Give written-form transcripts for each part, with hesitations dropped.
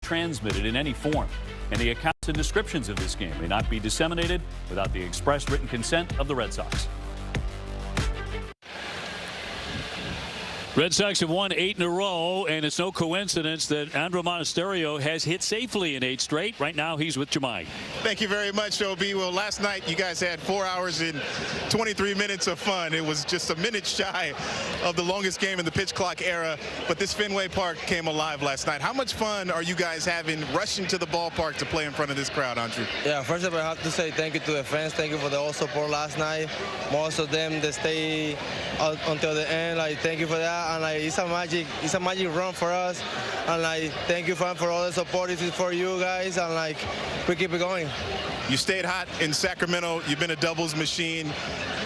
transmitted in any form, and the accounts and descriptions of this game may not be disseminated without the express written consent of the Red Sox. Red Sox have won 8 in a row, and it's no coincidence that Andruw Monasterio has hit safely in 8 straight. Right now, he's with Jemai. Thank you very much, OB. Well, last night you guys had 4 hours and 23 minutes of fun. It was just a minute shy of the longest game in the pitch clock era, but this Fenway Park came alive last night. How much fun are you guys having rushing to the ballpark to play in front of this crowd, Andruw? Yeah, first of all, I have to say thank you to the fans. Thank you for the all support last night. Most of them, they stay out until the end. Like, thank you for that. And like, it's a magic run for us. And like, thank you, fans, for all the support. This is for you guys. And like, we keep it going. You stayed hot in Sacramento. You've been a doubles machine.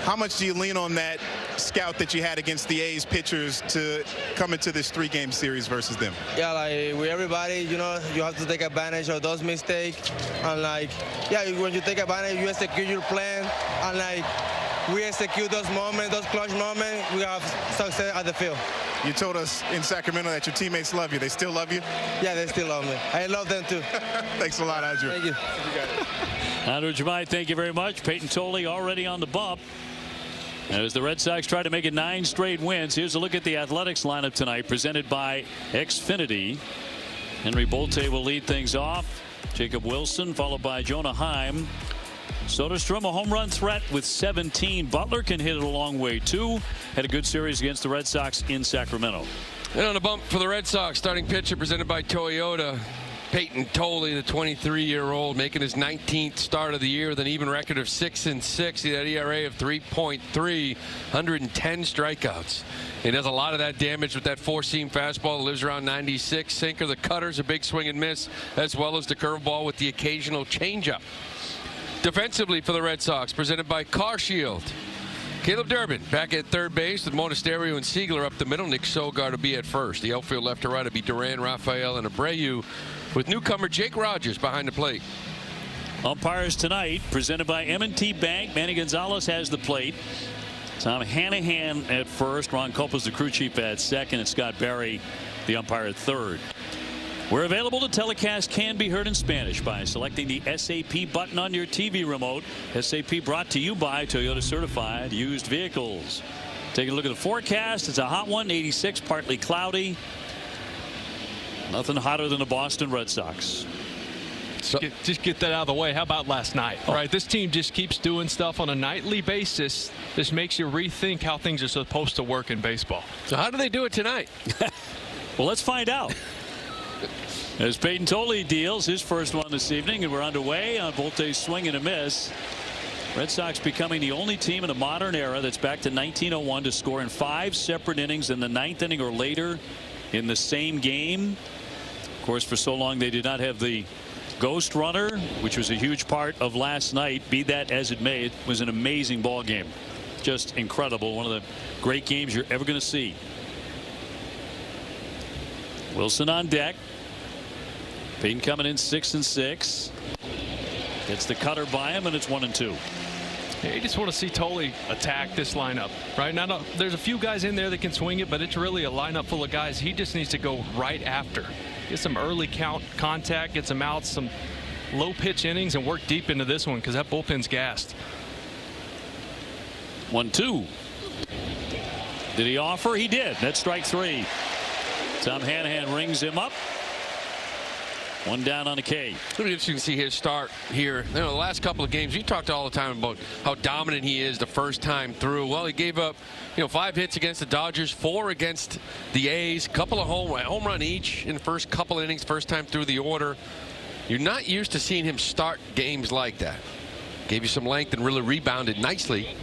How much do you lean on that scout that you had against the A's pitchers to come into this 3-game series versus them? Yeah, like with everybody, you know, you have to take advantage of those mistakes. And like, yeah, when you take advantage, you execute your plan. And like, we execute those moments, those clutch moments, we have success at the field. You told us in Sacramento that your teammates love you. They still love you? Yeah, they still love me. I love them too. Thanks a lot, Andruw. Thank you. Andruw Jemai, thank you very much. Peyton Tolley already on the bump. As the Red Sox try to make it 9 straight wins, here's a look at the Athletics lineup tonight, presented by Xfinity. Henry Bolte will lead things off. Jacob Wilson, followed by Jonah Heim. Soderstrom, a home run threat with 17. Butler can hit it a long way, too. Had a good series against the Red Sox in Sacramento. And on the bump for the Red Sox, starting pitcher presented by Toyota, Peyton Tolley, the 23-year-old, making his 19th start of the year with an even record of 6-6. He had an ERA of 3.3, 110 strikeouts. He does a lot of that damage with that 4-seam fastball that lives around 96. Sinker, the cutter's a big swing and miss, as well as the curveball with the occasional changeup. Defensively for the Red Sox, presented by Car Shield. Caleb Durbin back at third base with Monasterio and Siegler up the middle. Nick Sogard will be at first. The outfield left to right will be Duran, Rafael, and Abreu, with newcomer Jake Rogers behind the plate. Umpires tonight, presented by M&T Bank. Manny Gonzalez has the plate. Tom Hanahan at first. Ron Copa's the crew chief at second, and Scott Barry, the umpire, at third. We're available to telecast can be heard in Spanish by selecting the SAP button on your TV remote. SAP brought to you by Toyota Certified Used Vehicles. Take a look at the forecast. It's a hot one, 86, partly cloudy. Nothing hotter than the Boston Red Sox. So, just get that out of the way. How about last night? All right, this team just keeps doing stuff on a nightly basis. This makes you rethink how things are supposed to work in baseball. So how do they do it tonight? Well, let's find out. As Peyton Tolley deals his first one this evening, and we're underway on Volte's swing and a miss. Red Sox becoming the only team in the modern era that's back to 1901 to score in 5 separate innings in the 9th inning or later in the same game. Of course, for so long they did not have the ghost runner, which was a huge part of last night. Be that as it may, it was an amazing ball game. Just incredible. One of the great games you're ever going to see. Wilson on deck. Peyton coming in 6-6. Gets the cutter by him, and it's 1-2. You just want to see Tolley attack this lineup, right? Now, there's a few guys in there that can swing it, but it's really a lineup full of guys he just needs to go right after. Get some early contact, get some outs, some low pitch innings, and work deep into this one because that bullpen's gassed. 1-2. Did he offer? He did. That's strike 3. Tom Hanahan rings him up. 1 down on a K. It'll be interesting to see his start here. You know, the last couple of games, you talked all the time about how dominant he is the first time through. Well, he gave up, 5 hits against the Dodgers, 4 against the A's, couple of home run each in the first couple innings, first time through the order. You're not used to seeing him start games like that. Gave you some length and really rebounded nicely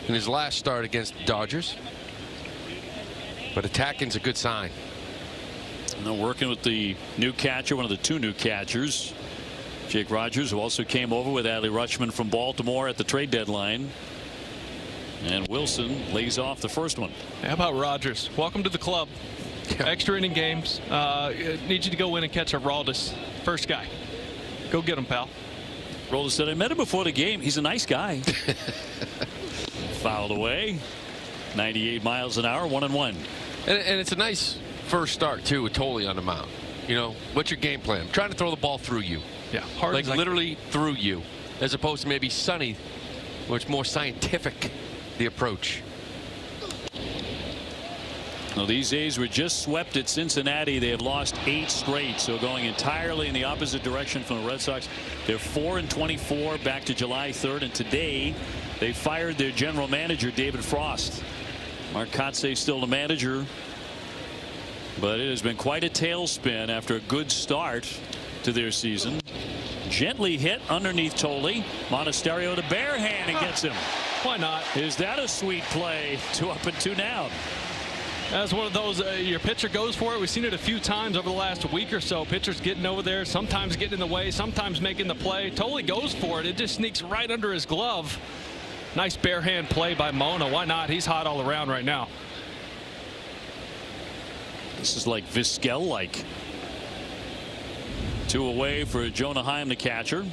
in his last start against the Dodgers. But attacking's a good sign. Now working with the new catcher, one of the 2 new catchers, Jake Rogers, who also came over with Adley Rutschman from Baltimore at the trade deadline. And Wilson lays off the first one. How about Rogers? Welcome to the club. Extra inning games. Need you to go in and catch Aroldis. First guy. Go get him, pal. Aroldis said, I met him before the game. He's a nice guy. Fouled away. 98 miles an hour, 1-1. And it's a nice first start, too, with Tolley on the mound. You know, what's your game plan? I'm trying to throw the ball through you. Yeah, hard like literally through you, as opposed to maybe Sonny, where it's more scientific, the approach. Well, these A's were just swept at Cincinnati. They have lost 8 straight, so going entirely in the opposite direction from the Red Sox. They're 4-24 back to July 3rd, and today they fired their general manager, David Frost. Mark Kotsay still the manager, but it has been quite a tailspin after a good start to their season. Gently hit underneath Tolley. Monasterio to bare hand and gets him. Why not? Is that a sweet play? 2 up and 2 down. That's one of those, your pitcher goes for it. We've seen it a few times over the last week or so. Pitchers getting over there, sometimes getting in the way, sometimes making the play. Tolley goes for it. It just sneaks right under his glove. Nice bare hand play by Mona. Why not? He's hot all around right now. This is like Vizquel-like. 2 away for Jonah Heim, the catcher.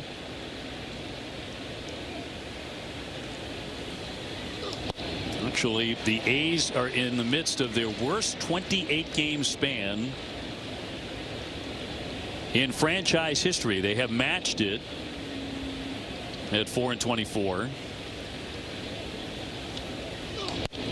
Actually, the A's are in the midst of their worst 28-game span in franchise history. They have matched it at 4-24.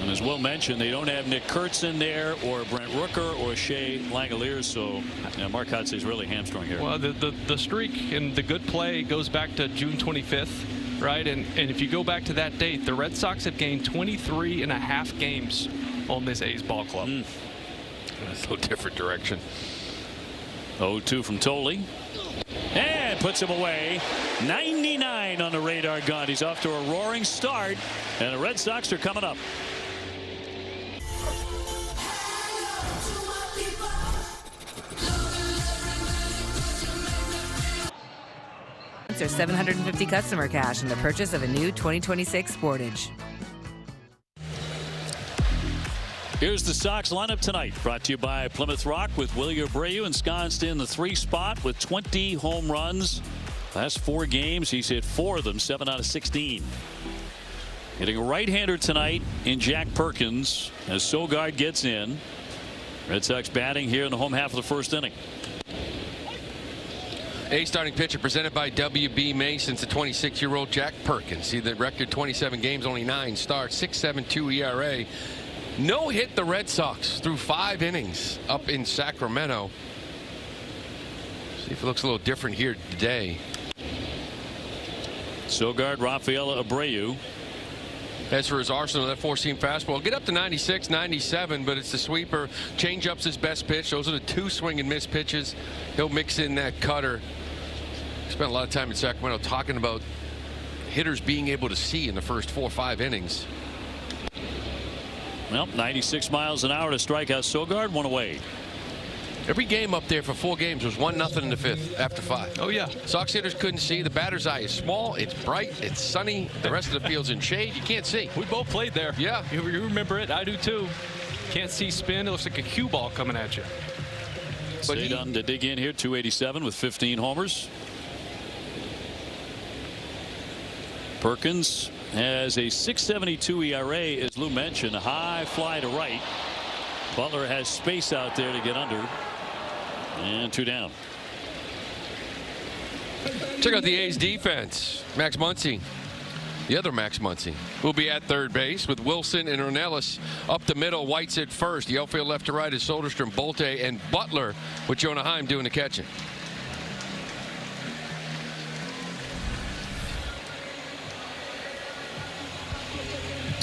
And as Will mentioned, they don't have Nick Kurtz in there, or Brent Rooker, or Shea Langoliers, so Mark Kotsay is really hamstrung here. Well, the streak and the good play goes back to June 25th. Right, and if you go back to that date, the Red Sox have gained 23.5 games on this A's ball club. That's a different direction. 0-2 from Tolley, and puts him away. 99 on the radar gun. He's off to a roaring start, and the Red Sox are coming up. Or 750 customer cash on the purchase of a new 2026 Sportage. Here's the Sox lineup tonight, brought to you by Plymouth Rock, with Wilyer Abreu ensconced in the 3 spot with 20 home runs. Last 4 games, he's hit 4 of them, 7 out of 16. Hitting a right-hander tonight in Jack Perkins as Sogard gets in. Red Sox batting here in the home half of the first inning. A starting pitcher presented by WB Mason's the 26-year-old Jack Perkins. See the record: 27 games, only 9 starts, 6.72 ERA. No hit the Red Sox through 5 innings up in Sacramento. See if it looks a little different here today. Sogard, Rafael Abreu. As for his arsenal, that 4-seam fastball, get up to 96, 97, but it's the sweeper. Changeup's his best pitch. Those are the 2 swing and miss pitches. He'll mix in that cutter. Spent a lot of time in Sacramento talking about hitters being able to see in the first 4 or 5 innings. Well, 96 miles an hour to strike out Sogard, 1 away. Every game up there for 4 games was 1-0 in the 5th after 5. Oh, yeah. Sox hitters couldn't see. The batter's eye is small. It's bright. It's sunny. The rest of the field's in shade. You can't see. We both played there. Yeah. You remember it. I do, too. Can't see spin. It looks like a cue ball coming at you. But he done to dig in here, 287 with 15 homers. Perkins has a 6.72 ERA, as Lou mentioned. A high fly to right. Butler has space out there to get under. And 2 down. Check out the A's defense. Max Muncy, the other Max Muncy, will be at third base with Wilson and Ornelas up the middle. White's at first. The outfield left to right is Soderstrom, Bolte, and Butler with Jonah Heim doing the catching.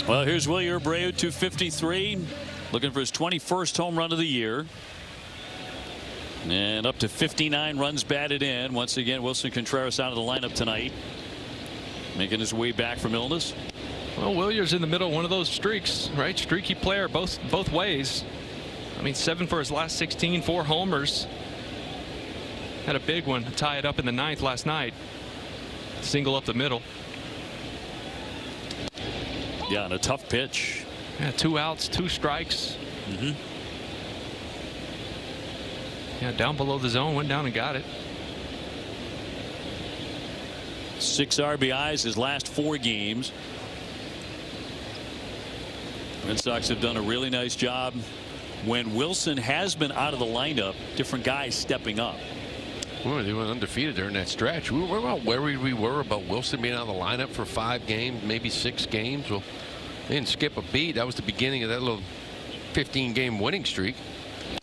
Well, here's Wilyer Abreu, 253, looking for his 21st home run of the year. And up to 59 runs batted in. Once again, Wilson Contreras out of the lineup tonight, making his way back from illness. Well, Wilyer's in the middle of one of those streaks, right? Streaky player both ways. I mean, 7 for his last 16, 4 homers. Had a big one to tie it up in the 9th last night. Single up the middle. Yeah, and a tough pitch. Yeah, 2 outs, 2 strikes. Yeah, down below the zone, went down and got it. 6 RBIs his last 4 games. Red Sox have done a really nice job when Wilson has been out of the lineup, different guys stepping up. Well, they went undefeated during that stretch. We were about where we were about Wilson being out of the lineup for 5 games, maybe 6 games. Well, they didn't skip a beat. That was the beginning of that little 15-game winning streak.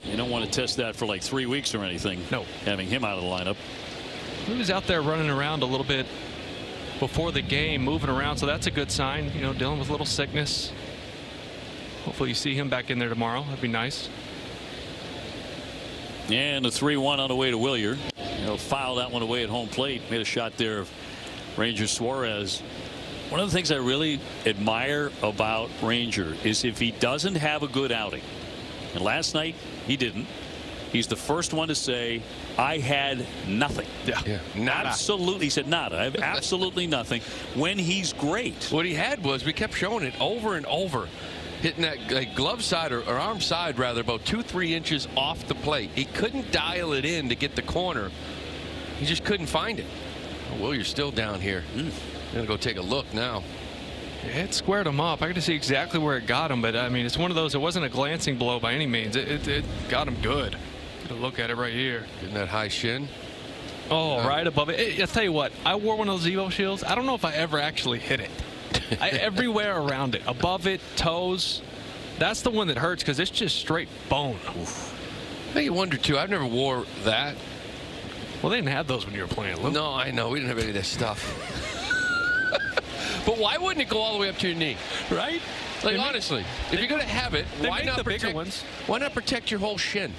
You don't want to test that for like 3 weeks or anything. No. Having him out of the lineup. He was out there running around a little bit before the game, moving around, so that's a good sign. You know, dealing with a little sickness. Hopefully you see him back in there tomorrow. That'd be nice. And the 3-1 on the way to Williard. You know, fouled that one away at home plate. Made a shot there of Ranger Suarez. One of the things I really admire about Ranger is if he doesn't have a good outing. And last night he didn't. He's the first one to say, I had nothing. Yeah. Nada. Absolutely. He said nada. I have absolutely nothing. When he's great. What he had was, we kept showing it over and over, hitting that glove side or arm side rather, about 2-3 inches off the plate. He couldn't dial it in to get the corner. He just couldn't find it. Well, you're still down here. I'm gonna go take a look now. It squared him up. I got to see exactly where it got him, but I mean, it's one of those. It wasn't a glancing blow by any means. It got him good. Get a look at it right here. Getting that high shin. Oh, right above it. I'll tell you what. I wore one of those Evo shields. I don't know if I ever actually hit it. Everywhere around it, above it, toes. That's the one that hurts because it's just straight bone. Oof. Hey, you wonder too. I've never wore that. Well, they didn't have those when you were playing, Lou. No, I know. We didn't have any of this stuff. But why wouldn't it go all the way up to your knee? Right? Like, honestly, if you're going to have it, why not the protect bigger ones? Why not protect your whole shin?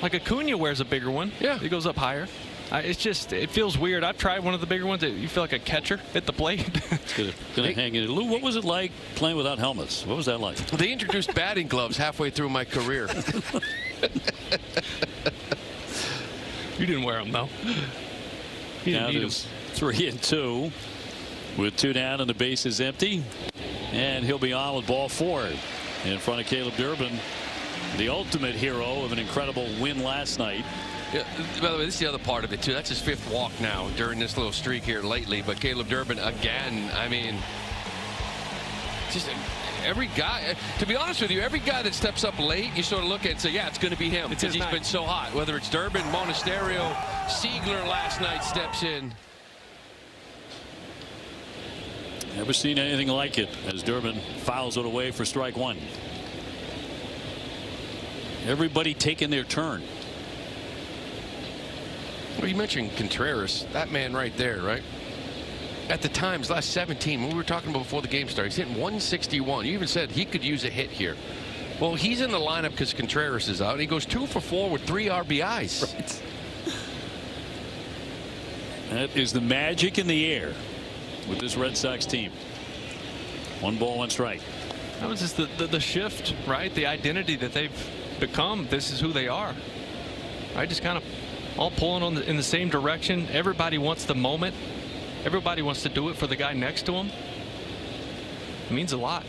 Like Acuna wears a bigger one. Yeah. It goes up higher. It's just, it feels weird. I've tried one of the bigger ones. You feel like a catcher at the plate. It's gonna hang in. Lou, what was it like playing without helmets? What was that like? They introduced batting gloves halfway through my career. You didn't wear them, though. Count is 3-2 with 2 down and the base is empty. And he'll be on with ball 4 in front of Caleb Durbin, the ultimate hero of an incredible win last night. Yeah, by the way, this is the other part of it, too. That's his 5th walk now during this little streak here lately. But Caleb Durbin, again, I mean, just every guy, to be honest with you, every guy that steps up late, you sort of look at and say, yeah, it's going to be him because he's been so hot. Whether it's Durbin, Monasterio, Siegler last night steps in. Never seen anything like it as Durbin fouls it away for strike 1. Everybody taking their turn. Well, you mentioned Contreras, that man right there, right? At the time, his last 17, when we were talking about before the game started, he's hitting 161. You even said he could use a hit here. Well, he's in the lineup because Contreras is out, and he goes 2 for 4 with 3 RBIs. Right. That is the magic in the air with this Red Sox team. 1 ball, 1 strike. That was just the shift, right? The identity that they've become. This is who they are. Right? Just kind of all pulling in the same direction. Everybody wants the moment. Everybody wants to do it for the guy next to him. It means a lot.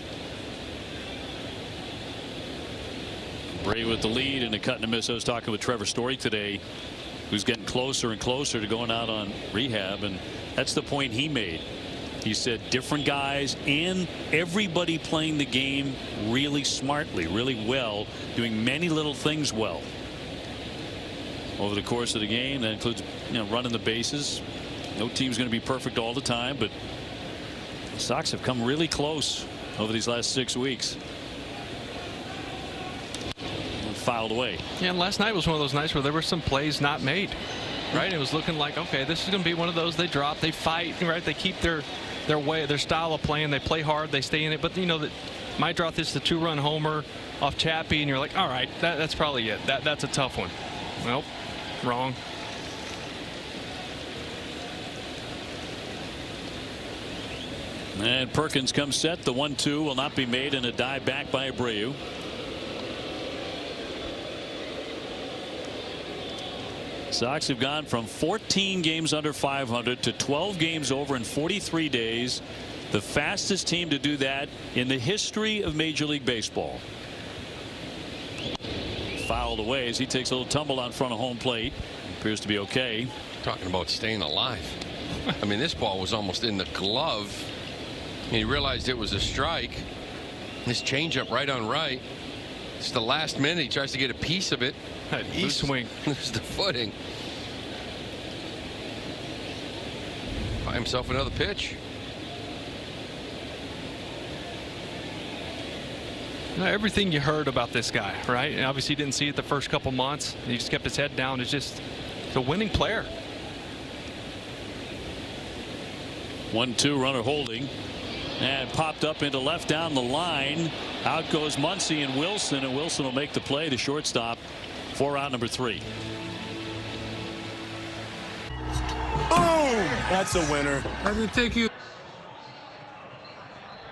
Bray with the lead and the cut and a miss. I was talking with Trevor Story today, who's getting closer and closer to going out on rehab, and that's the point he made. He said different guys and everybody playing the game really smartly, really well, doing many little things well over the course of the game. That includes, you know, running the bases. No team's going to be perfect all the time, but the Sox have come really close over these last 6 weeks. And fouled away. Yeah, and last night was one of those nights where there were some plays not made. Right? It was looking like, okay, this is going to be one of those. They drop, they fight, right? They keep their way, their style of playing. They play hard, they stay in it. But you know that might drop this, the 2-run homer off Chappie, and you're like, all right, that's probably it. That's a tough one. Well, wrong. And Perkins comes set. The 1-2 will not be made, and a dive back by Abreu. Sox have gone from 14 games under 500 to 12 games over in 43 days. The fastest team to do that in the history of Major League Baseball. Fouled away as he takes a little tumble on front of home plate. Appears to be okay. Talking about staying alive. I mean, this ball was almost in the glove. And he realized it was a strike. This changeup right on right. It's the last minute. He tries to get a piece of it. That E-swing. Loses the footing. Buy himself another pitch. Everything you heard about this guy, right? And obviously you didn't see it the first couple months. He just kept his head down. It's just the winning player. 1-2 runner holding. And popped up into left down the line. Out goes Muncy and Wilson will make the play to shortstop for out number 3. Boom! That's a winner. Let me take you.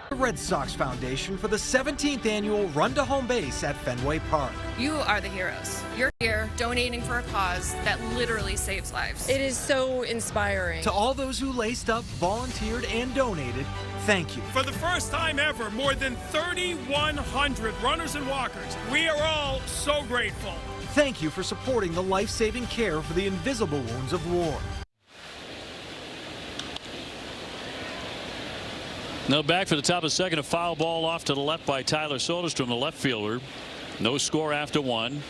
The Red Sox Foundation for the 17th annual Run to Home Base at Fenway Park. You are the heroes. You're here donating for a cause that literally saves lives. It is so inspiring. To all those who laced up, volunteered, and donated, thank you. For the first time ever, more than 3,100 runners and walkers. We are all so grateful. Thank you for supporting the life-saving care for the invisible wounds of war. Now back for the top of the second, a foul ball off to the left by Tyler Soderstrom, the left fielder. No score after 1.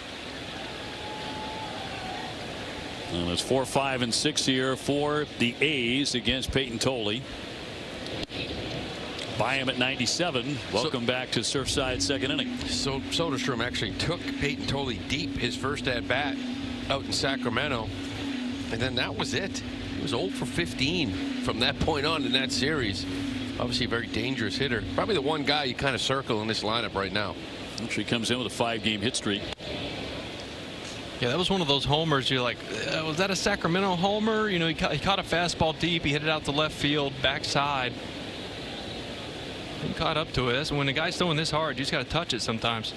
And it's 4, 5, and 6 here for the A's against Peyton Tolley. By him at 97. Welcome back to Surfside second inning. So Soderstrom actually took Peyton Tolley deep his first at bat out in Sacramento, and then that was it. He was 0 for 15 from that point on in that series. Obviously a very dangerous hitter. Probably the one guy you kind of circle in this lineup right now. Actually comes in with a 5-game hit streak. Yeah, that was one of those homers. You're like, was that a Sacramento homer? You know, he caught a fastball deep. He hit it out to left field, backside. He caught up to it. That's when the guy's throwing this hard, you just got to touch it sometimes.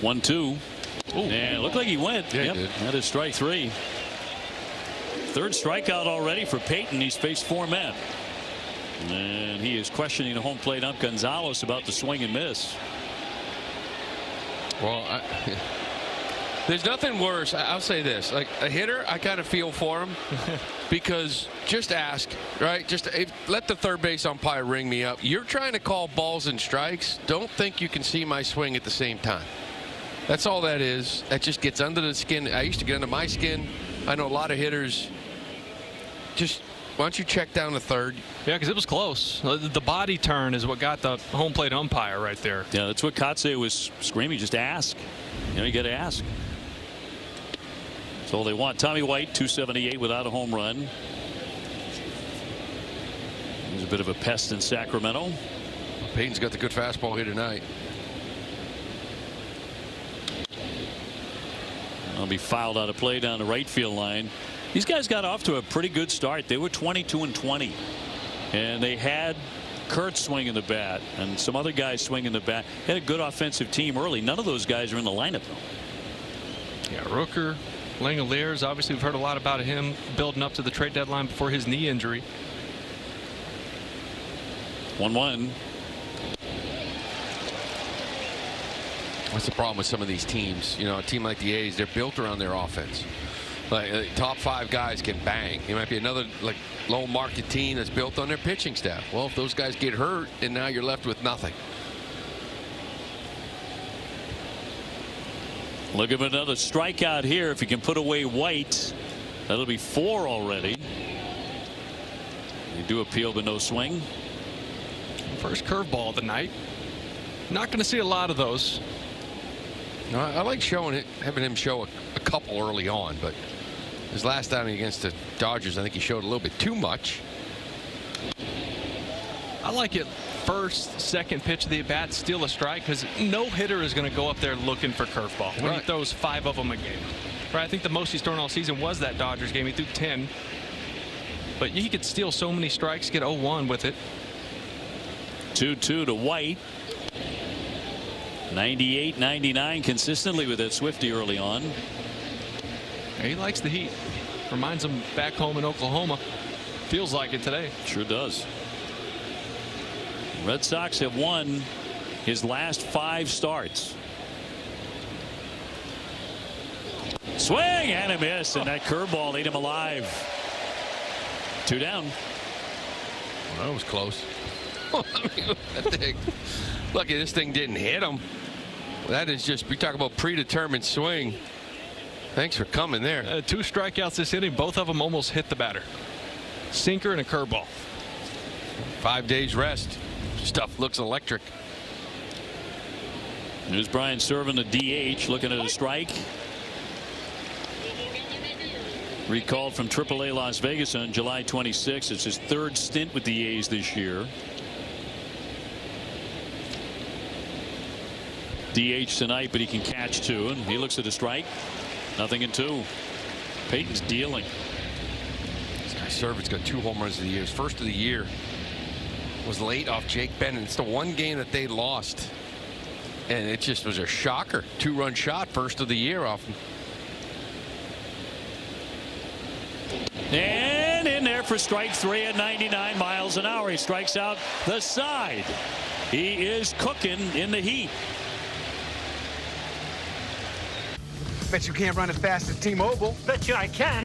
1-2. And it looked like he went. Yeah, yep, he did. That is strike 3. Third strikeout already for Peyton. He's faced 4 men. And he is questioning the home plate ump Gonzalez about the swing and miss. Well, there's nothing worse. I'll say this, like a hitter, I kind of feel for him because just ask, right? Just let the third base umpire ring me up. You're trying to call balls and strikes. Don't think you can see my swing at the same time. That's all that is. That just gets under the skin. I used to get under my skin. I know a lot of hitters just, why don't you check down the third? Yeah, because it was close. The body turn is what got the home plate umpire right there. Yeah, that's what Kotze was screaming. Just ask. You know, you got to ask. That's all they want. Tommy White, 278 without a home run. He's a bit of a pest in Sacramento. Peyton's got the good fastball here tonight. I'll be fouled out of play down the right field line. These guys got off to a pretty good start. They were 22-20, and they had Kurt swinging the bat and some other guys swinging the bat. Had a good offensive team early. None of those guys are in the lineup though. Yeah, Rooker, Langoliers, obviously we've heard a lot about him building up to the trade deadline before his knee injury. 1-1. That's the problem with some of these teams. You know, a team like the A's, they're built around their offense. Like top 5 guys can bang. It might be another like low market team that's built on their pitching staff. Well, if those guys get hurt, and now you're left with nothing. Look at another strikeout here. If he can put away White, that'll be 4 already. They do appeal, but no swing. First curveball of the night. Not going to see a lot of those. No, I like having him show a couple early on, but his last outing against the Dodgers, I think he showed a little bit too much. I like it first, second pitch of the at bat, steal a strike, because no hitter is going to go up there looking for curveball when he throws 5 of them a game. Right? I think the most he's thrown all season was that Dodgers game. He threw 10. But he could steal so many strikes, get 0-1 with it. 2-2 to White. 98, 99 consistently with that Swifty early on. He likes the heat. Reminds him back home in Oklahoma. Feels like it today. Sure does. Red Sox have won his last 5 starts. Swing and a miss, and that curveball ate him alive. 2 down. Well, that was close. I mean, Lucky this thing didn't hit him. That is just, we talk about predetermined swing. Thanks for coming there. 2 strikeouts this inning. Both of them almost hit the batter. Sinker and a curveball. 5 days rest. Stuff looks electric. There's Brian Serven, the DH, looking at a strike. Recalled from AAA Las Vegas on July 26. It's his 3rd stint with the A's this year. DH tonight, but he can catch too, and he looks at a strike. 0-2. Peyton's dealing. This guy Serven's got 2 home runs of the year. His first of the year was late off Jake Bennett. It's the one game that they lost, and it just was a shocker. 2-run shot, first of the year off him. And in there for strike 3 at 99 miles an hour. He strikes out the side. He is cooking in the heat. Bet you can't run as fast as T-Mobile. Bet you I can.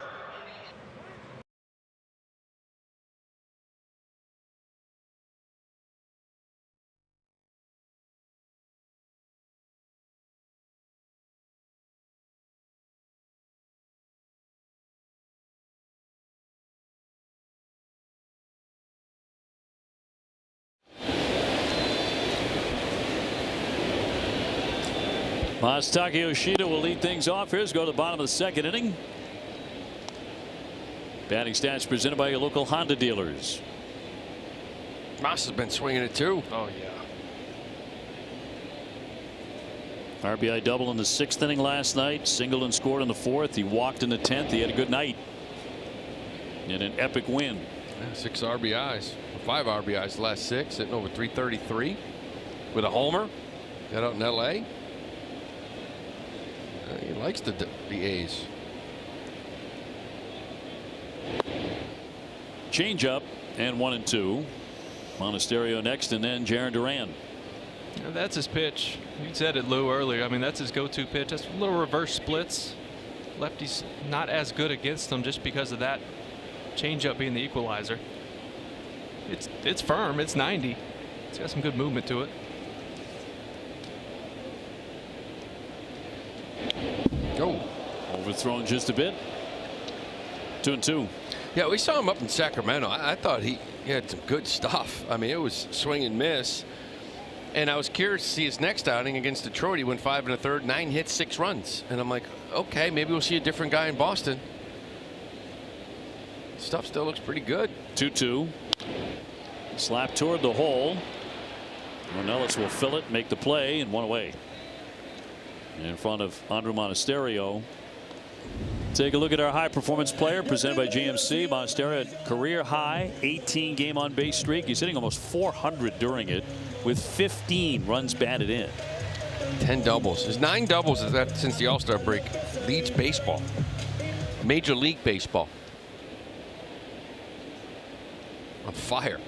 Masataka Yoshida will lead things off. Here's go to the bottom of the 2nd inning. Batting stats presented by your local Honda dealers. Moss has been swinging it too. Oh yeah. RBI double in the 6th inning last night. Singled and scored in the 4th. He walked in the 10th. He had a good night in an epic win. Yeah, 6 RBIs, 5 RBIs the last 6, sitting over 333 with a homer. Got out in LA. He likes the A's. Change up and 1-2. Monasterio next, and then Jarren Duran. That's his pitch. You said it, Lou, earlier. I mean, that's his go-to pitch. That's a little reverse splits. Lefty's not as good against them just because of that change-up being the equalizer. It's firm. It's 90. It's got some good movement to it. Go. Overthrown just a bit. 2-2. Yeah, we saw him up in Sacramento. I thought he had some good stuff. I mean, it was swing and miss. And I was curious to see his next outing against Detroit. He went 5 1/3, 9 hits, 6 runs. And I'm like, okay, maybe we'll see a different guy in Boston. Stuff still looks pretty good. 2-2. Slap toward the hole. Ornelas will fill it, make the play, and 1 away. In front of Andrew Monasterio. Take a look at our high performance player presented by GMC. Monasterio at career high 18 game on base streak. He's hitting almost 400 during it with 15 runs batted in. 10 doubles. His 9 doubles is that since the All-Star break. Leads baseball. Major League Baseball. On fire.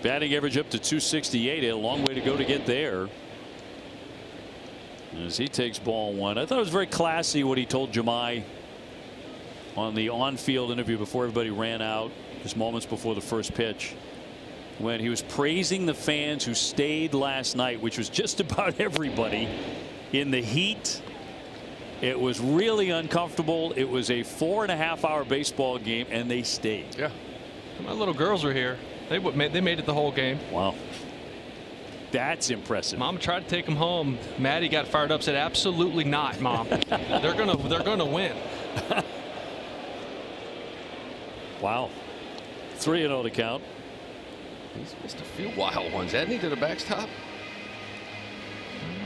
Batting average up to 268. A long way to go to get there. As he takes ball 1. I thought it was very classy what he told Jemai on the on-field interview before everybody ran out, just moments before the first pitch, when he was praising the fans who stayed last night, which was just about everybody, in the heat. It was really uncomfortable. It was a 4.5-hour baseball game, and they stayed. Yeah. My little girls were here. They made it the whole game. Wow. That's impressive. Mom tried to take him home. Maddie got fired up, said, absolutely not, Mom. they're gonna win. Wow. 3-0 to count. He's missed a few wild ones, hasn't he, to the backstop?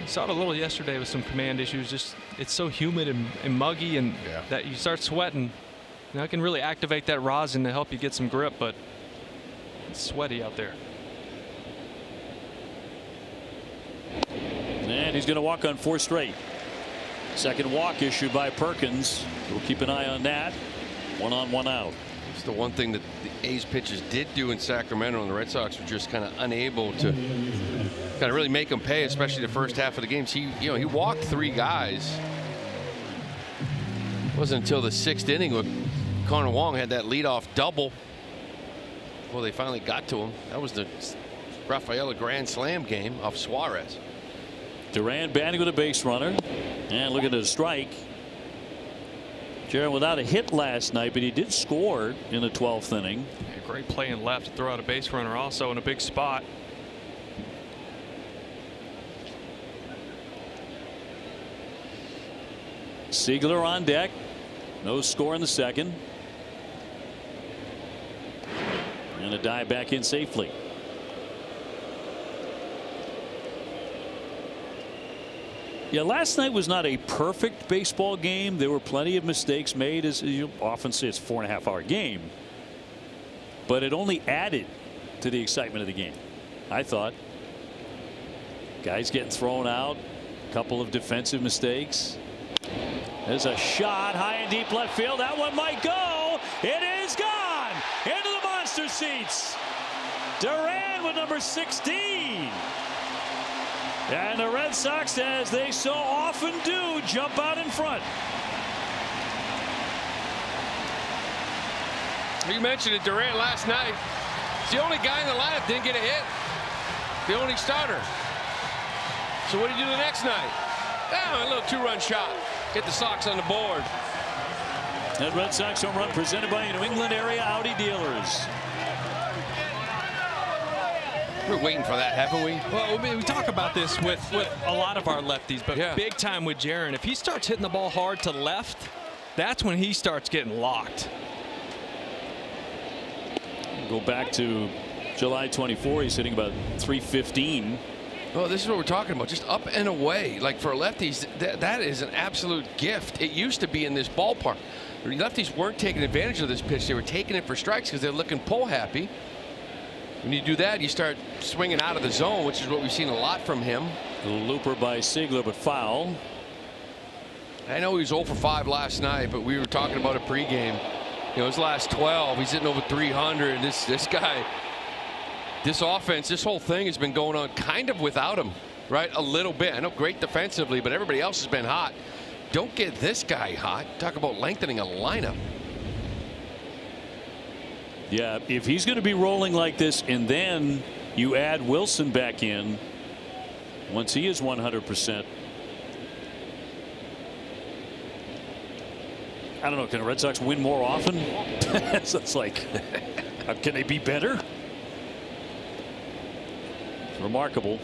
Saw it a little yesterday with some command issues. Just it's so humid and muggy, and that you start sweating. Now it can really activate that rosin to help you get some grip, but it's sweaty out there. And he's going to walk on 4 straight. Second walk issued by Perkins. We'll keep an eye on that. 1 on, 1 out. It's the one thing that the A's pitchers did do in Sacramento, and the Red Sox were just kind of unable to kind of really make them pay, especially the first half of the games. He walked 3 guys. It wasn't until the 6th inning when Connor Wong had that leadoff double. Well, they finally got to him. That was the Rafael a grand slam game off Suarez. Duran batting with a base runner, and look at the strike. Jaron without a hit last night, but he did score in the 12th inning. Yeah, great play in left to throw out a base runner also in a big spot. Siegler on deck. No score in the second. And a dive back in safely. Yeah, last night was not a perfect baseball game. There were plenty of mistakes made. As you often say, it's a 4.5-hour game. But it only added to the excitement of the game, I thought. Guys getting thrown out. A couple of defensive mistakes. There's a shot high and deep left field. That one might go. It is gone into the monster seats. Duran with number 16. And the Red Sox, as they so often do, jump out in front. You mentioned it, Durant last night. He's the only guy in the lineup didn't get a hit. The only starter. So what do you do the next night? Oh, a little 2-run shot. Get the Sox on the board. That Red Sox home run presented by New England area Audi dealers. We're waiting for that, haven't we? Well, we talk about this with a lot of our lefties, but big time with Jaron. If he starts hitting the ball hard to left, that's when he starts getting locked. Go back to July 24. He's hitting about 315. Well, this is what we're talking about. Just up and away. Like for lefties, that is an absolute gift. It used to be in this ballpark. Lefties weren't taking advantage of this pitch. They were taking it for strikes because they're looking pull happy. When you do that, you start swinging out of the zone, which is what we've seen a lot from him. A looper by Siegler, but foul. I know he was 0 for 5 last night, but we were talking about a pregame. You know, his last 12, he's hitting over 300. This guy, this offense, this whole thing has been going on kind of without him, right? A little bit. I know great defensively, but everybody else has been hot. Don't get this guy hot. Talk about lengthening a lineup. Yeah, if he's going to be rolling like this, and then you add Wilson back in once he is 100%. I don't know. Can the Red Sox win more often? So it's like, can they be better? It's remarkable.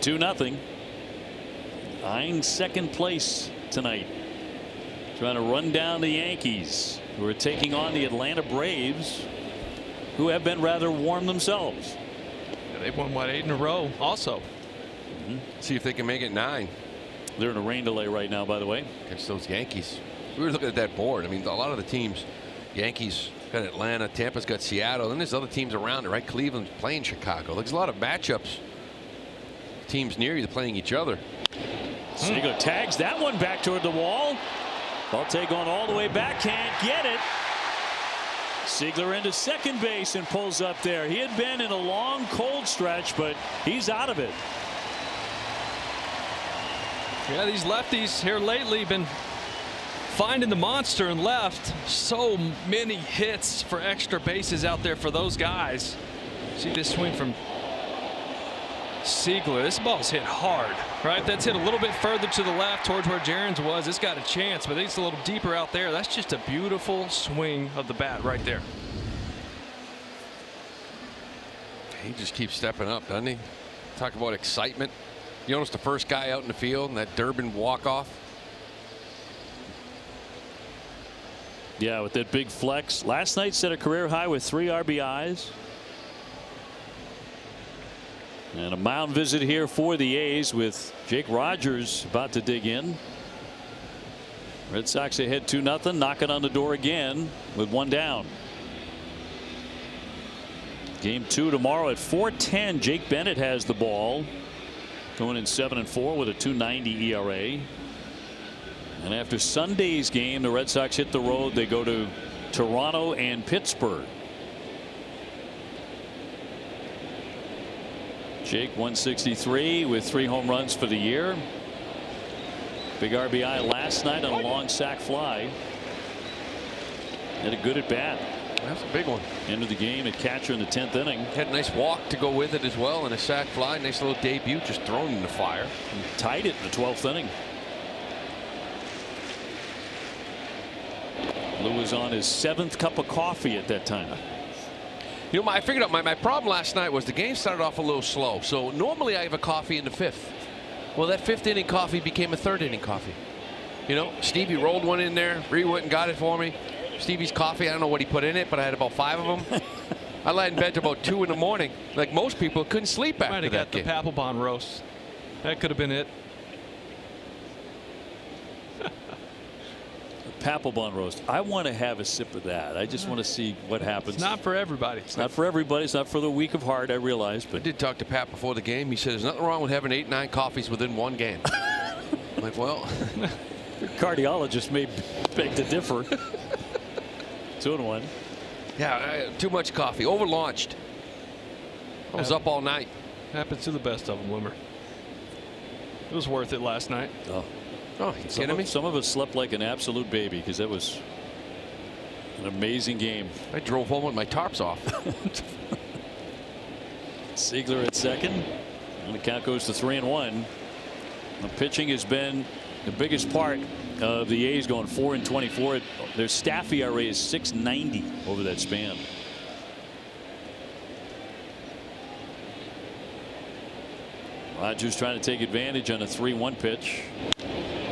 2-0. Eyeing second place tonight. Trying to run down the Yankees, who are taking on the Atlanta Braves, who have been rather warm themselves. Yeah, they've won, what, 8 in a row also. See if they can make it 9. They're in a rain delay right now, by the way. Against those Yankees. We were looking at that board. I mean, a lot of the teams, Yankees got Atlanta, Tampa's got Seattle, and there's other teams around it, right? Cleveland's playing Chicago. There's a lot of matchups. Teams near you playing each other. Siegler tags that one back toward the wall. Ball going all the way back, can't get it. Siegler into second base and pulls up there. He had been in a long cold stretch, but he's out of it. Yeah, these lefties here lately been finding the monster in left. So many hits for extra bases out there for those guys. See this swing from Siegler. This ball's hit hard, right? That's hit a little bit further to the left towards where Jaron's was. It's got a chance, but it's a little deeper out there. That's just a beautiful swing of the bat right there. He just keeps stepping up, doesn't he? Talk about excitement. You notice the first guy out in the field and that Durbin walk-off. Yeah, with that big flex. Last night set a career high with 3 RBIs. And a mound visit here for the A's with Jake Rogers about to dig in. Red Sox ahead 2-0, knocking on the door again with 1 down. Game 2 tomorrow at 4:10. Jake Bennett has the ball, going in 7-4 with a 2.90 ERA. And after Sunday's game, the Red Sox hit the road. They go to Toronto and Pittsburgh. Jake 163 with 3 home runs for the year. Big RBI last night on a long sac fly. Had a good at bat. That's a big one. End of the game at catcher in the 10th inning. Had a nice walk to go with it as well, and a sac fly. Nice little debut, just thrown in the fire. And tied it in the 12th inning. Lou was on his 7th cup of coffee at that time. You know, I figured out my problem last night was the game started off a little slow. So normally I have a coffee in the 5th. Well, that 5th inning coffee became a 3rd inning coffee. You know, Stevie rolled one in there. Bree went and got it for me. Stevie's coffee, I don't know what he put in it, but I had about 5 of them. I lay in bed till about 2 in the morning. Like most people, couldn't sleep after Might have that got game. the Papelbon roast. That could have been it. Papelbon roast. I want to have a sip of that. I just want to see what happens. It's not for everybody. It's not for everybody. It's not for the weak of heart, I realize. But I did talk to Pat before the game. He said there's nothing wrong with having 8, 9 coffees within one game. I'm like, well, your cardiologist may beg to differ. 2-1. Yeah, too much coffee. Overlaunched. I was up all night. Happens to the best of them, Wimmer. It was worth it last night. Oh, you kidding me? Some of us slept like an absolute baby because that was an amazing game. I drove home with my tarps off. Siegler at second. And the count goes to 3-1. The pitching has been the biggest part of the A's going 4-24. Their staff ERA is 6.90 over that span. Rogers trying to take advantage on a 3-1 pitch.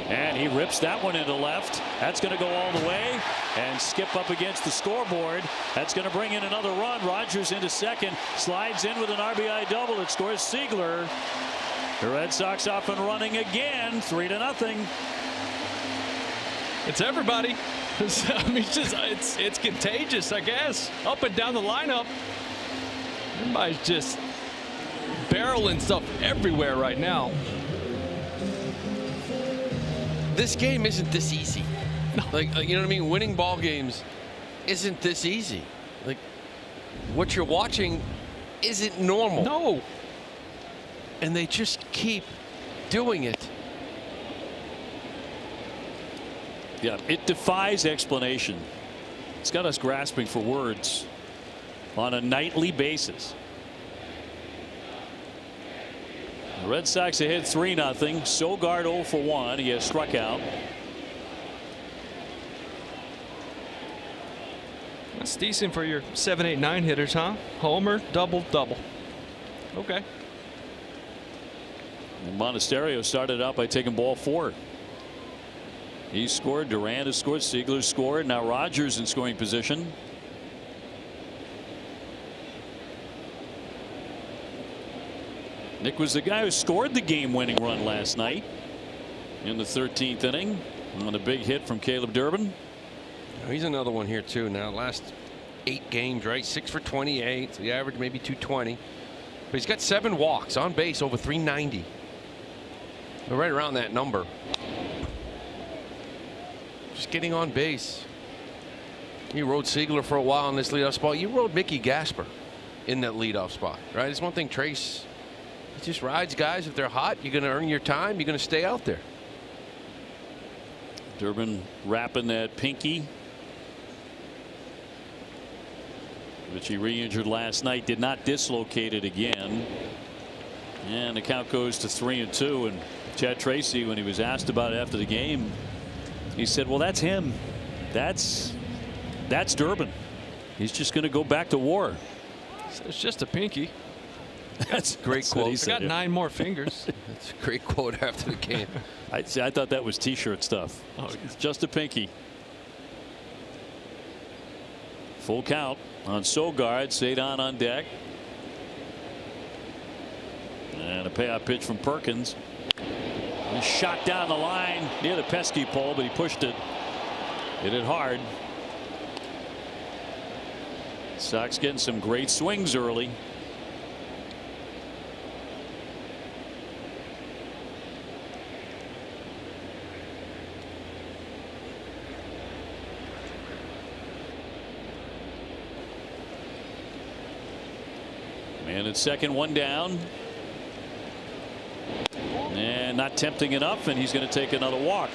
And he rips that one into left. That's going to go all the way and skip up against the scoreboard. That's going to bring in another run. Rogers into second, slides in with an RBI double. It scores Siegler. The Red Sox off and running again, 3-0. It's everybody. I mean, it's contagious, I guess. Up and down the lineup. Everybody's just barreling stuff everywhere right now. This game isn't this easy. No. Like, you know what I mean? Winning ball games isn't this easy. Like, what you're watching isn't normal. No. And they just keep doing it. Yeah, it defies explanation. It's got us grasping for words on a nightly basis. The Red Sox ahead 3-0. Sogard 0 for 1. He has struck out. That's decent for your 7, 8, 9 hitters, huh? Homer, double, double. Okay. And Monasterio started out by taking ball 4. He scored. Durant has scored. Siegler scored. Now Rogers in scoring position. Nick was the guy who scored the game-winning run last night in the 13th inning on a big hit from Caleb Durbin. He's another one here too. Now last 8 games, right? 6 for 28. So the average maybe 220. But he's got 7 walks, on base over 390. We're right around that number. Just getting on base. You rode Siegler for a while in this leadoff spot. You rode Mickey Gasper in that leadoff spot, right? It's one thing Trace. He just rides guys. If they're hot, you're going to earn your time. You're going to stay out there. Durbin wrapping that pinky, which he re-injured last night. Did not dislocate it again. And the count goes to 3-2. And Chad Tracy, when he was asked about it after the game, he said, well, that's him. That's Durbin. He's just going to go back to war. So it's just a pinky. That's a great quote. He's got 9 more fingers. That's a great quote after the game. I thought that was T-shirt stuff. Oh, it's just a pinky. Full count on Sogard. Cedon on deck. And a payoff pitch from Perkins. He shot down the line near the pesky pole, but he pushed it. Hit it hard. Sox getting some great swings early. And at second, 1 down. And not tempting enough, and he's going to take another walk.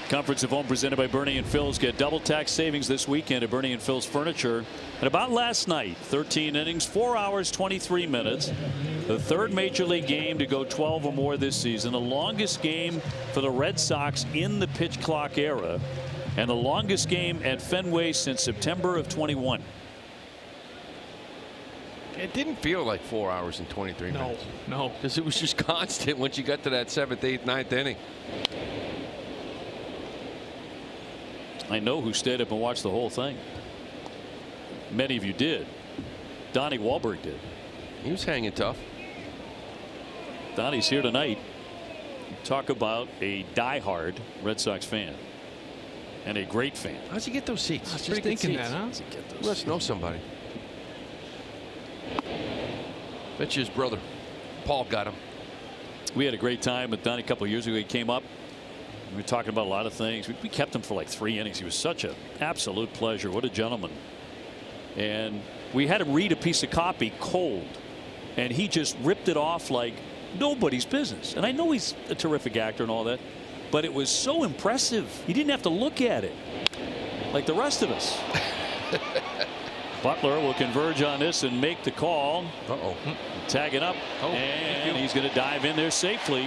Comforts of home presented by Bernie and Phil's. Get double tax savings this weekend at Bernie and Phil's Furniture. And about last night, 13 innings, 4 hours, 23 minutes. The third major league game to go 12 or more this season. The longest game for the Red Sox in the pitch clock era. And the longest game at Fenway since September of 21. It didn't feel like 4 hours and 23 minutes. No. Because it was just constant once you got to that 7th, 8th, 9th inning. I know who stayed up and watched the whole thing. Many of you did. Donnie Wahlberg did. He was hanging tough. Donnie's here tonight. Talk about a diehard Red Sox fan. And a great fan. How's he get those seats? I was just thinking that, huh? He must know somebody. Bet you his brother Paul got him. We had a great time with Donnie a couple of years ago. He came up. We were talking about a lot of things. We kept him for like 3 innings. He was such an absolute pleasure. What a gentleman. And we had him read a piece of copy cold. And he just ripped it off like nobody's business. And I know he's a terrific actor and all that. But it was so impressive. He didn't have to look at it like the rest of us. Butler will converge on this and make the call. Tagging up. And he's going to dive in there safely.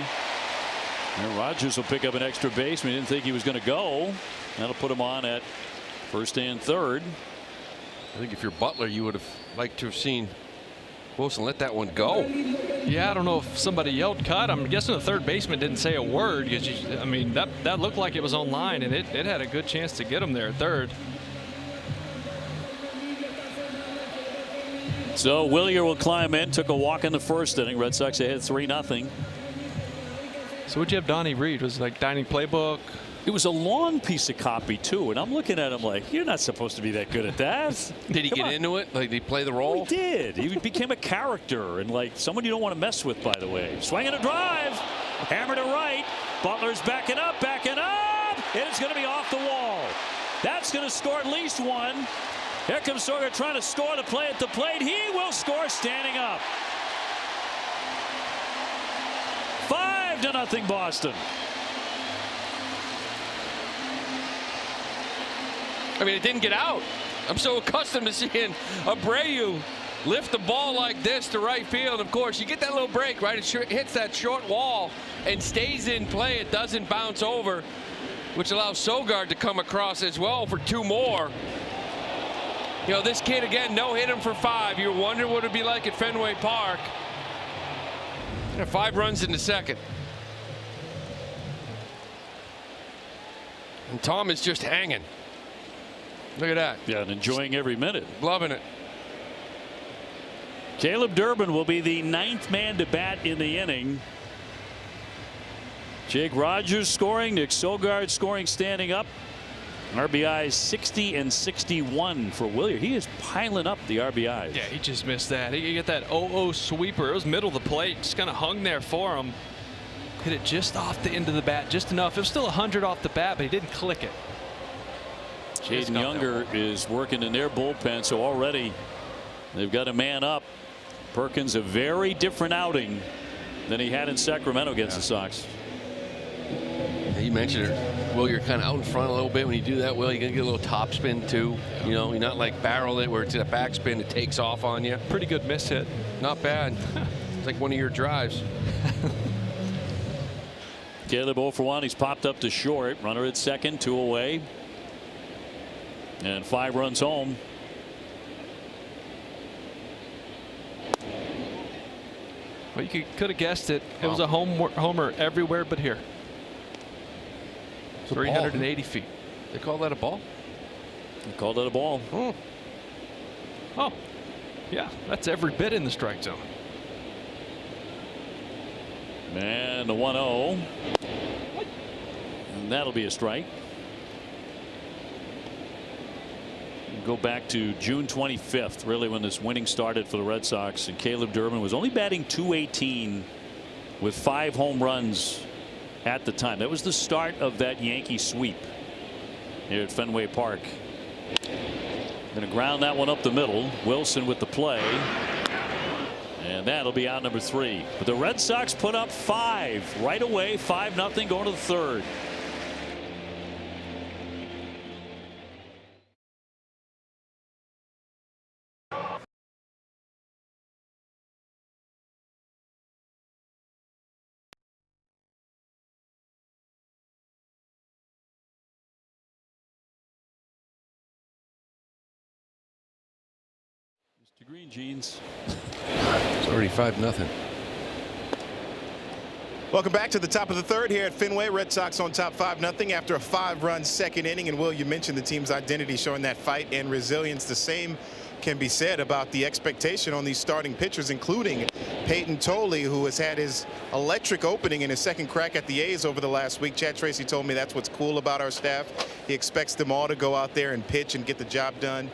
And Rogers will pick up an extra base. We didn't think he was going to go. That'll put him on at first and third. I think if you're Butler, you would have liked to have seen Wilson let that one go. Yeah, I don't know if somebody yelled cut. I'm guessing the third baseman didn't say a word. I mean, that looked like it was on line, and it had a good chance to get him there at third. So Willier will climb in. Took a walk in the first inning. Red Sox ahead 3-0. So what'd you have Donnie read? Was it like dining playbook? It was a long piece of copy too, and I'm looking at him like, you're not supposed to be that good at that. Did he get into it? Like, did he play the role? He did. He became a character and like someone you don't want to mess with, by the way. Swinging a drive. Hammer to right. Butler's backing up. And it's going to be off the wall. That's going to score at least one. Here comes Sorger trying to score the play at the plate. He will score standing up. 5-0 Boston. I mean, it didn't get out. I'm so accustomed to seeing Abreu lift the ball like this to right field. Of course, you get that little break, right? It hits that short wall and stays in play. It doesn't bounce over, which allows Sogard to come across as well for 2 more. You know, this kid, again, no hit him for 5. You're wondering what it'd be like at Fenway Park. 5 runs in the second. And Tom is just hanging. Look at that. Yeah, and enjoying every minute. Loving it. Caleb Durbin will be the 9th man to bat in the inning. Jake Rogers scoring. Nick Sogard scoring standing up. RBIs 60 and 61 for Willier. He is piling up the RBIs. Yeah, he just missed that. He get that 0-0 sweeper. It was middle of the plate. Just kind of hung there for him. Hit it just off the end of the bat, just enough. It was still 100 off the bat, but he didn't click it. Jaden Younger is working in their bullpen, so already they've got a man up. Perkins, a very different outing than he had in Sacramento against the Sox. You mentioned it. Will, you're kind of out in front a little bit. When you do that, Will, you're going to get a little top spin too. You know, you're not like barrel it where it's a backspin that takes off on you. Pretty good miss hit. Not bad. It's like one of your drives. Caleb 0 for 1. He's popped up to short. Runner at second, 2 away. And 5 runs home. Well, you could have guessed it. It was a homer everywhere but here. 380 feet. They call that a ball? They called that a ball. Oh, yeah. That's every bit in the strike zone. And the 1-0. And that'll be a strike. Go back to June 25th, really, when this winning started for the Red Sox, and Caleb Durbin was only batting .218 with 5 home runs at the time. That was the start of that Yankee sweep here at Fenway Park. Going to ground that one up the middle. Wilson with the play. And that'll be out number 3. But the Red Sox put up 5 right away. 5-0 going to the third. The green jeans. It's already 5-0. Welcome back to the top of the third here at Fenway. Red Sox on top 5-0 after a 5-run second inning. And Will, you mentioned the team's identity showing that fight and resilience. The same can be said about the expectation on these starting pitchers, including Peyton Tolley, who has had his electric opening in his second crack at the A's over the last week. Chad Tracy told me that's what's cool about our staff. He expects them all to go out there and pitch and get the job done.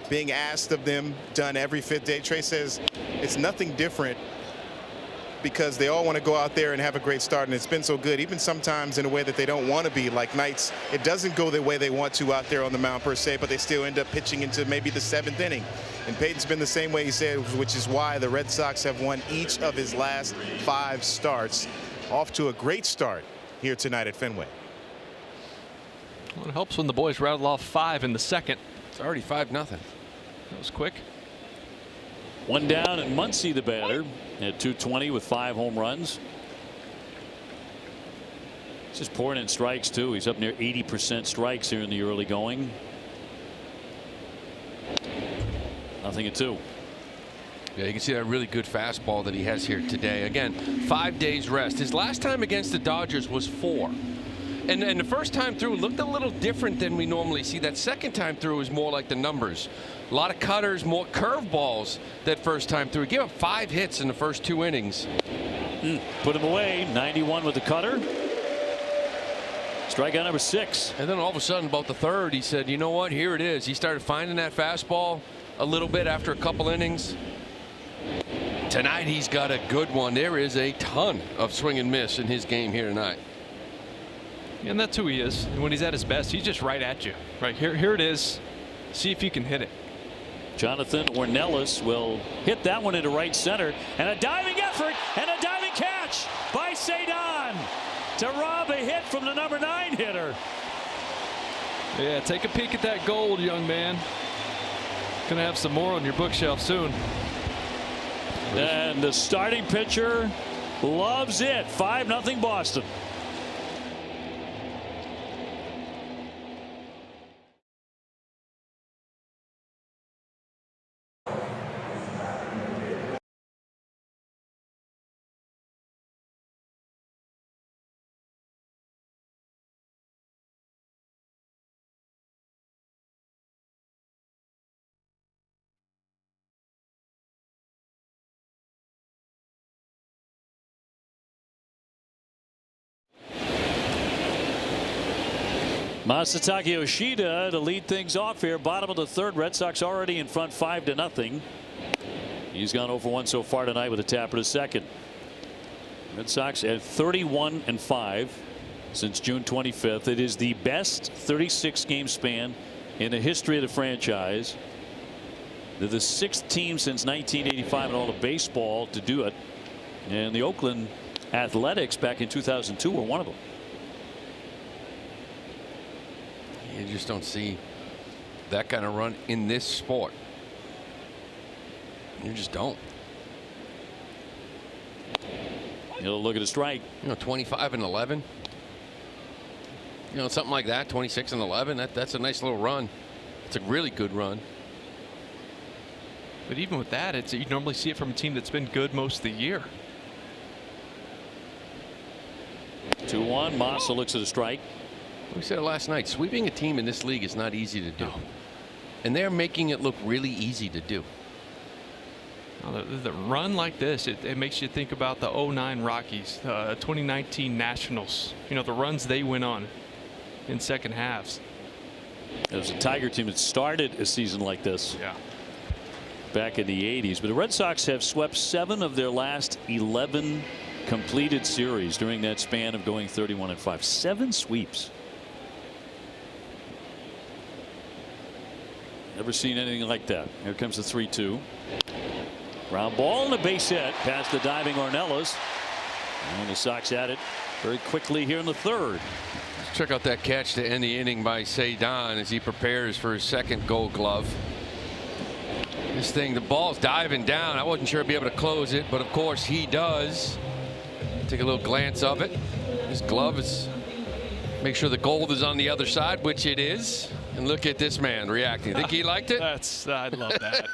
Being asked of them done every 5th day. Trey says it's nothing different because they all want to go out there and have a great start, and it's been so good, even sometimes in a way that they don't want to be, like nights it doesn't go the way they want to out there on the mound per se, but they still end up pitching into maybe the 7th inning. And Peyton's been the same way, he said, which is why the Red Sox have won each of his last 5 starts. Off to a great start here tonight at Fenway. Well, it helps when the boys rattle off 5 in the second. It's already 5-0. That was quick. One down, and Muncy, the batter, at 220 with 5 home runs. He's just pouring in strikes too. He's up near 80% strikes here in the early going. 0-2. Yeah, you can see that really good fastball that he has here today. Again, 5 days rest. His last time against the Dodgers was 4. And the first time through looked a little different than we normally see. That second time through was more like the numbers. A lot of cutters, more curveballs that first time through. He gave up 5 hits in the first 2 innings. Put him away. 91 with the cutter. Strikeout number 6. And then all of a sudden, about the third, he said, you know what, here it is. He started finding that fastball a little bit after a couple innings. Tonight he's got a good one. There is a ton of swing and miss in his game here tonight. And that's who he is. And when he's at his best, he's just right at you. Right here it is. See if you can hit it. Jonathan Ornelas will hit that one into right center, and a diving effort and a diving catch by Cedon to rob a hit from the number 9 hitter. Yeah, take a peek at that gold, young man. Gonna have some more on your bookshelf soon. And the starting pitcher loves it. 5-0 Boston. Masataka Yoshida to lead things off here. Bottom of the third. Red Sox already in front 5-0. He's gone 0 for 1 so far tonight with a tapper to second. Red Sox at 31-5 since June 25th. It is the best 36 game span in the history of the franchise. They're the 6th team since 1985 in all of baseball to do it. And the Oakland Athletics back in 2002 were one of them. You just don't see that kind of run in this sport. You just don't. Look at a strike. 25-11. Something like that. 26-11. That's a nice little run. It's a really good run. But even with that, you normally see it from a team that's been good most of the year. 2-1. Massa looks at a strike. We said it last night. Sweeping a team in this league is not easy to do. No. And they're making it look really easy to do. The run like this, it makes you think about the 09 Rockies, 2019 Nationals. The runs they went on in second halves. It was a Tiger team that started a season like this. Yeah. Back in the 80s. But the Red Sox have swept 7 of their last 11 completed series during that span of going 31-5. 7 sweeps. Never seen anything like that. Here comes the 3-2. Ground ball and a base hit past the diving Ornelas. And the Sox at it very quickly here in the third. Let's check out that catch to end the inning by Cedon as he prepares for his second Gold Glove. This thing, the ball's diving down. I wasn't sure he'd be able to close it, but of course he does. Take a little glance of it. His glove is, make sure the gold is on the other side, which it is. And look at this man reacting. Think he liked it? I love that.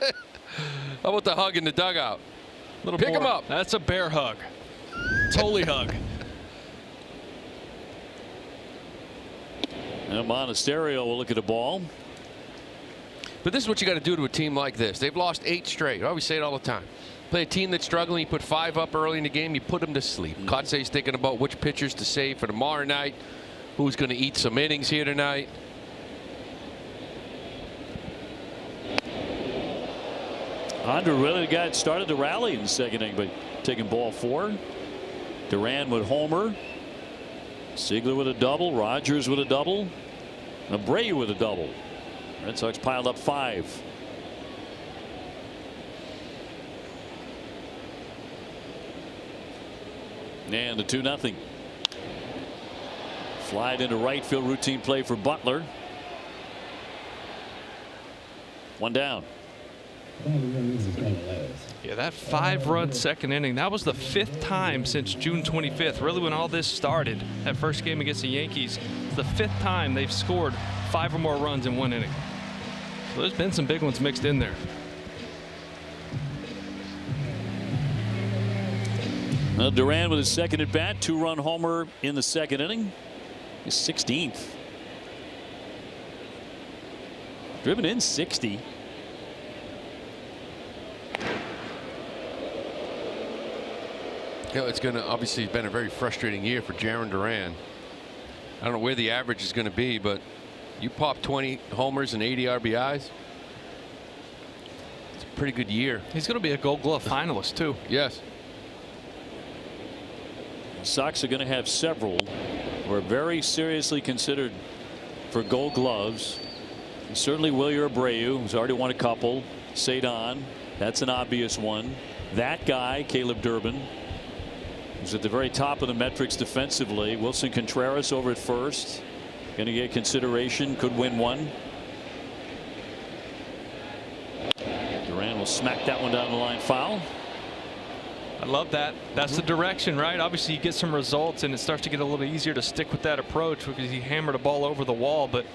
How about the hug in the dugout? Little Pick more. him up. That's a bear hug. Totally hug. And Monasterio will look at the ball. But this is what you got to do to a team like this. They've lost 8 straight. I always say it all the time. Play a team that's struggling. You put 5 up early in the game. You put them to sleep. Kotsay's thinking about which pitchers to save for tomorrow night. Who's going to eat some innings here tonight. Andrew really started to rally in the second inning, but taking ball 4. Duran with homer. Ziegler with a double. Rogers with a double. Abreu with a double. Red Sox piled up 5. And the 2-0. Flied into right field, routine play for Butler. 1 down. Yeah, that 5-run second inning, that was the 5th time since June 25th, really when all this started. That first game against the Yankees, it's the 5th time they've scored 5 or more runs in 1 inning. So there's been some big ones mixed in there. Well, Duran with his second at bat, 2-run homer in the second inning. His 16th. Driven in 60. You know, it's going to obviously been a very frustrating year for Jarren Duran. I don't know where the average is going to be, but you pop 20 homers and 80 RBIs. It's a pretty good year. He's going to be a Gold Glove finalist too. Yes. The Sox are going to have several who are very seriously considered for Gold Gloves. And certainly Wilyer Abreu, who's already won a couple. Cedon, that's an obvious one. That guy, Caleb Durbin, who's at the very top of the metrics defensively. Wilson Contreras over at first. Going to get consideration, could win one. Duran will smack that one down the line, foul. I love that. That's the direction, right? Obviously, you get some results, and it starts to get a little easier to stick with that approach because he hammered a ball over the wall. But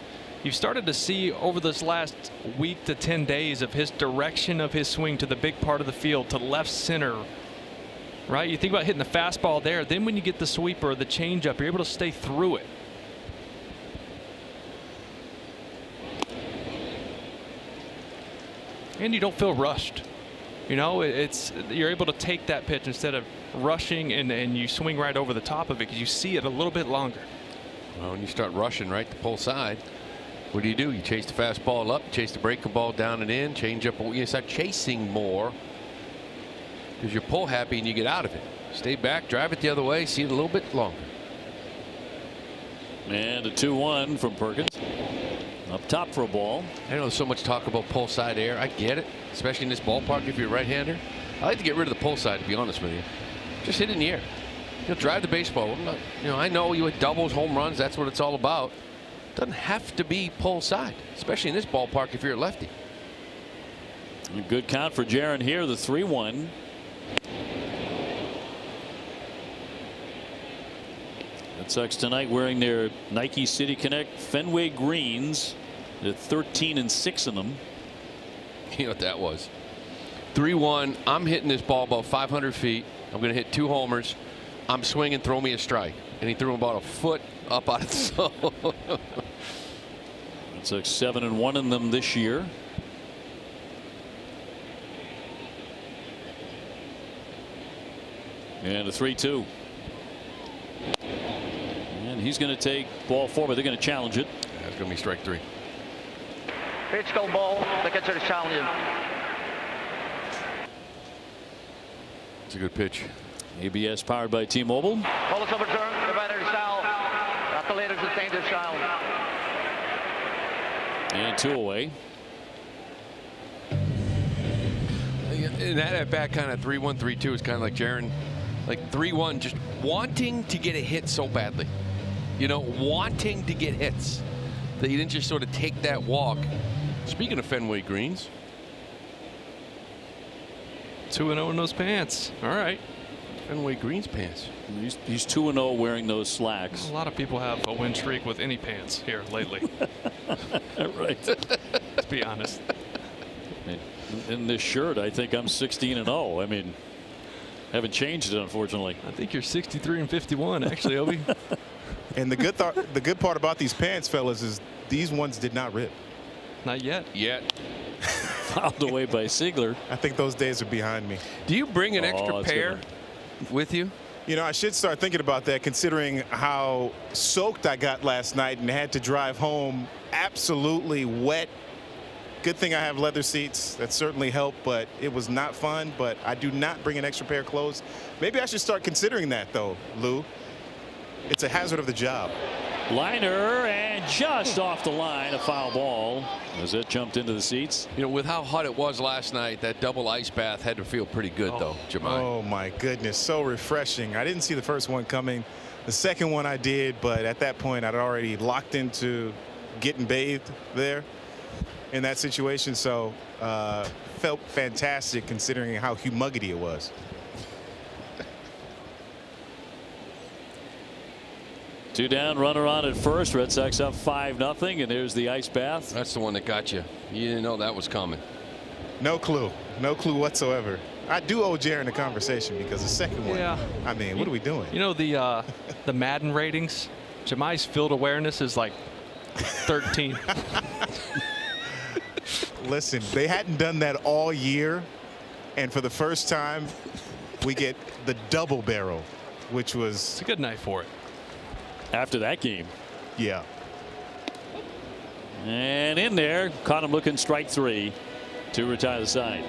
you've started to see over this last week to 10 days of his direction of his swing to the big part of the field, to left center. Right? You think about hitting the fastball there. Then when you get the sweeper or the changeup, you're able to stay through it. And you don't feel rushed. You know, you're able to take that pitch instead of rushing and you swing right over the top of it because you see it a little bit longer. Well, when you start rushing right to pull side, what do? You chase the fastball up, chase the breaking ball down and in, change up. You start chasing more because you're pull happy and you get out of it. Stay back, drive it the other way, see it a little bit longer. And a 2-1 from Perkins. Up top for a ball. I know there's so much talk about pull side air. I get it, especially in this ballpark if you're a right-hander. I like to get rid of the pull side, to be honest with you. Just hit it in the air. You'll drive the baseball. I know you hit doubles, home runs. That's what it's all about. Doesn't have to be pull side, especially in this ballpark if you're a lefty. A good count for Jarren here. The 3-1. Red Sox tonight wearing their Nike City Connect Fenway greens. They're 13-6 in them. You know what that was? 3-1. I'm hitting this ball about 500 feet. I'm going to hit 2 homers. I'm swinging, throw me a strike. And he threw him about a foot up out of the zone. It's like 7-1 in them this year. And a 3-2. And he's going to take ball 4, but they're going to challenge it. That's going to be strike 3. Pitch called ball. They consider challenging. It's a good pitch. ABS powered by T-Mobile. Ball is overturned. The batter is foul. After later sustained this foul. And 2 away. And that at bat kind of 3-1, 3-2 is kind of like Jarren. Like 3-1, just wanting to get a hit so badly. You know, wanting to get hits. That he didn't just sort of take that walk. Speaking of Fenway greens. 2-0 in those pants. All right. Fenway greens pants. He's 2-0 wearing those slacks. A lot of people have a win streak with any pants here lately. Right. Let's be honest. In this shirt, I think I'm 16-0. I mean, haven't changed it, unfortunately. I think you're 63-51, actually, Obi. And the good part about these pants, fellas, is these ones did not rip. Not yet. Fouled away by Siegler. I think those days are behind me. Do you bring an extra pair with you? You know, I should start thinking about that, considering how soaked I got last night and had to drive home absolutely wet. Good thing I have leather seats. That certainly helped, but it was not fun. But I do not bring an extra pair of clothes. Maybe I should start considering that, though, Lou. It's a hazard of the job. Liner, and just off the line, a foul ball as it jumped into the seats. You know, with how hot it was last night, that double ice bath had to feel pretty good, though, Jemai. Oh, my goodness. So refreshing. I didn't see the first one coming. The second one I did, but at that point, I'd already locked into getting bathed there in that situation. So felt fantastic considering how humugity it was. 2 down, runner on at first. Red Sox up 5-0, and there's the ice bath. That's the one that got you. You didn't know that was coming. No clue. No clue whatsoever. I do owe Jaron a conversation because the second one. Yeah. I mean, what are we doing? You know, the Madden ratings, Jemai's field awareness is like 13. Listen, they hadn't done that all year, and for the first time, we get the double barrel, which was. It's a good night for it. After that game. Yeah. And in there, caught him looking, strike 3 to retire the side.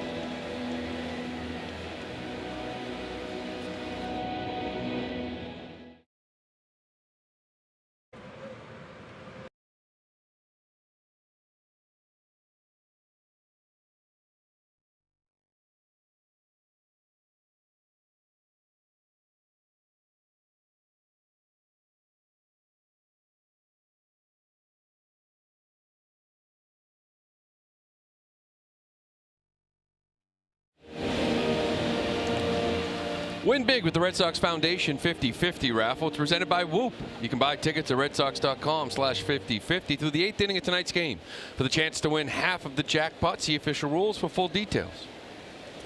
Win big with the Red Sox Foundation 50-50 raffle. It's presented by Whoop. You can buy tickets at redsox.com/50-50 through the 8th inning of tonight's game for the chance to win half of the jackpot. See official rules for full details.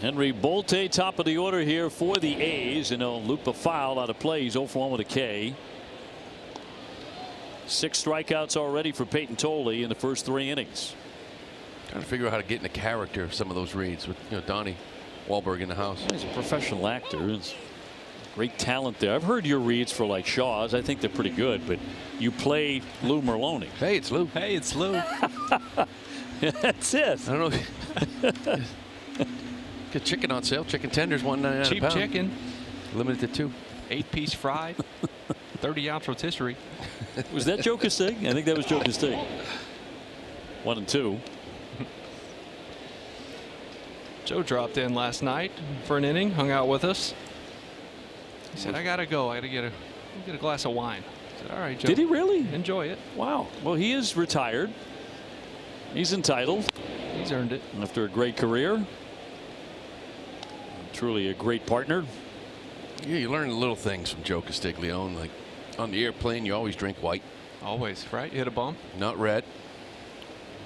Henry Bolte, top of the order here for the A's, and he'll loop a foul out of play. He's 0 for 1 with a K. 6 strikeouts already for Peyton Tolle in the first 3 innings. Trying to figure out how to get in the character of some of those reads with Donnie Wahlberg in the house. He's a professional actor. It's great talent there. I've heard your reads for like Shaw's. I think they're pretty good, but you play Lou Merlone. Hey, it's Lou. Hey, it's Lou. That's it. I don't know. Get chicken on sale. Chicken tenders, $1.99 Cheap a pound. chicken. Limited to 2. 8-piece fried. 30-ounce rotisserie. Was that Joe Castig? I think that was Joe Castig. 1 and 2. Joe dropped in last night for an inning, hung out with us. He said, I gotta go. I gotta get a glass of wine. I said, all right, Joe. Did he really? Enjoy it. Wow. Well, he is retired. He's entitled. He's earned it. After a great career. Truly a great partner. Yeah, you learn the little things from Joe Castiglione. Like on the airplane, you always drink white. Always, right? You hit a bump? Not red.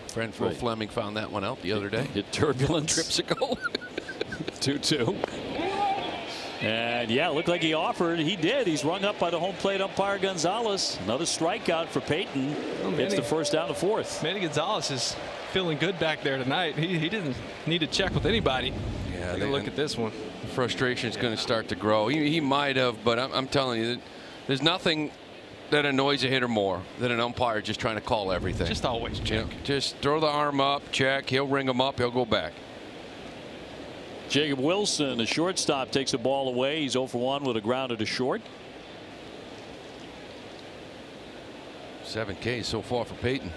Friend Phil Fleming found that one out the other day. Hit turbulence. Trips ago. 2-2. And yeah, it looked like he offered. He did. He's rung up by the home plate umpire Gonzalez. Another strikeout for Peyton. It's the first down to 4th. Manny Gonzalez is feeling good back there tonight. He didn't need to check with anybody. Yeah, take a look at this one. Frustration is going to start to grow. He might have, but I'm telling you, there's nothing that annoys a hitter more than an umpire just trying to call everything. Just always check. You know, just throw the arm up, check. He'll ring him up. He'll go back. Jacob Wilson, the shortstop, takes a ball away. He's 0 for 1 with a grounder to short. 7 Ks so far for Peyton.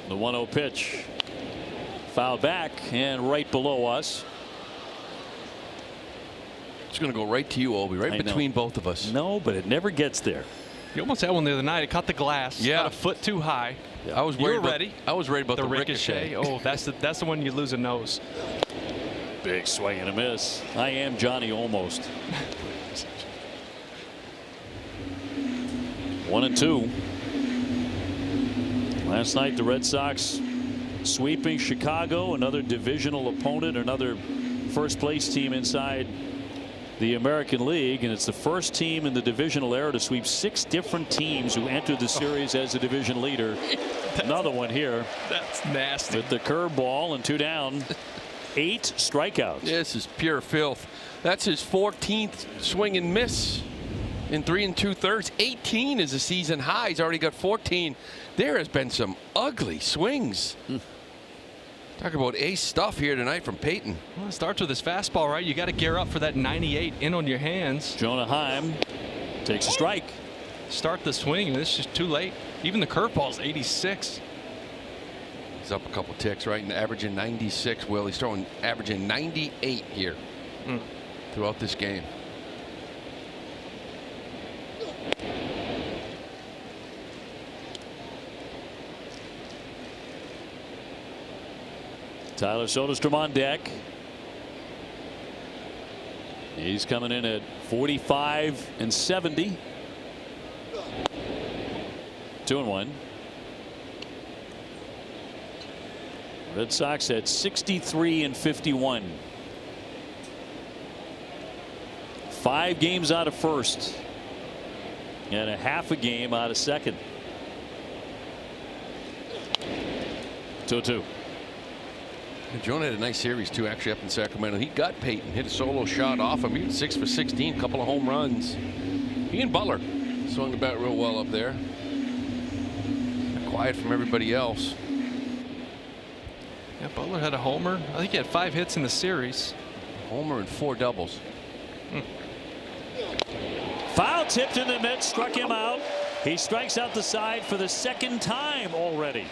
The 1-0 pitch. Foul back and right below us. It's going to go right to you, Obi, right between both of us. No, but it never gets there. You almost had one the other night. It caught the glass. Yeah. Got a foot too high. Yeah. I was worried. Ready. I was worried about the ricochet. Oh, that's the one you lose a nose. Big swing and a miss. I am Johnny almost. 1-2. Last night the Red Sox sweeping Chicago, another divisional opponent, another first place team inside the American League, and it's the first team in the divisional era to sweep 6 different teams who entered the series as a division leader. Another one here. That's nasty. With the curveball and 2 down. 8 strikeouts. This is pure filth. That's his 14th swing and miss in 3 2/3. 18 is a season high. He's already got 14. There has been some ugly swings. Talk about ace stuff here tonight from Peyton. Well, it starts with his fastball, right? You got to gear up for that 98 in on your hands. Jonah Heim takes a strike. Start the swing, and it's just too late. Even the curveball's 86. He's up a couple ticks, right? And averaging 96. Will he's throwing averaging 98 here throughout this game. Tyler Soderstrom on deck. He's coming in at 45 and 70. 2-1. Red Sox at 63 and 51. 5 games out of first and a half a game out of second. 2-2. Jonah had a nice series too, actually, up in Sacramento. He got Peyton, hit a solo shot off him. He was 6 for 16, couple of home runs. He and Butler swung the bat real well up there. Quiet from everybody else. Yeah, Butler had a homer. I think he had 5 hits in the series. Homer and 4 doubles. Foul tipped in the mitt, struck him out. He strikes out the side for the 2nd time already.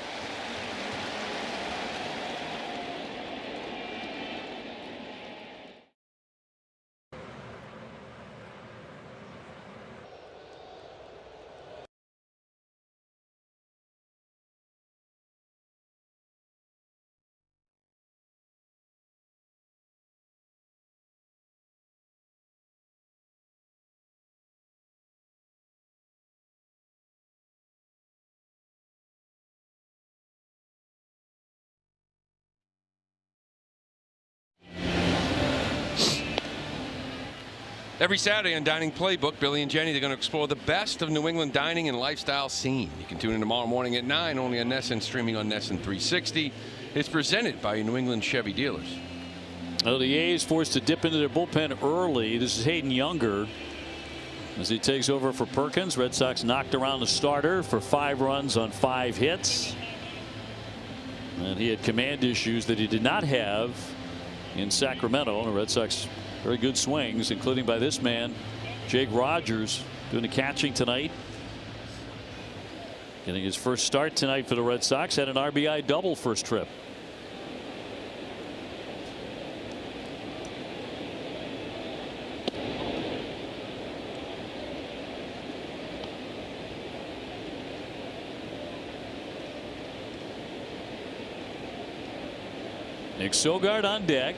Every Saturday on Dining Playbook, Billy and Jenny, they're going to explore the best of New England dining and lifestyle scene. You can tune in tomorrow morning at 9, only on NESN, streaming on NESN 360. It's presented by your New England Chevy dealers. Well, the A's forced to dip into their bullpen early. This is Hayden Younger as he takes over for Perkins. Red Sox knocked around the starter for 5 runs on 5 hits. And he had command issues that he did not have in Sacramento. The Red Sox very good swings, including by this man, Jake Rogers, doing the catching tonight. Getting his first start tonight for the Red Sox. Had an RBI double first trip. Nick Sogard on deck.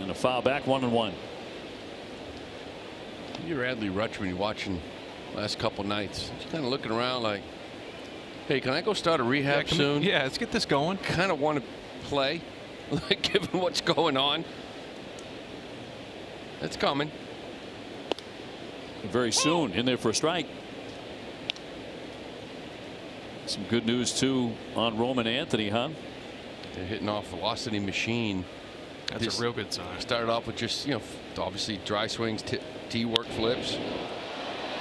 And a foul back, 1-1. You're Adley Rutschman, you're watching last couple nights. Just kind of looking around like, hey, can I go start a rehab soon? Yeah, let's get this going. Kind of want to play, like, given what's going on. It's coming. Very soon in there for a strike. Some good news too on Roman Anthony, huh? They're hitting off velocity machine. That's a real good sign. Started off with just, you know, obviously dry swings, tee work, flips.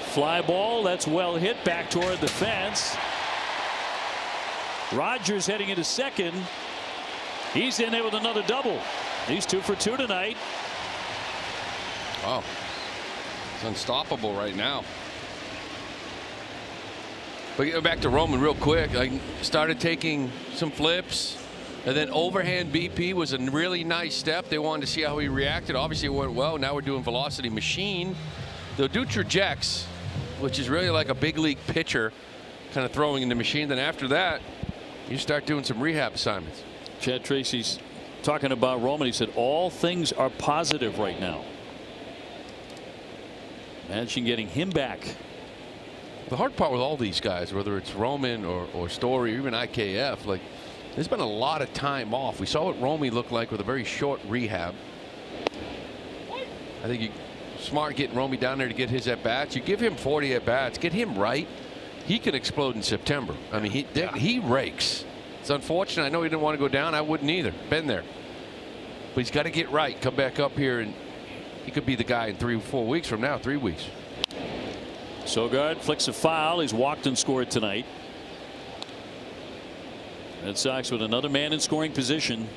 Fly ball, that's well hit back toward the fence. Rogers heading into second. He's in there with another double. He's 2 for 2 tonight. Wow. It's unstoppable right now. But get back to Roman real quick. Like, started taking some flips, and then overhand BP was a really nice step. They wanted to see how he reacted. Obviously it went well. Now we're doing velocity machine. They'll do trajects, which is really like a big league pitcher kind of throwing in the machine. Then after that, you start doing some rehab assignments. Chad Tracy's talking about Roman. He said all things are positive right now. Imagine getting him back. The hard part with all these guys, whether it's Roman or Story or even IKF, like there's been a lot of time off. We saw what Romy looked like with a very short rehab. I think you smart getting Romy down there to get his at bats. You give him 40 at bats, get him right. He can explode in September. I mean, he rakes. It's unfortunate. I know he didn't want to go down. I wouldn't either. Been there. But he's got to get right. Come back up here, and he could be the guy in 3 or 4 weeks from now. 3 weeks. Sogard flicks a foul. He's walked and scored tonight. Red Sox with another man in scoring position,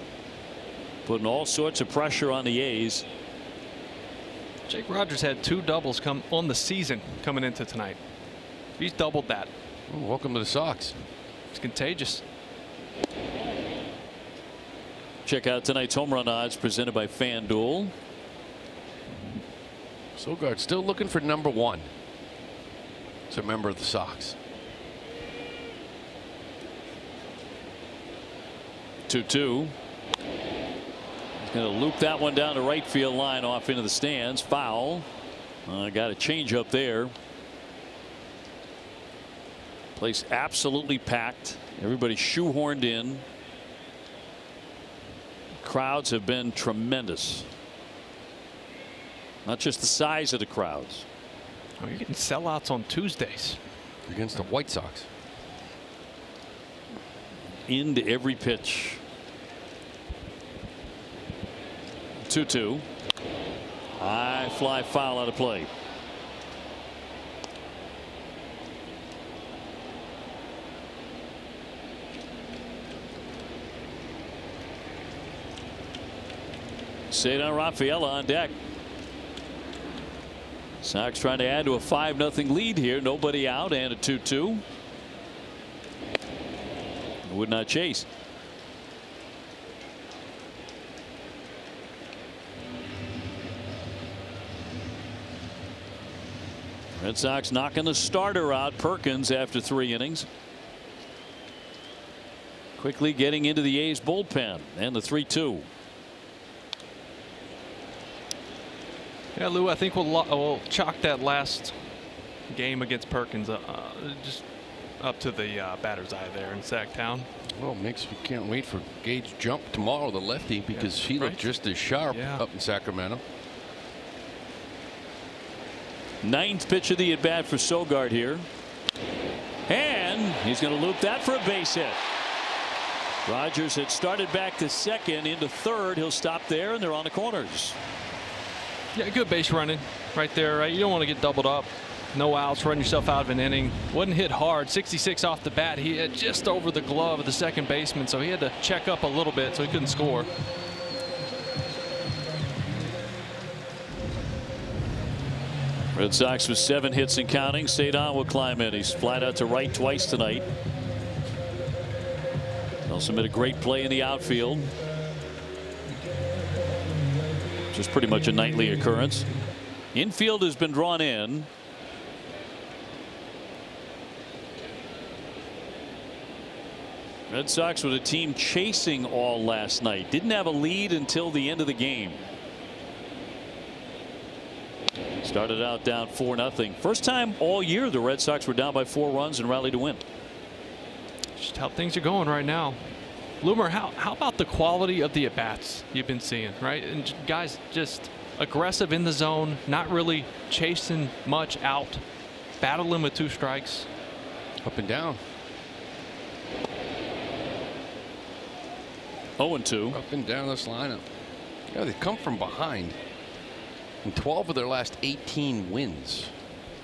putting all sorts of pressure on the A's. Jake Rogers had 2 doubles come on the season coming into tonight. He's doubled that. Ooh, welcome to the Sox. It's contagious. Check out tonight's home run odds presented by FanDuel. Sogard still looking for number 1. It's a member of the Sox. 2-2. He's going to loop that one down the right field line off into the stands. Foul. Got a change up there. Place absolutely packed. Everybody shoehorned in. Crowds have been tremendous. Not just the size of the crowds. Oh, you're getting sellouts on Tuesdays against the White Sox. Into every pitch. 2-2. High fly foul out of play. Cedar Rafaela on deck. Sox trying to add to a 5-0 lead here. Nobody out and a 2-2. Would not chase. Red Sox knocking the starter out, Perkins, after 3 innings. Quickly getting into the A's bullpen, and the 3-2. Yeah, Lou, I think we'll chalk that last game against Perkins just up to the batter's eye there in Sacktown. Well, we can't wait for Gage jump tomorrow, the lefty, because he looked just as sharp up in Sacramento. 9th pitch of the at bat for Sogard here, and he's going to loop that for a base hit. Rogers had started back to second, into third. He'll stop there, and they're on the corners. Yeah, good base running right there. Right, you don't want to get doubled up. No outs, run yourself out of an inning. Wasn't hit hard. 66 off the bat. He had just over the glove of the second baseman, so he had to check up a little bit, so he couldn't score. Red Sox with 7 hits and counting. Cedar will climb in. He's flat out to right twice tonight. Also made a great play in the outfield. Just pretty much a nightly occurrence. Infield has been drawn in. Red Sox with a team chasing all last night. Didn't have a lead until the end of the game. Started out down 4-0. First time all year the Red Sox were down by 4 runs and rallied to win. Just how things are going right now. Loomer, how about the quality of the at-bats you've been seeing, right? And guys just aggressive in the zone, not really chasing much out, battling with 2 strikes. Up and down. 0-2. Up and down this lineup. Yeah, they come from behind in 12 of their last 18 wins.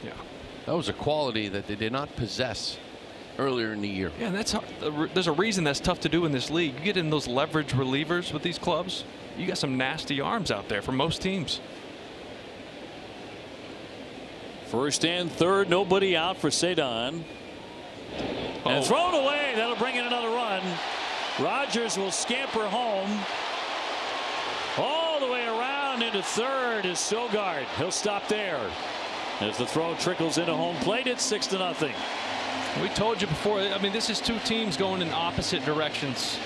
Yeah, that was a quality that they did not possess earlier in the year. Yeah, and that's there's a reason that's tough to do in this league. You get in those leverage relievers with these clubs, you got some nasty arms out there for most teams. First and third, nobody out for Cedar. And thrown away. That'll bring in another run. Rogers will scamper home. All the way around into third is Sogard. He'll stop there. As the throw trickles into home plate, it's 6-0. We told you before, I mean, this is 2 teams going in opposite directions.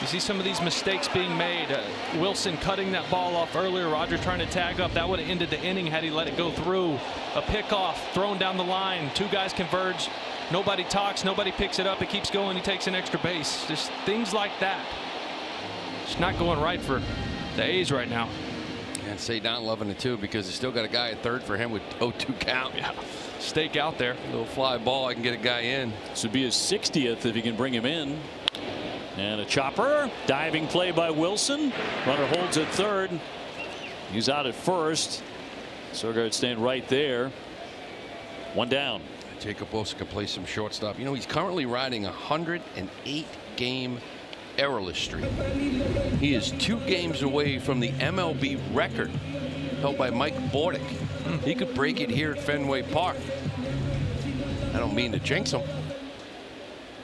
You see some of these mistakes being made. Wilson cutting that ball off earlier. Roger trying to tag up. That would have ended the inning had he let it go through. A pickoff thrown down the line. Two guys converge. Nobody talks. Nobody picks it up. It keeps going. He takes an extra base. Just things like that. It's not going right for the A's right now. And stay down 11-2 because they still got a guy at third for him with 0-2 count. Yeah. Stake out there. A little fly ball. I can get a guy in. This would be his 60th if he can bring him in. And a chopper. Diving play by Wilson. Runner holds at third. He's out at first. Sogard staying right there. One down. Jacob Wilson can play some shortstop. You know, he's currently riding a 108-game errorless streak. He is 2 games away from the MLB record held by Mike Bordick. He could break it here at Fenway Park. I don't mean to jinx him,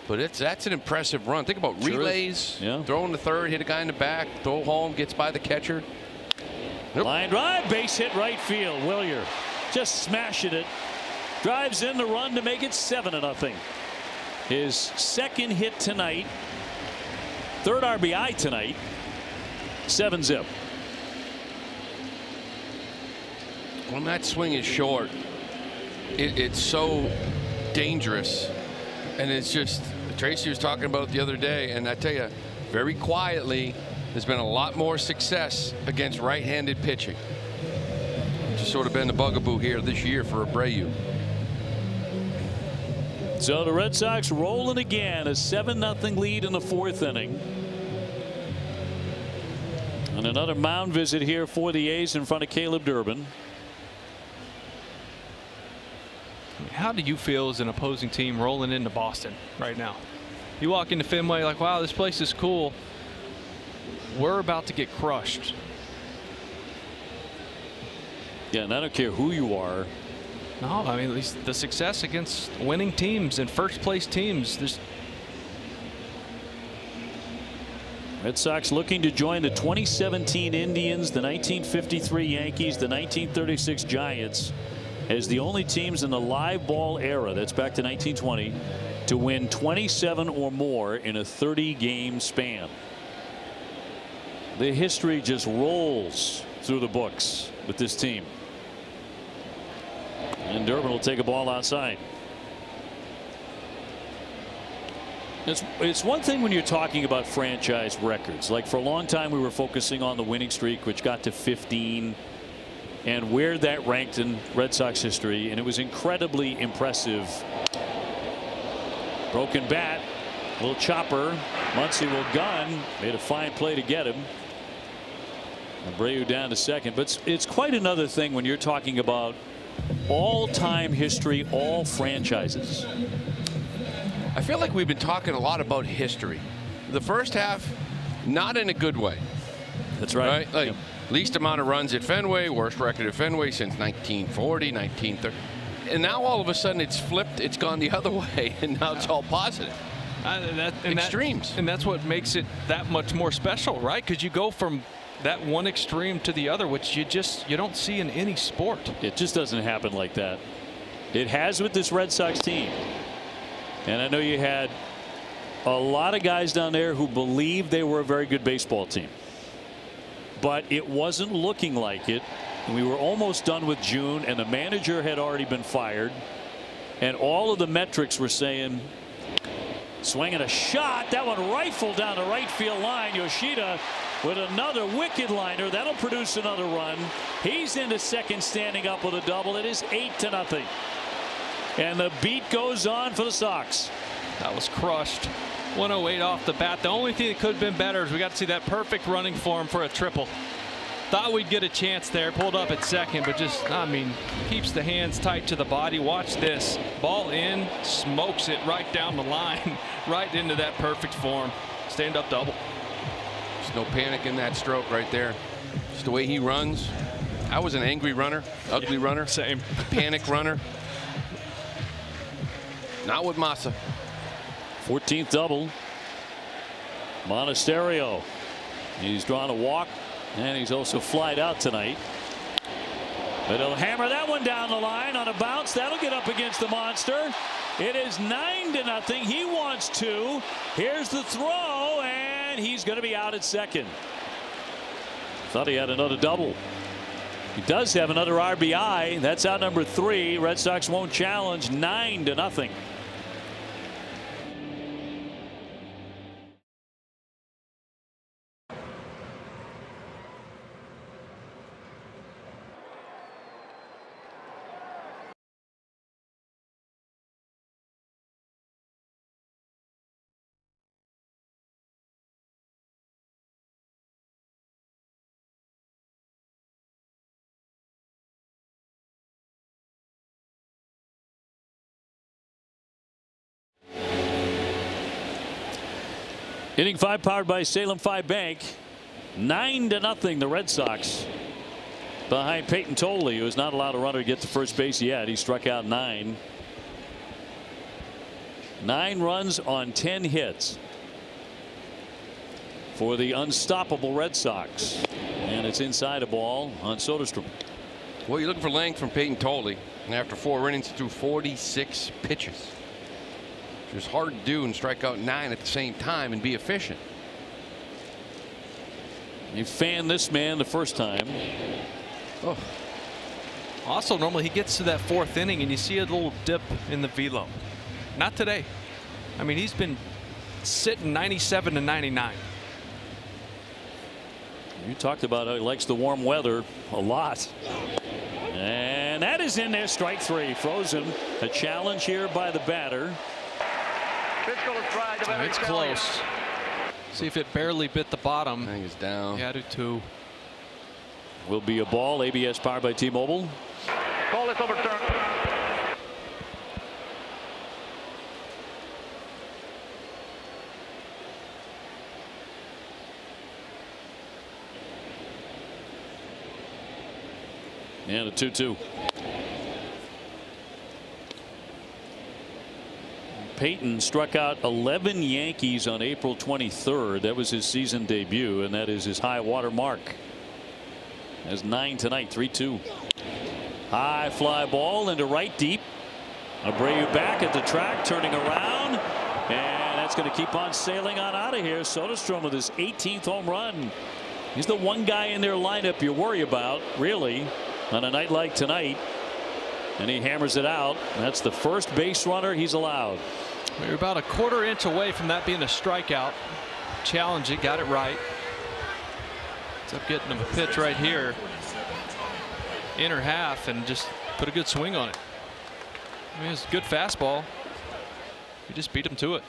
but that's an impressive run. Think about relays, throwing to third, hit a guy in the back, throw home, gets by the catcher. Line drive, base hit right field. Willier just smashing it. Drives in the run to make it 7-0. His second hit tonight. Third RBI tonight. 7-zip. When that swing is short, it's so dangerous. And it's just, Tracy was talking about it the other day, and I tell you, very quietly, there's been a lot more success against right-handed pitching. It's just sort of been the bugaboo here this year for Abreu. So the Red Sox rolling again, a 7-0 lead in the 4th inning. And another mound visit here for the A's in front of Caleb Durbin. How do you feel as an opposing team rolling into Boston right now? You walk into Fenway like, wow, this place is cool. We're about to get crushed. Yeah, and I don't care who you are. No, I mean, at least the success against winning teams and first place teams. Red Sox looking to join the 2017 Indians, the 1953 Yankees, the 1936 Giants as the only teams in the live ball era, that's back to 1920, to win 27 or more in a 30-game span. The history just rolls through the books with this team. And Durbin will take a ball outside. It's one thing when you're talking about franchise records. Like for a long time we were focusing on the winning streak, which got to 15, and where that ranked in Red Sox history, and it was incredibly impressive. Broken bat, little chopper. Muncy will gun. Made a fine play to get him. Abreu down to second, but it's quite another thing when you're talking about all-time history, all franchises. I feel like we've been talking a lot about history. The first half, not in a good way. That's right. Like, least amount of runs at Fenway, worst record at Fenway since 1940, 1930. And now all of a sudden it's flipped. It's gone the other way, and now it's all positive. Extremes. And that's what makes it that much more special, right? Because you go from that one extreme to the other, which you don't see in any sport. It just doesn't happen like that. It has with this Red Sox team. And I know you had a lot of guys down there who believed they were a very good baseball team, but it wasn't looking like it. And we were almost done with June, and the manager had already been fired, and all of the metrics were saying, swinging a shot, that one rifled down the right field line. Yoshida with another wicked liner that'll produce another run. He's into second, standing up with a double. It is 8-0, and the beat goes on for the Sox. That was crushed. 108 off the bat. The only thing that could have been better is we got to see that perfect running form for a triple. Thought we'd get a chance there. Pulled up at second, but just, I mean, keeps the hands tight to the body. Watch this. Ball in, smokes it right down the line, right into that perfect form. Stand up double. There's no panic in that stroke right there. Just the way he runs. I was an angry runner, ugly runner. Same. Panic runner. Not with Massa. 14th double. Monasterio. He's drawn a walk, and he's also flied out tonight. But he'll hammer that one down the line on a bounce. That'll get up against the monster. It is 9-0. He wants 2. Here's the throw, and And he's going to be out at second. Thought he had another double. He does have another RBI. That's out number 3. Red Sox won't challenge. 9-0. Inning 5 powered by Salem 5 Bank. 9-0 the Red Sox behind Peyton Tolle, who is not allowed a runner to get to first base yet. He struck out 9. 9 runs on 10 hits for the unstoppable Red Sox. And it's inside a ball on Soderstrom. Well, you're looking for length from Peyton Tolle. And after 4 innings, he threw 46 pitches. Which is hard to do and strike out 9 at the same time and be efficient. You fanned this man the first time. Oh. Also, normally he gets to that 4th inning and you see a little dip in the velo. Not today. I mean, he's been sitting 97 to 99. You talked about how he likes the warm weather a lot. And that is in there. Strike 3. Frozen. A challenge here by the batter. It's close. See if it barely bit the bottom. I think it's down. Yeah, I do too. Will be a ball. ABS powered by T-Mobile. Call is overturned. And a 2-2. Peyton struck out 11 Yankees on April 23rd. That was his season debut, and that is his high water mark. Has 9 tonight. 3-2. High fly ball into right deep. Abreu back at the track, turning around, and that's going to keep on sailing on out of here. Soderstrom with his 18th home run. He's the one guy in their lineup you worry about, really, on a night like tonight. And he hammers it out. That's the first base runner he's allowed. We're about a 1/4 inch away from that being a strikeout. Challenge it, got it right. Ends up getting him a pitch right here. Inner half and just put a good swing on it. I mean, it's a good fastball. He just beat him to it.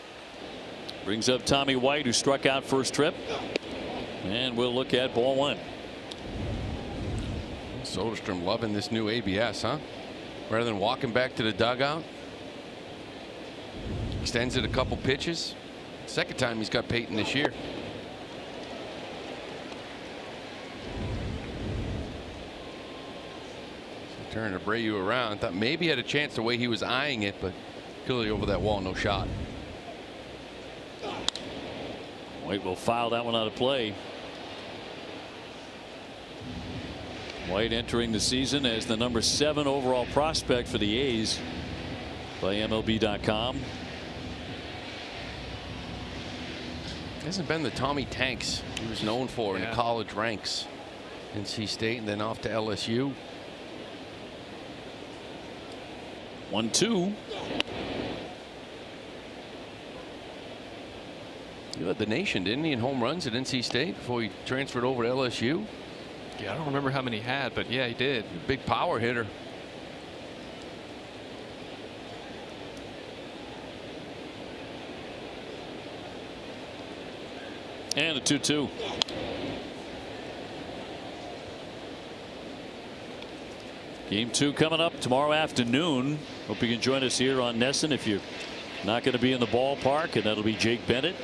Brings up Tommy White, who struck out first trip. And we'll look at ball 1. Soderstrom loving this new ABS, huh? Rather than walking back to the dugout. Extends it a couple pitches. Second time he's got Peyton this year. So turn Abreu around. Thought maybe he had a chance the way he was eyeing it, but clearly over that wall, no shot. White will foul that one out of play. White entering the season as the number 7 overall prospect for the A's by MLB.com. Hasn't been the Tommy Tanks he was known for in the college ranks. NC State and then off to LSU. 1-2. He led the nation, didn't he, in home runs at NC State before he transferred over to LSU? Yeah, I don't remember how many he had, but yeah, he did. Big power hitter. And a 2-2. Game 2 coming up tomorrow afternoon. Hope you can join us here on NESN if you're not going to be in the ballpark, and that'll be Jake Bennett.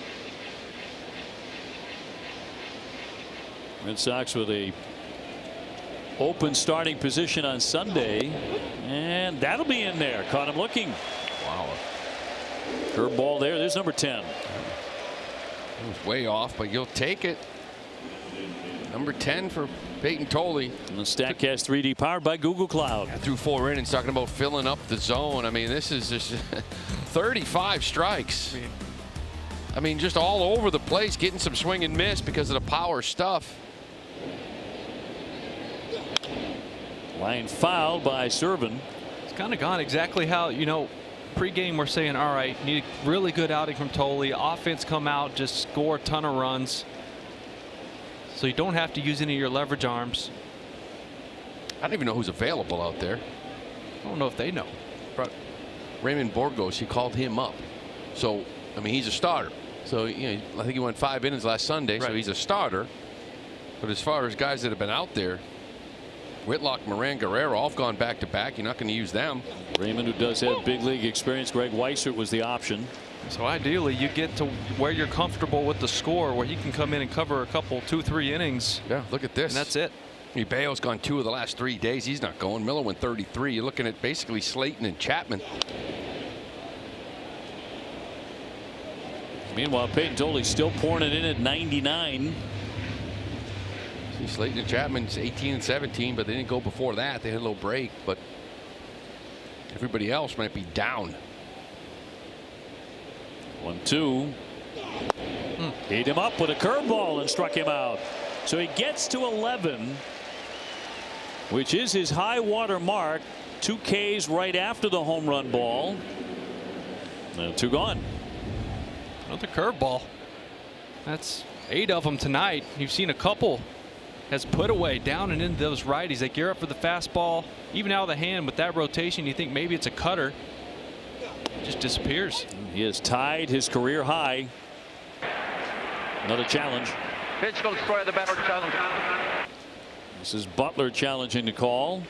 Red Sox with a open starting position on Sunday, and that'll be in there. Caught him looking. Wow. Curveball there. There's number 10. It was way off, but you'll take it. Number 10 for Peyton Tolle. And the StatCast 3D powered by Google Cloud. Through 4 innings, talking about filling up the zone. I mean, this is just 35 strikes I mean, just all over the place, getting some swing and miss because of the power stuff. Line foul by Servin. It's kind of gone exactly how, you know, pregame we're saying, all right, need a really good outing from Tolley. Offense come out, just score a ton of runs. So you don't have to use any of your leverage arms. I don't even know who's available out there. I don't know if they know. But Raymond Borgos, he called him up. So, I mean, he's a starter. So, you know, I think he went 5 innings last Sunday, so he's a starter. But as far as guys that have been out there, Whitlock, Moran, Guerrero, all have gone back to back. You're not going to use them. Raymond, who does have big league experience. Greg Weissert was the option. So ideally, you get to where you're comfortable with the score, where he can come in and cover a couple, 2-3 innings. Yeah, look at this. And that's it. Bayo's gone 2 of the last 3 days. He's not going. Miller went 33. You're looking at basically Slayton and Chapman. Meanwhile, Peyton Tolley still pouring it in at 99. See, Slayton and Chapman's 18 and 17, but they didn't go before that. They had a little break, but everybody else might be down. 1-2. Ate him up with a curveball and struck him out. So he gets to 11, which is his high water mark. 2 Ks right after the home run ball. And 2 gone. Another curveball. That's 8 of them tonight. You've seen a couple has put away down and into those righties. They gear up for the fastball, even out of the hand with that rotation. You think maybe it's a cutter. It just disappears. He has tied his career high. Another challenge. Pitch goes square, the batter challenge. This is Butler challenging the call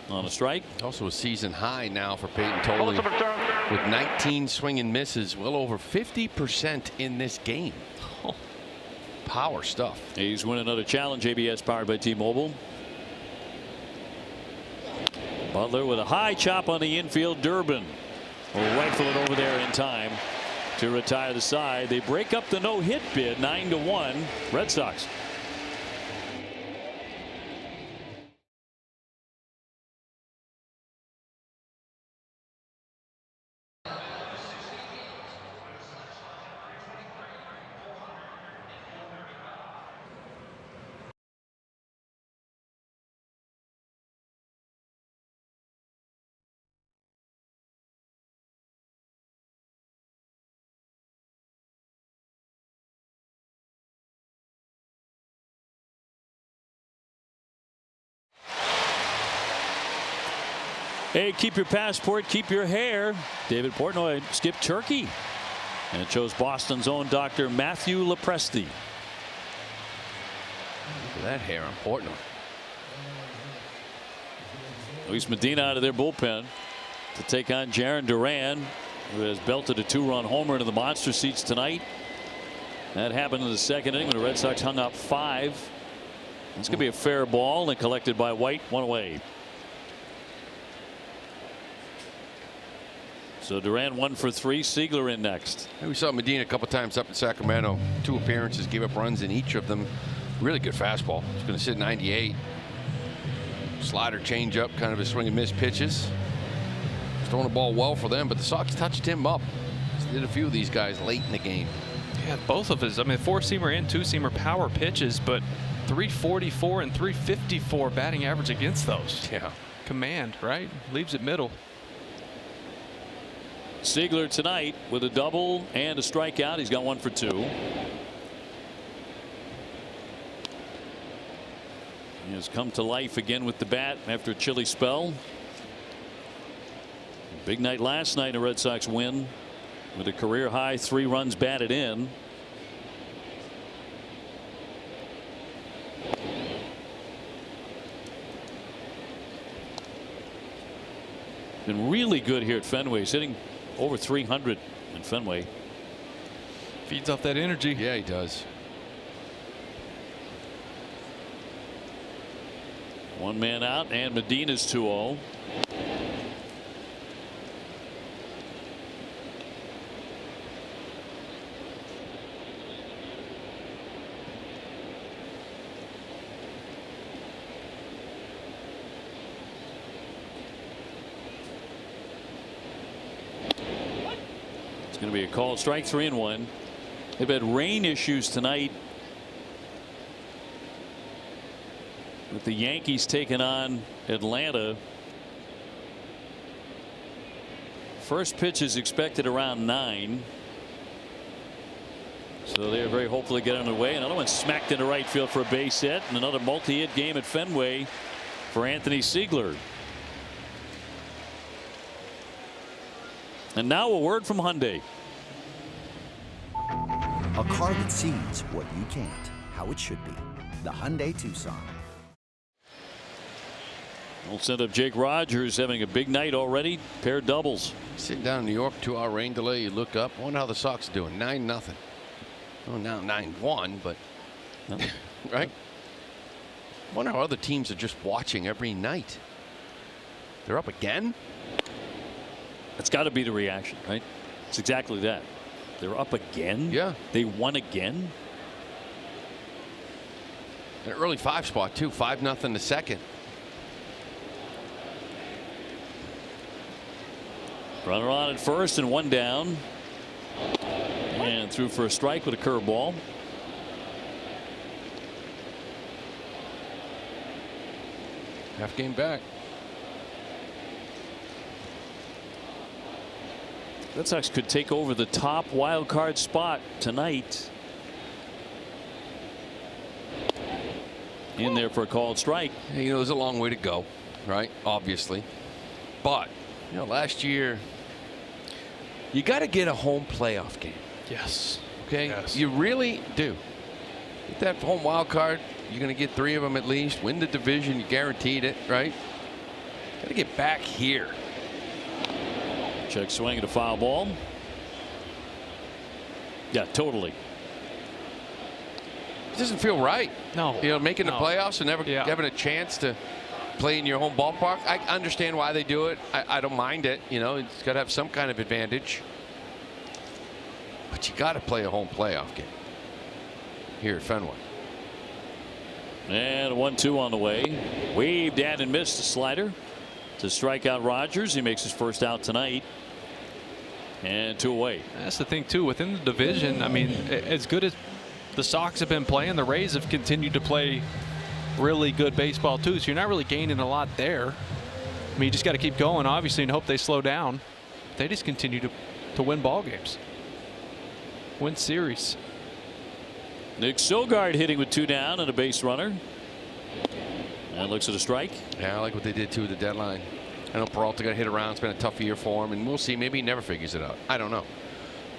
on a strike. Also a season high now for Peyton Tolley with 19 swing and misses, well over 50% in this game. Oh, power stuff. He's winning another challenge. ABS powered by T-Mobile. Butler with a high chop on the infield. Durbin will rifle it over there in time to retire the side. They break up the no-hit bid 9-1 Red Sox. Hey, keep your passport, keep your hair. David Portnoy skipped Turkey and chose Boston's own Dr. Matthew Lepresti. Look at that hair on Portnoy. Luis Medina out of their bullpen to take on Jarren Duran, who has belted a 2-run homer into the monster seats tonight. That happened in the second inning when the Red Sox hung up 5. It's going to be a fair ball and collected by White, 1 away. So Duran 1 for 3. Siegler in next. We saw Medina a couple times up in Sacramento. 2 appearances, gave up runs in each of them. Really good fastball. He's going to sit 98. Slider, changeup, kind of a swing and miss pitches. He's throwing the ball well for them, but the Sox touched him up. Did a few of these guys late in the game. Yeah, both of his, I mean, 4-seamer and 2-seamer power pitches, but 344 and 354 batting average against those. Yeah. Command, right? Leaves it middle. Siegler tonight with a double and a strikeout. He's got 1 for 2. He has come to life again with the bat after a chilly spell. Big night last night. A Red Sox win with a career high 3 runs batted in. Been really good here at Fenway. He's hitting over 300 in Fenway. Feeds off that energy. Yeah, he does. 1 man out, and Medina's 2-0. It's going to be a called strike, 3-1. They've had rain issues tonight with the Yankees taking on Atlanta. First pitch is expected around 9. So they're very hopeful to get underway. Another one smacked into right field for a base hit, and another multi-hit game at Fenway for Anthony Siegler. And now a word from Hyundai. A car that sees what you can't, how it should be. The Hyundai Tucson. We'll send up Jake Rogers, having a big night already. Pair doubles. Sitting down in New York, 2-hour rain delay. You look up. Wonder how the Sox are doing. 9-0. Oh, now 9-1, but right. Wonder how other teams are just watching every night. They're up again. That's got to be the reaction, right? It's exactly that. They're up again. Yeah. They won again. An early 5 spot too. 5-0 the second. Runner on at first and one down. And threw for a strike with a curveball. Half game back. Red Sox could take over the top wild card spot tonight. In there for a called strike. You know, there's a long way to go, right? Obviously. But, you know, last year, you got to get a home playoff game. Yes. Okay? Yes. You really do. Get that home wild card. You're going to get 3 of them at least. Win the division. You guaranteed it, right? Got to get back here. Check swing at a foul ball. Yeah, totally. It doesn't feel right. No. You know, making the playoffs and never having a chance to play in your home ballpark. I understand why they do it. I don't mind it. You know, it's got to have some kind of advantage. But you got to play a home playoff game here at Fenway. And a 1-2 on the way. Waved at and missed a slider to strike out Rogers. He makes his first out tonight. And 2 away. That's the thing too, within the division. I mean, as good as the Sox have been playing, the Rays have continued to play really good baseball too. So you're not really gaining a lot there. I mean, you just got to keep going, obviously, and hope they slow down. They just continue to win ball games, win series. Nick Sogard hitting with 2 down and a base runner. And looks at a strike. Yeah, I like what they did too at the deadline. I know Peralta got hit around. It's been a tough year for him, and we'll see. Maybe he never figures it out. I don't know.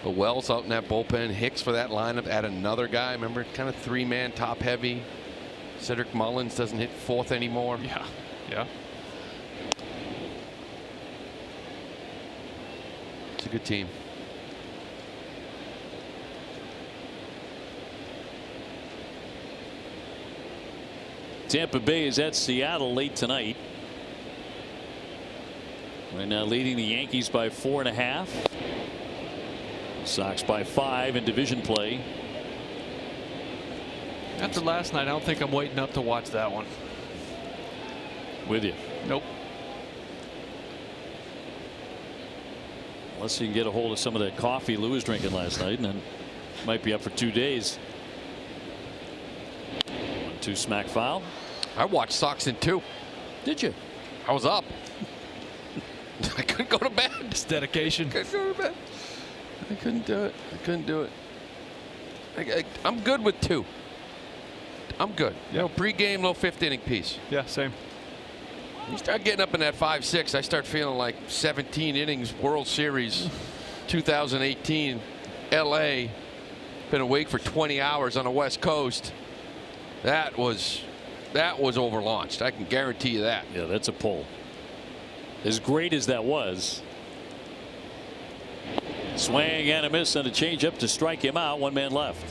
But Wells out in that bullpen. Hicks for that lineup. Add another guy. Remember, kind of 3-man top heavy. Cedric Mullins doesn't hit 4th anymore. Yeah. Yeah. It's a good team. Tampa Bay is at Seattle late tonight. Right now leading the Yankees by 4.5. Sox by 5 in division play. After last night, I don't think I'm waiting up to watch that one. With you. Nope. Unless you can get a hold of some of that coffee Lou was drinking last night, and then might be up for 2 days. 1-2 smack foul. I watched Sox in 2. Did you? I was up. I couldn't go to bed. It's dedication. I couldn't go to bed. I couldn't do it. I couldn't do it. I'm good with 2. I'm good. You know, pregame, little 5th inning piece. Yeah, same. You start getting up in that 5-6, I start feeling like 17 innings World Series 2018 LA. Been awake for 20 hours on the West Coast. That was overlaunched. I can guarantee you that. Yeah, that's a pull. As great as that was. Swing and a miss and a changeup to strike him out. 1 man left.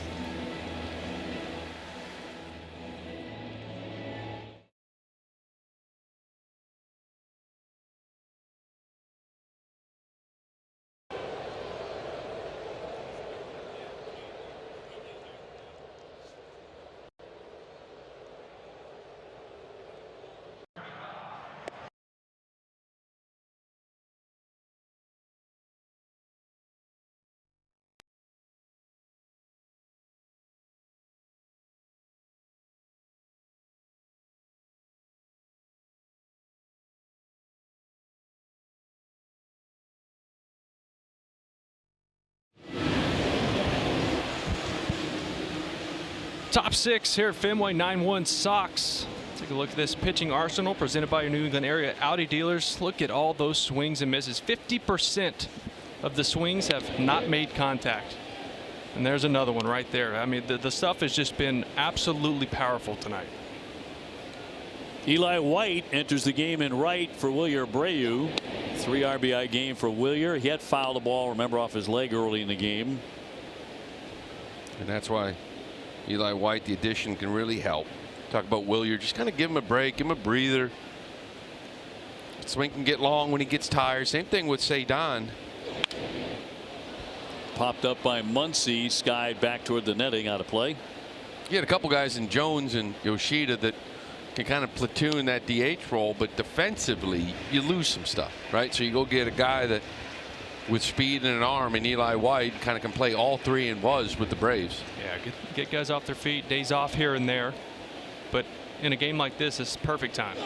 Top 6 here at Fenway. 9-1 Sox. Take a look at this pitching arsenal presented by your New England area Audi dealers. Look at all those swings and misses. 50% of the swings have not made contact. And there's another one right there. I mean, the stuff has just been absolutely powerful tonight. Eli White enters the game in right for Wilyer Abreu. 3 RBI game for Wilyer. He had fouled the ball, remember, off his leg early in the game. And that's why Eli White, the addition, can really help. Talk about Wilyer, just kind of give him a break, give him a breather. Swing can get long when he gets tired. Same thing with Cedon. Popped up by Muncy, skied back toward the netting, out of play. You had a couple guys in Jones and Yoshida that can kind of platoon that DH role, but defensively you lose some stuff, right? So you go get a guy that with speed and an arm, and Eli White kind of can play all 3 and was with the Braves. Yeah, get guys off their feet, days off here and there, but in a game like this, it's perfect time.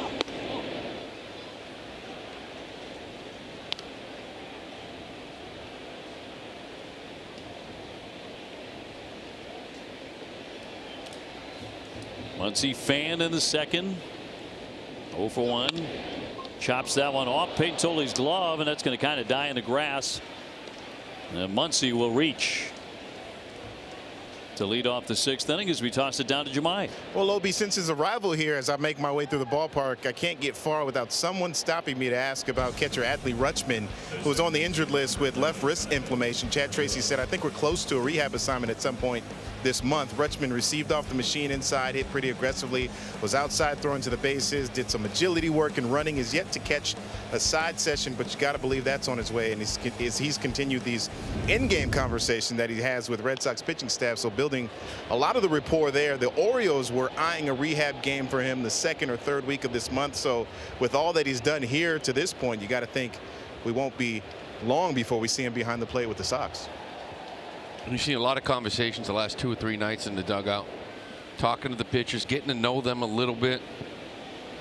Muncy fan in the second. 0 for 1. Chops that one off Peyton Toley's glove, and that's going to kind of die in the grass. And Muncy will reach to lead off the 6th inning as we toss it down to Jemai. Well, Obi, since his arrival here, as I make my way through the ballpark, I can't get far without someone stopping me to ask about catcher Adley Rutschman, who was on the injured list with left wrist inflammation. Chad Tracy said, I think we're close to a rehab assignment at some point this month. Rutschman received off the machine inside, hit pretty aggressively, was outside throwing to the bases, did some agility work and running, is yet to catch a side session, but you got to believe that's on his way. And he's continued these in-game conversations that he has with Red Sox pitching staff, so building a lot of the rapport there. The Orioles were eyeing a rehab game for him the 2nd or 3rd week of this month, so with all that he's done here to this point, you got to think we won't be long before we see him behind the plate with the Sox. You've seen a lot of conversations the last 2 or 3 nights in the dugout, talking to the pitchers, getting to know them a little bit.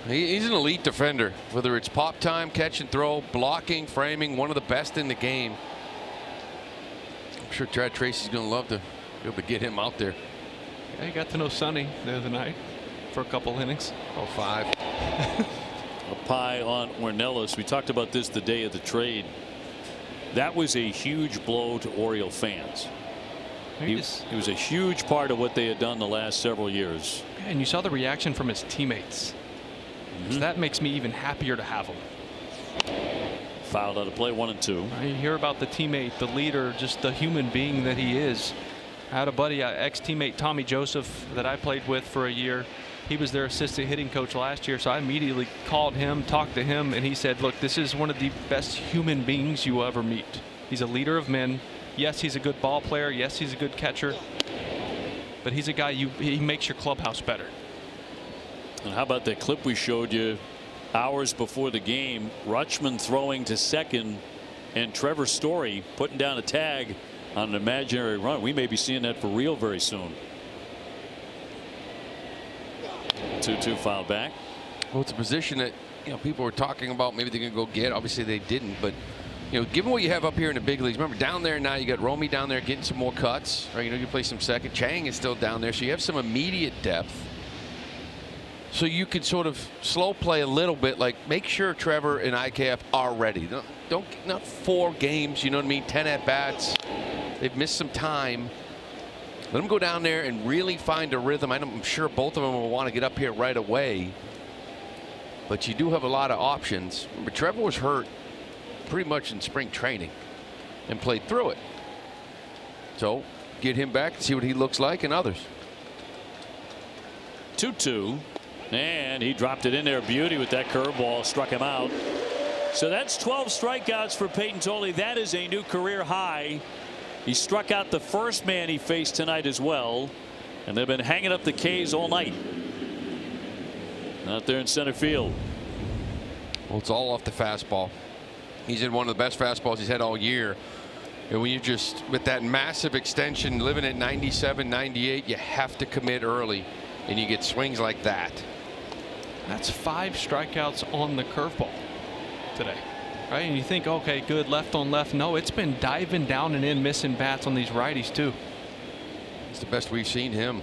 He's an elite defender, whether it's pop time, catch and throw, blocking, framing, one of the best in the game. I'm sure Chad Tracy's going to love to be able to get him out there. Yeah, you got to know Sonny the other night for a couple innings. 5. A pie on Ornelas. We talked about this the day of the trade. That was a huge blow to Oriole fans. He was a huge part of what they had done the last several years. And you saw the reaction from his teammates. So that makes me even happier to have him. Fouled out of play, 1 and 2. You hear about the teammate, the leader, just the human being that he is. I had a buddy, ex-teammate Tommy Joseph, that I played with for a year. He was their assistant hitting coach last year, so I immediately called him, talked to him, and he said, look, this is one of the best human beings you will ever meet. He's a leader of men. Yes, he's a good ball player. Yes, he's a good catcher. But he's a guy, he makes your clubhouse better. And how about that clip we showed you hours before the game? Rutschman throwing to second and Trevor Story putting down a tag on an imaginary run. We may be seeing that for real very soon. 2-2 foul back. Well, it's a position that people were talking about maybe they're going to go get. Obviously they didn't, but given what you have up here in the big leagues, remember down there now you got Romy down there getting some more cuts, right? You play some second. Chang is still down there, so you have some immediate depth. So you could sort of slow play a little bit, like make sure Trevor and IKF are ready. Not 4 games, you know what I mean? 10 at bats. They've missed some time. Let them go down there and really find a rhythm. I'm sure both of them will want to get up here right away. But you do have a lot of options. Remember, Trevor was hurt pretty much in spring training and played through it. So get him back and see what he looks like and others. 2-2. And he dropped it in there. Beauty with that curveball, struck him out. So that's 12 strikeouts for Peyton Toley. That is a new career high. He struck out the first man he faced tonight as well. And they've been hanging up the K's all night. Out there in center field. Well, it's all off the fastball. He's in one of the best fastballs he's had all year. And when you just, with that massive extension, living at 97, 98, you have to commit early. And you get swings like that. That's 5 strikeouts on the curveball today. Right? And you think, okay, good, left on left. No, it's been diving down and in, missing bats on these righties too. It's the best we've seen him.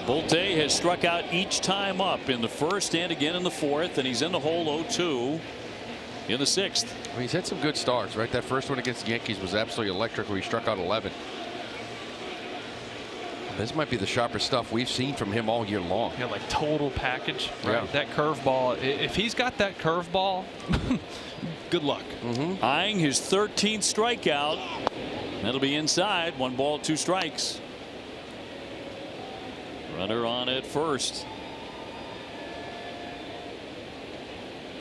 Bolte has struck out each time up in the first and again in the fourth, and he's in the hole 0-2 in the sixth. I mean, he's had some good starts, right? That first one against the Yankees was absolutely electric, where he struck out 11. This might be the sharpest stuff we've seen from him all year long. Yeah, like total package. Right? Yeah. That curveball. If he's got that curveball, good luck. Eyeing his 13th strikeout. That'll be inside. 1 ball, 2 strikes. Runner on at first.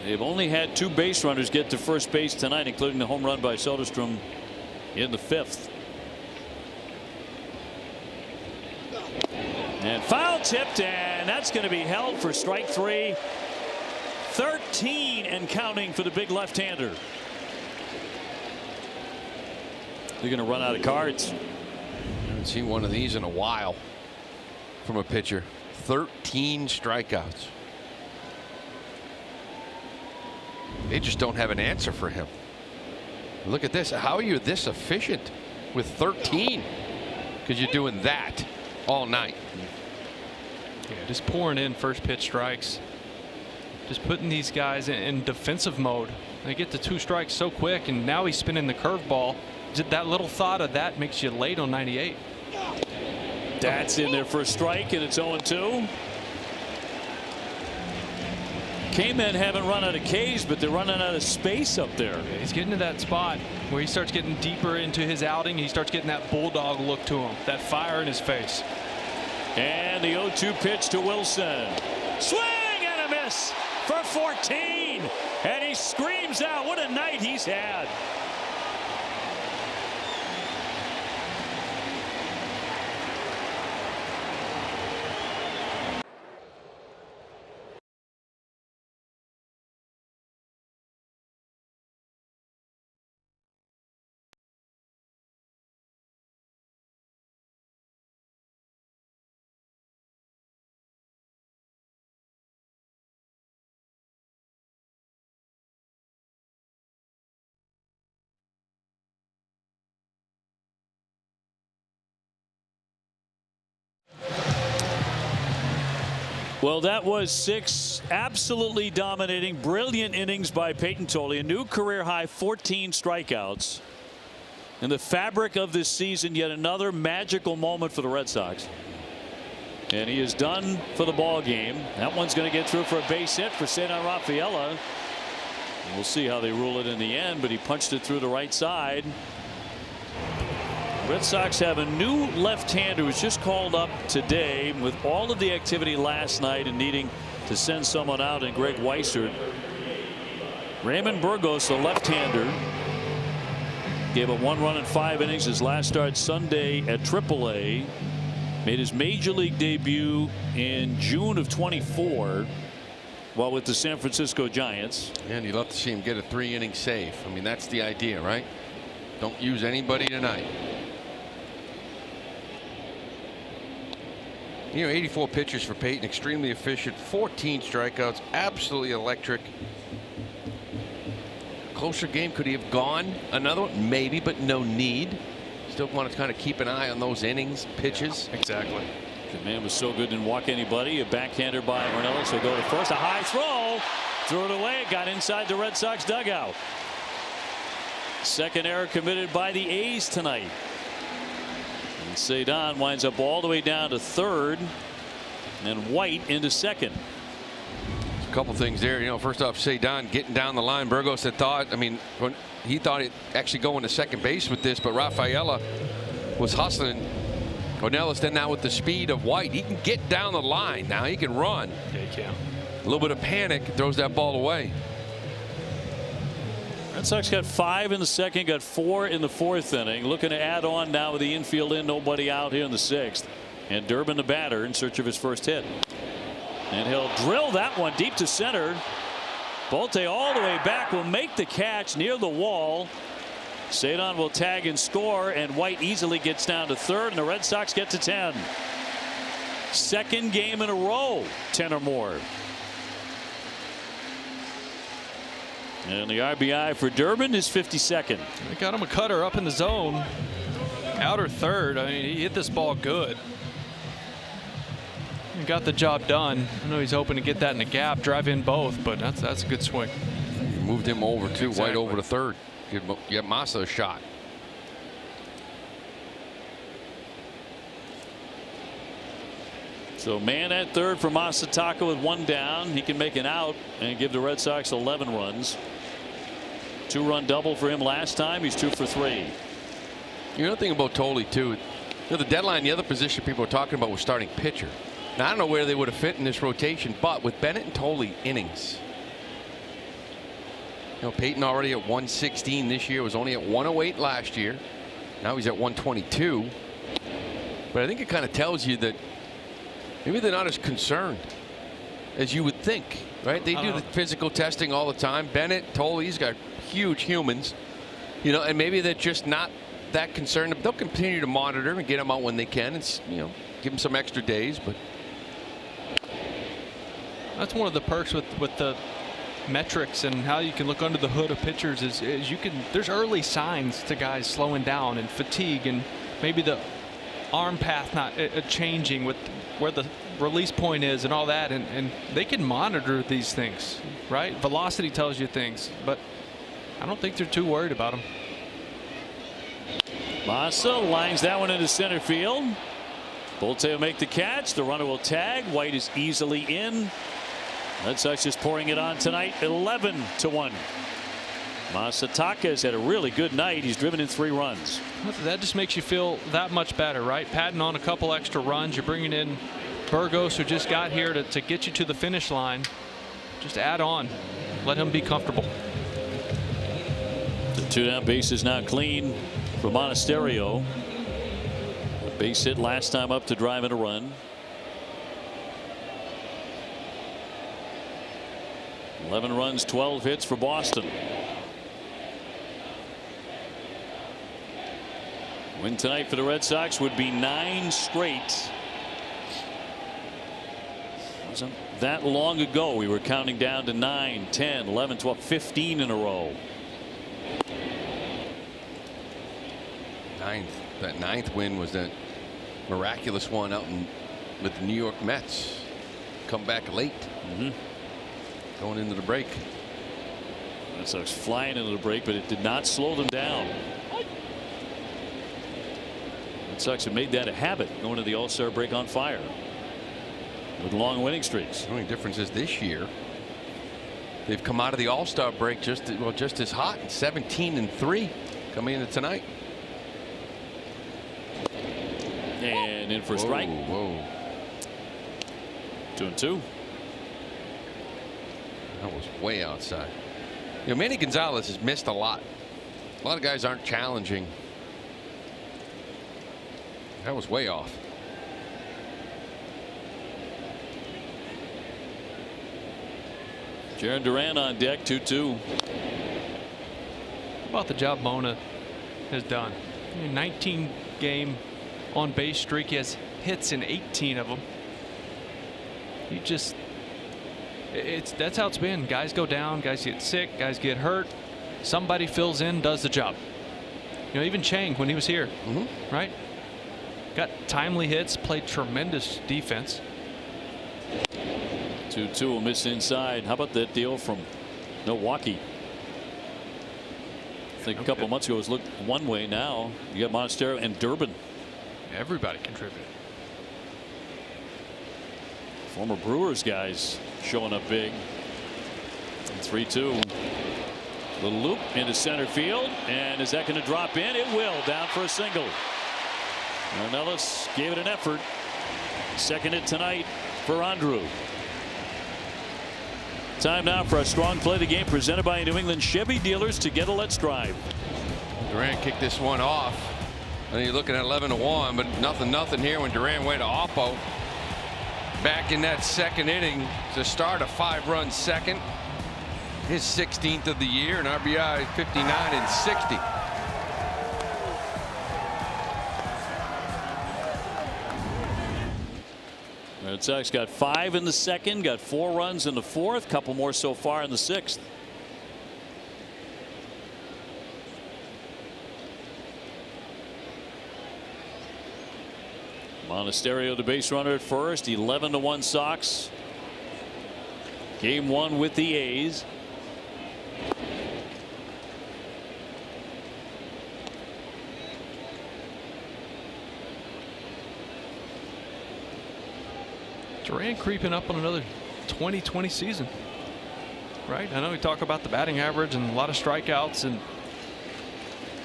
They've only had 2 base runners get to first base tonight, including the home run by Soderstrom in the 5th. And foul tipped, and that's going to be held for strike 3. 13 and counting for the big left-hander. They're going to run out of cards. I haven't seen one of these in a while from a pitcher. 13 strikeouts. They just don't have an answer for him. Look at this. How are you this efficient with 13? Because you're doing that all night. Yeah, just pouring in first pitch strikes. Just putting these guys in defensive mode. They get to 2 strikes so quick, and now he's spinning the curveball. That little thought of that makes you late on 98. That's in there for a strike, and it's 0-2. K-men haven't run out of Ks, but they're running out of space up there. Yeah, he's getting to that spot where he starts getting deeper into his outing. He starts getting that bulldog look to him, that fire in his face. And the 0-2 pitch to Wilson. Swing and a miss for 14. And he screams out, what a night he's had. Well, that was 6 absolutely dominating, brilliant innings by Peyton Tolley. A new career high 14 strikeouts. In the fabric of this season, yet another magical moment for the Red Sox. And he is done for the ball game. That one's going to get through for a base hit for Cedar Rafaela. We'll see how they rule it in the end, but he punched it through the right side. Red Sox have a new left-hander who's just called up today with all of the activity last night and needing to send someone out in Greg Weissert. Raymond Burgos, the left-hander, gave up 1 run in 5 innings his last start Sunday at AAA. Made his major league debut in June of 24 while with the San Francisco Giants. And you'd love to see him get a 3-inning save. I mean, that's the idea, right? Don't use anybody tonight. You know, 84 pitches for Peyton, extremely efficient, 14 strikeouts, absolutely electric. Closer game, could he have gone another one? Maybe, but no need. Still want to kind of keep an eye on those innings, pitches. Yeah, exactly. The man was so good, didn't walk anybody. A backhander by Ornelas will go to first. A high throw, threw it away, got inside the Red Sox dugout. Second error committed by the A's tonight. And Cedar winds up all the way down to third, and White into second. A couple things there. You know, first off, Cedar getting down the line. Burgos had thought, I mean, when he thought he'd actually go into second base with this, but Rafaela was hustling. Ornelas then now with the speed of White, he can get down the line now. He can run. Yeah, he can. A little bit of panic, throws that ball away. Red Sox got 5 in the second, got 4 in the 4th inning. Looking to add on now with the infield in, nobody out here in the 6th. And Durbin, the batter, in search of his first hit. And he'll drill that one deep to center. Bolte all the way back will make the catch near the wall. Cedar will tag and score, and White easily gets down to third, and the Red Sox get to 10. Second game in a row, 10 or more. And the RBI for Durbin is 52nd. They got him a cutter up in the zone. Outer third. I mean, he hit this ball good. He got the job done. I know he's hoping to get that in the gap, drive in both, but that's a good swing. Moved him over too, Exactly. White over to third. Give Massa a shot. So man at third for Masataka with one down. He can make an out and give the Red Sox 11 runs. 2-run double for him last time. He's 2 for 3. You know the thing about Tolley too. The deadline, the other position people were talking about was starting pitcher. Now I don't know where they would have fit in this rotation, but with Bennett and Tolley innings. Peyton already at 116 this year, was only at 108 last year. Now he's at 122. But I think it kind of tells you that maybe they're not as concerned as you would think, right? They do the physical testing all the time. Bennett, Tolley, he's got huge humans, and maybe they're just not that concerned. They'll continue to monitor and get them out when they can, and give them some extra days. But that's one of the perks with the metrics and how you can look under the hood of pitchers is there's early signs to guys slowing down and fatigue and maybe the arm path not changing with where the release point is and all that, and they can monitor these things, right? Velocity tells you things, but I don't think they're too worried about them. Massa lines that one into center field. Bolte will make the catch. The runner will tag. White is easily in. Red Sox just pouring it on tonight, 11-1. Masataka has had a really good night. He's driven in 3 runs. That just makes you feel that much better, right? Padding on a couple extra runs. You're bringing in Burgos, who just got here to get you to the finish line. Just add on. Let him be comfortable. The 2-down base is now clean for Monasterio. A base hit last time up to drive in a run. 11 runs, 12 hits for Boston. Win tonight for the Red Sox would be 9 straight. Wasn't that long ago we were counting down to 9, 10, 11, 12, 15 in a row. That ninth win was that miraculous one out with the New York Mets. Come back late. Going into the break. Red Sox flying into the break, but it did not slow them down. Red Sox have made that a habit, going to the All-Star break on fire with long winning streaks. The only difference is this year they've come out of the All-Star break just as hot, 17-3 coming into tonight. And in for a strike. Whoa. 2-2. That was way outside. Manny Gonzalez has missed a lot. A lot of guys aren't challenging. That was way off. Jaron Duran on deck, 2-2. About the job Mona has done. 19 game on base streak. He has hits in 18 of them. That's how it's been. Guys go down, guys get sick, guys get hurt. Somebody fills in, does the job. Even Chang when he was here, right? Got timely hits, played tremendous defense. 2-2 will miss inside. How about that deal from Milwaukee? I think a couple months ago it looked one way. Now you got Monasterio and Durbin. Everybody contributed. Former Brewers guys showing up big. 3-2. Little loop into center field, and is that going to drop in? It will. Down for a single. Ornelas gave it an effort. Second hit tonight for Andrew. Time now for a strong play of the game presented by New England Chevy dealers. Together, let's drive. Durant kicked this one off. And you're looking at 11-1, but nothing here when Durant went to Oppo. Back in that second inning to start a 5-run second. His 16th of the year, and RBI 59 and 60. Red Sox got 5 in the second, got 4 runs in the fourth, couple more so far in the sixth. Monasterio, the base runner at first. 11-1 Sox. Game 1 with the A's. Duran creeping up on another 2020 season, right? I know we talk about the batting average and a lot of strikeouts, and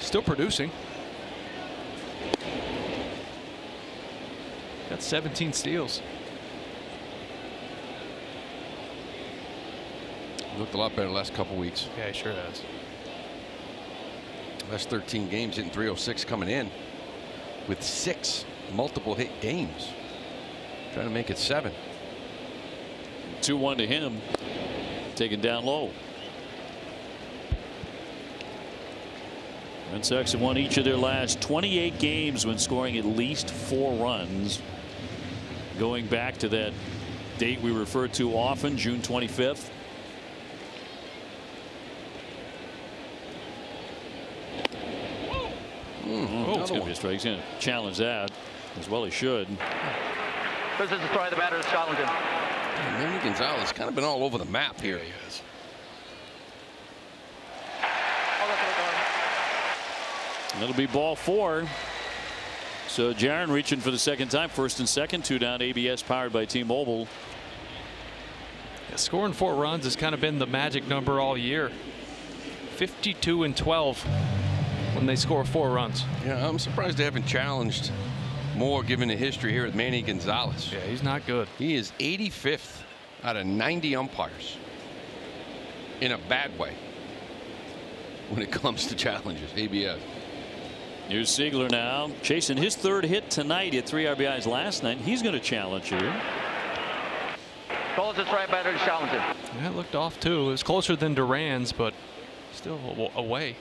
still producing. Got 17 steals. Looked a lot better the last couple weeks. Yeah, he sure has. Last 13 games, hitting 306 coming in with 6 multiple hit games. Trying to make it 7. 2-1 to him. Taken down low. Red Sox have won each of their last 28 games when scoring at least 4 runs. Going back to that date we refer to often, June 25th. It's going to be a strike. He's going to challenge that as well. He should. This is the try. The batter is challenging. Manny Gonzalez kind of been all over the map here. He is. And it'll be ball 4. So Jaron reaching for the second time. First and second. 2 down. ABS powered by T-Mobile. Yeah, scoring 4 runs has kind of been the magic number all year. 52-12 when they score 4 runs. Yeah, I'm surprised they haven't challenged more given the history here with Manny Gonzalez. Yeah, he's not good. He is 85th out of 90 umpires in a bad way when it comes to challenges. ABS. Here's Ziegler now chasing his 3rd hit tonight. He had 3 RBIs last night. He's going to challenge here. Calls the try. Batter is challenging. Yeah, it looked off too. It was closer than Duran's, but still away.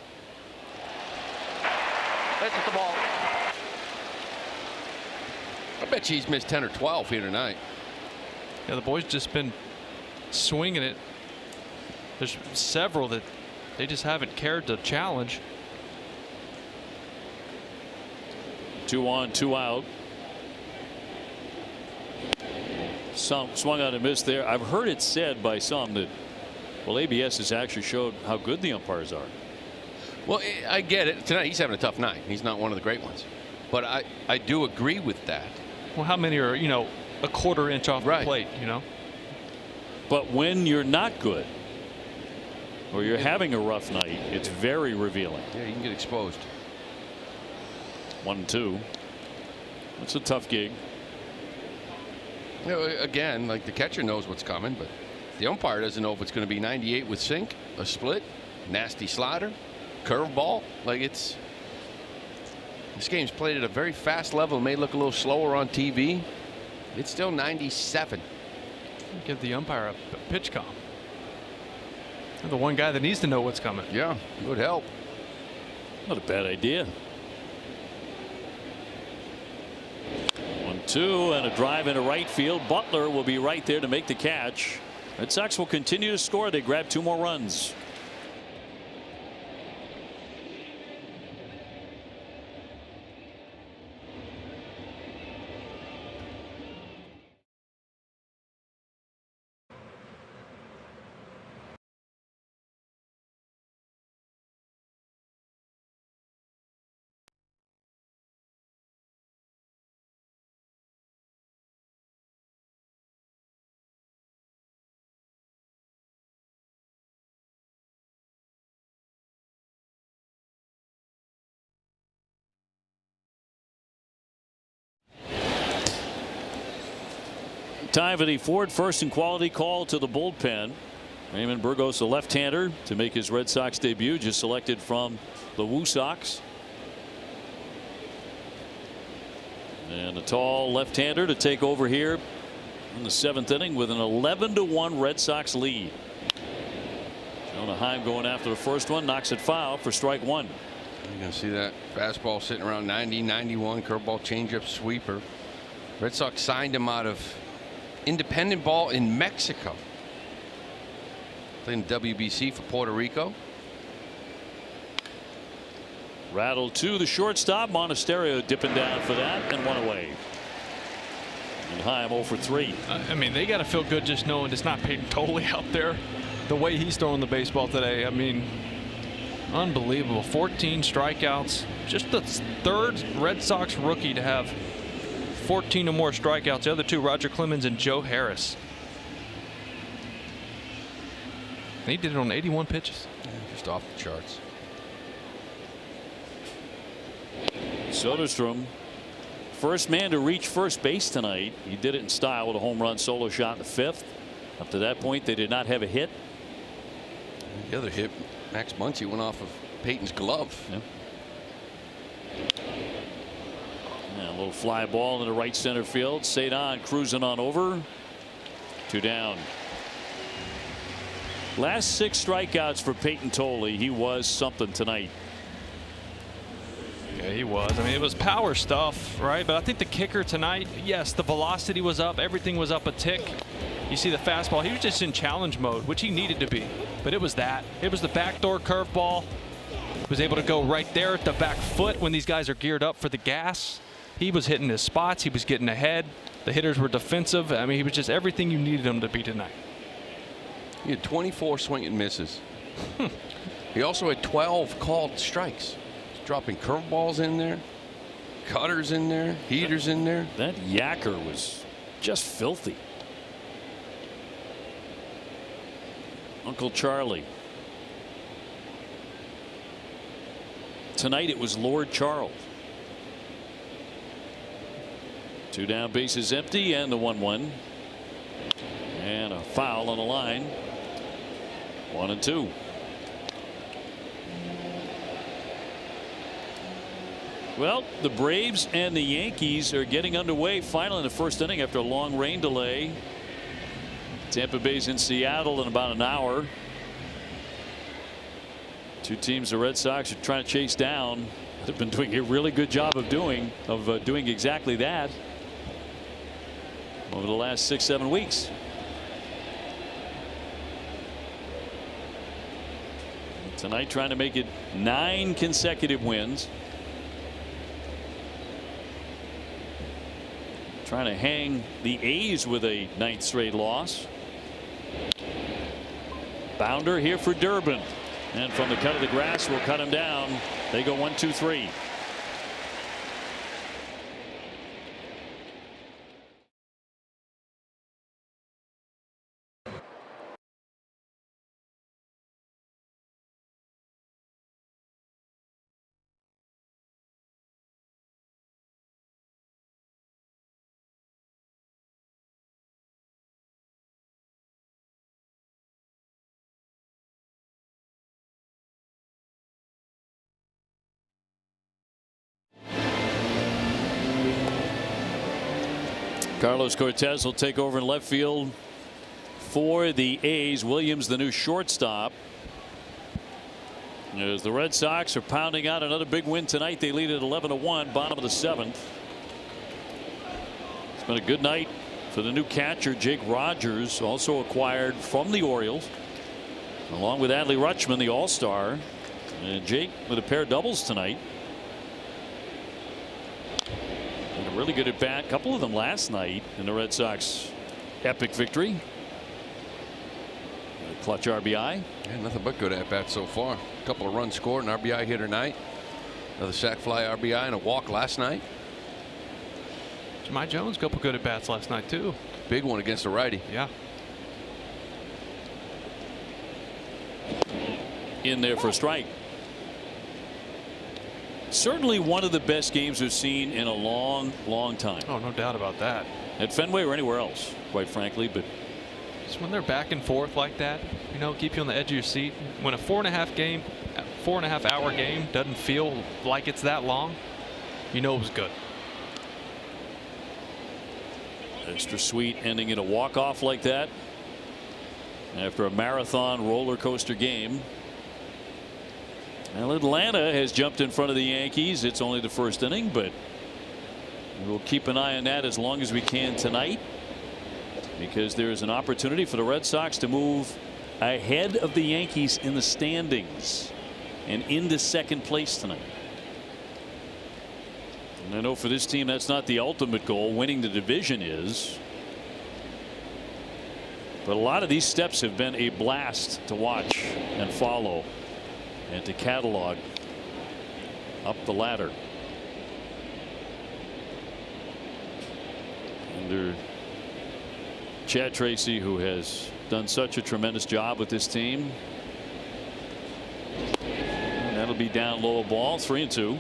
This is the ball. I bet you he's missed 10 or 12 here tonight. Yeah, the boys just been swinging it. There's several that they just haven't cared to challenge. 2 on, 2 out. Some swung out and missed there. I've heard it said by some that, well, ABS has actually showed how good the umpires are. Well, I get it. Tonight he's having a tough night. He's not one of the great ones. But I do agree with that. Well, how many are, you know, a quarter inch off the plate, you know? But when you're not good or you're having a rough night, it's very revealing. Yeah, you can get exposed. 1-2. It's a tough gig. You know, again, like the catcher knows what's coming, but the umpire doesn't know if it's going to be 98 with sink, a split, nasty slider, curveball. Like this game's played at a very fast level. It may look a little slower on TV. It's still 97. Give the umpire a pitch comp. They're the one guy that needs to know what's coming. Yeah, it would help. Not a bad idea. 1-2 and a drive into right field. Butler will be right there to make the catch. Red Sox will continue to score. They grab 2 more runs. Time for the Ford First and Quality call to the bullpen. Raymond Burgos, a left-hander, to make his Red Sox debut, just selected from the Woo Sox. And a tall left-hander to take over here in the 7th inning with an 11-1 Red Sox lead. Jonah Heim going after the first one, knocks it foul for strike 1. You're going to see that fastball sitting around 90, 91, curveball, changeup, sweeper. Red Sox signed him out of independent ball in Mexico. Playing WBC for Puerto Rico. Rattled to the shortstop. Monasterio dipping down for that and 1 away. And Heim 0 for 3. I mean, they got to feel good just knowing it's not Peyton Tolley out there. The way he's throwing the baseball today, I mean, unbelievable. 14 strikeouts. Just the third Red Sox rookie to have 14 or more strikeouts. The other two, Roger Clemens and Joe Harris. And he did it on 81 pitches. Yeah, just off the charts. Soderstrom, first man to reach first base tonight. He did it in style with a home run solo shot in the 5th. Up to that point, they did not have a hit. The other hit, Max Muncy, went off of Peyton's glove. Yeah. A little fly ball in the right center field. Cedon cruising on over. 2 down. Last 6 strikeouts for Peyton Tolley. He was something tonight. Yeah, he was. I mean, it was power stuff, right? But I think the kicker tonight, yes, the velocity was up. Everything was up a tick. You see the fastball. He was just in challenge mode, which he needed to be. But it was that. It was the backdoor curveball. Was able to go right there at the back foot when these guys are geared up for the gas. He was hitting his spots. He was getting ahead. The hitters were defensive. I mean, he was just everything you needed him to be tonight. He had 24 swing and misses. He also had 12 called strikes. He's dropping curveballs in there, cutters in there, heaters in there. That yacker was just filthy. Uncle Charlie. Tonight it was Lord Charles. 2 down, bases empty, and the 1-1. And a foul on the line. 1-2. Well, the Braves and the Yankees are getting underway finally in the first inning after a long rain delay. Tampa Bay's in Seattle in about an hour. 2 teams the Red Sox are trying to chase down. They've been doing a really good job of doing exactly that over the last 6-7 weeks. Tonight trying to make it 9 consecutive wins. Trying to hang the A's with a 9th straight loss. Bounder here for Durbin. And from the cut of the grass will cut him down. They go 1-2-3. Carlos Cortez will take over in left field for the A's. Williams, the new shortstop. As the Red Sox are pounding out another big win tonight, they lead at 11-1, bottom of the 7th. It's been a good night for the new catcher, Jake Rogers, also acquired from the Orioles, along with Adley Rutschman, the All-Star. And Jake with a pair of doubles tonight. And a really good at bat, a couple of them last night in the Red Sox epic victory. A clutch RBI. Yeah, nothing but good at bats so far. A couple of runs scored, an RBI hit tonight. Another sac fly RBI and a walk last night. Jahmai Jones, a couple good at bats last night too. Big one against a righty. Yeah. In there for a strike. Certainly one of the best games we've seen in a long time. Oh, no doubt about that. At Fenway or anywhere else, quite frankly. But just when they're back and forth like that, you know, keep you on the edge of your seat. When a 4.5 hour game doesn't feel like it's that long, you know it was good. Extra sweet ending in a walk-off like that after a marathon roller coaster game. Well, Atlanta has jumped in front of the Yankees. It's only the first inning, but we'll keep an eye on that as long as we can tonight, because there is an opportunity for the Red Sox to move ahead of the Yankees in the standings and into second place tonight. And I know for this team that's not the ultimate goal. Winning the division is. But a lot of these steps have been a blast to watch and follow and to catalog up the ladder. Under Chad Tracy, who has done such a tremendous job with this team. And that'll be down low, a ball, 3-2.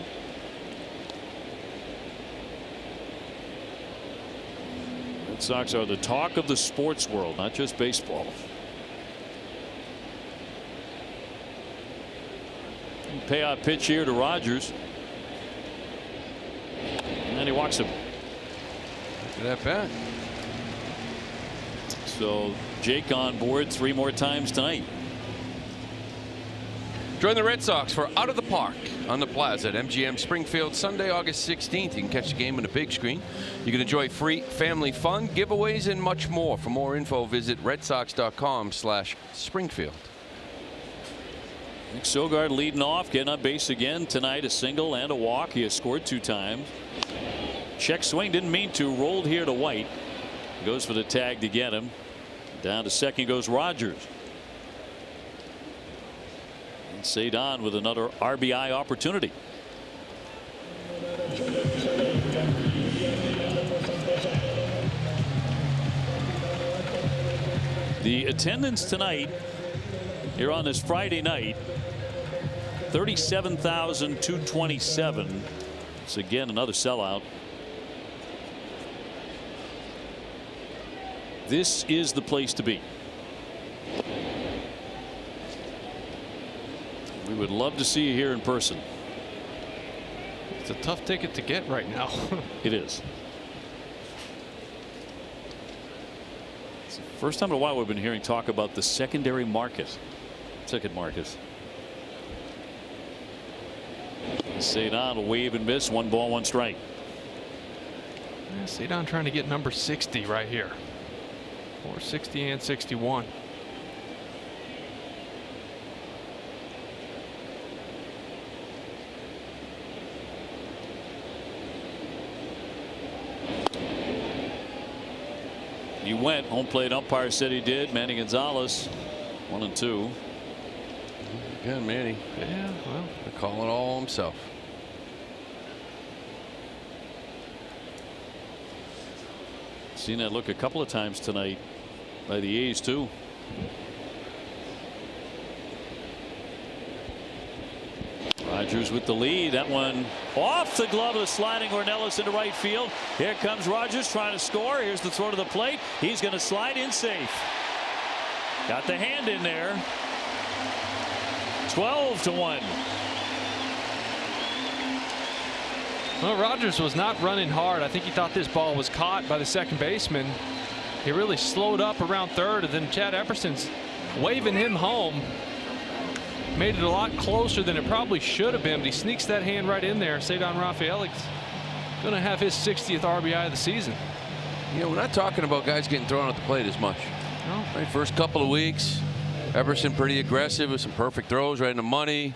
Red Sox are the talk of the sports world, not just baseball. Payout pitch here to Rogers. And he walks him. Look at that bat. So Jake on board 3 more times tonight. Join the Red Sox for Out of the Park on the Plaza at MGM Springfield Sunday, August 16th. You can catch the game on the big screen. You can enjoy free family fun, giveaways, and much more. For more info, visit redsox.com/Springfield. Nick Sogard leading off, getting on base again tonight. A single and a walk. He has scored 2 times. Check swing, didn't mean to. Rolled here to White. Goes for the tag to get him. Down to second goes Rogers. And Cedon with another RBI opportunity. The attendance tonight here on this Friday night, 37,227. It's again another sellout. This is the place to be. We would love to see you here in person. It's a tough ticket to get right now. It is. It's the first time in a while we've been hearing talk about the secondary market. Ticket market. Cedon will wave and miss. 1 ball, 1 strike. Yeah, Cedon trying to get number 60 right here. Or 60 and 61. He went. Home plate umpire said he did. Manny Gonzalez 1-2. Again, Manny. Yeah, well, they call it all himself. Seen that look a couple of times tonight by the A's too. Rogers with the lead. That one off the glove of the sliding Ornelas into right field. Here comes Rogers trying to score. Here's the throw to the plate. He's going to slide in safe. Got the hand in there. 12-1. Well, Rogers was not running hard. I think he thought this ball was caught by the second baseman. He really slowed up around third, and then Chad Epperson's waving him home. Made it a lot closer than it probably should have been, but he sneaks that hand right in there. Cedon Rafaeli's going to have his 60th RBI of the season. You know, we're not talking about guys getting thrown at the plate as much. No. Right, first couple of weeks, Epperson pretty aggressive with some perfect throws right in the money.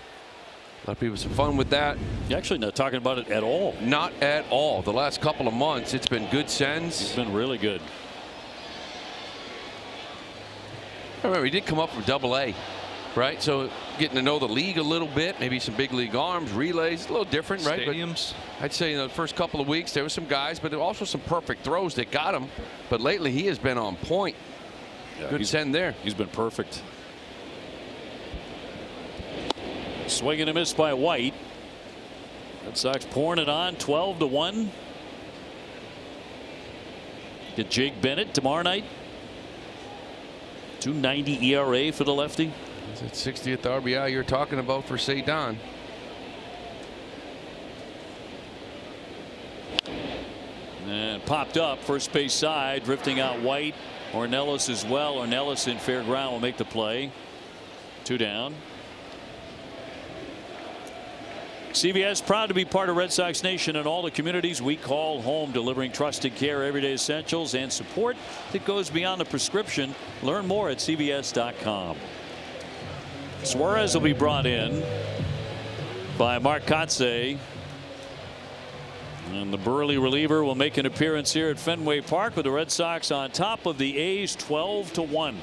A lot of people some fun with that. You're actually not talking about it at all. Not at all. The last couple of months, it's been good sends. It's been really good. I remember he did come up from Double-A, right? So getting to know the league a little bit, maybe some big league arms, relays, a little different, right? Stadiums. But I'd say in the first couple of weeks there were some guys, but there were also some perfect throws that got him. But lately he has been on point. Yeah, good send there. He's been perfect. Swing and a miss by White. Red Sox pouring it on. 12-1. Get Jake Bennett tomorrow night. 2.90 ERA for the lefty. It's that 60th RBI you're talking about for Cedon. And popped up first base side, drifting out White. Ornelas as well. Ornelas in fair ground will make the play. 2 down. CVS proud to be part of Red Sox Nation and all the communities we call home, delivering trusted care, everyday essentials, and support that goes beyond the prescription. Learn more at CVS.com. Suarez will be brought in by Mark Kotsay. And the burly reliever will make an appearance here at Fenway Park with the Red Sox on top of the A's 12-1.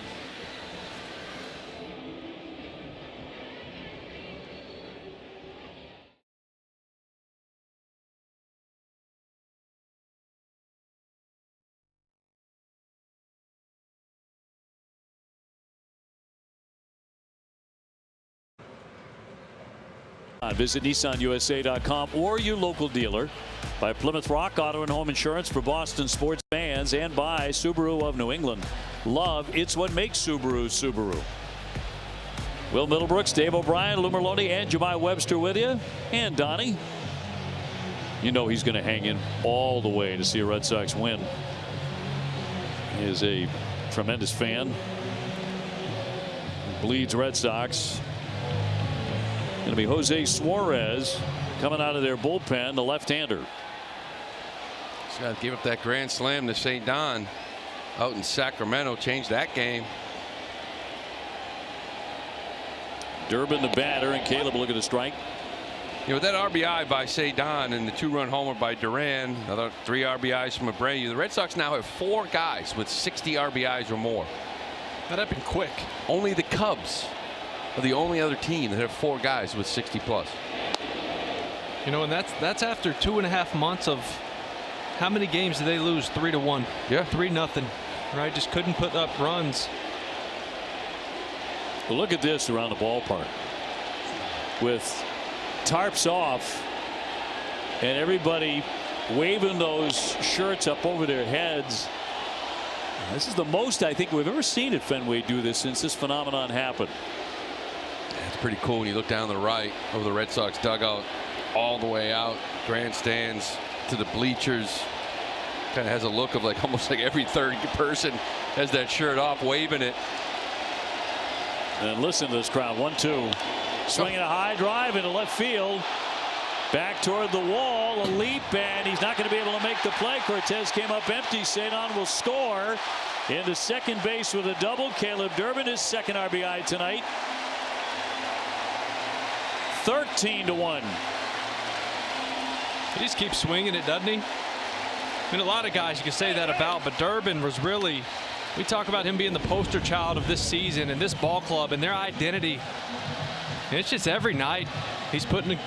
Visit NissanUSA.com or your local dealer. By Plymouth Rock Auto and Home Insurance for Boston sports fans, and by Subaru of New England. Love, it's what makes Subaru Subaru. Will Middlebrooks, Dave O'Brien, Lou Merloni, and Jemai Webster with you. And Donnie. You know he's going to hang in all the way to see a Red Sox win. He is a tremendous fan. Bleeds Red Sox. Going to be Jose Suarez coming out of their bullpen, the left-hander. He's got to give up that grand slam to St. Don out in Sacramento. Changed that game. Durbin the batter, and Caleb looking to strike. You know, that RBI by St. Don and the 2-run homer by Duran, another 3 RBIs from Abreu. The Red Sox now have 4 guys with 60 RBIs or more. That happened quick. Only the Cubs are the only other team that have 4 guys with 60+. You know, and that's after 2.5 months of how many games did they lose? 3-1. Yeah. 3-0. Right, just couldn't put up runs. Well, look at this around the ballpark with tarps off and everybody waving those shirts up over their heads. This is the most I think we've ever seen at Fenway do this since this phenomenon happened. It's pretty cool when you look down the right over the Red Sox dugout all the way out, grandstands to the bleachers. Kind of has a look of like almost like every third person has that shirt off waving it. And listen to this crowd. 1-2. Swinging a high drive into left field. Back toward the wall. A leap, and he's not going to be able to make the play. Cortez came up empty. St. Don will score. Into second base with a double. Caleb Durbin, his second RBI tonight. 13-1. He just keeps swinging it, doesn't he? I mean, a lot of guys you can say that about, but Durbin was really, we talk about him being the poster child of this season and this ball club and their identity. And it's just every night he's putting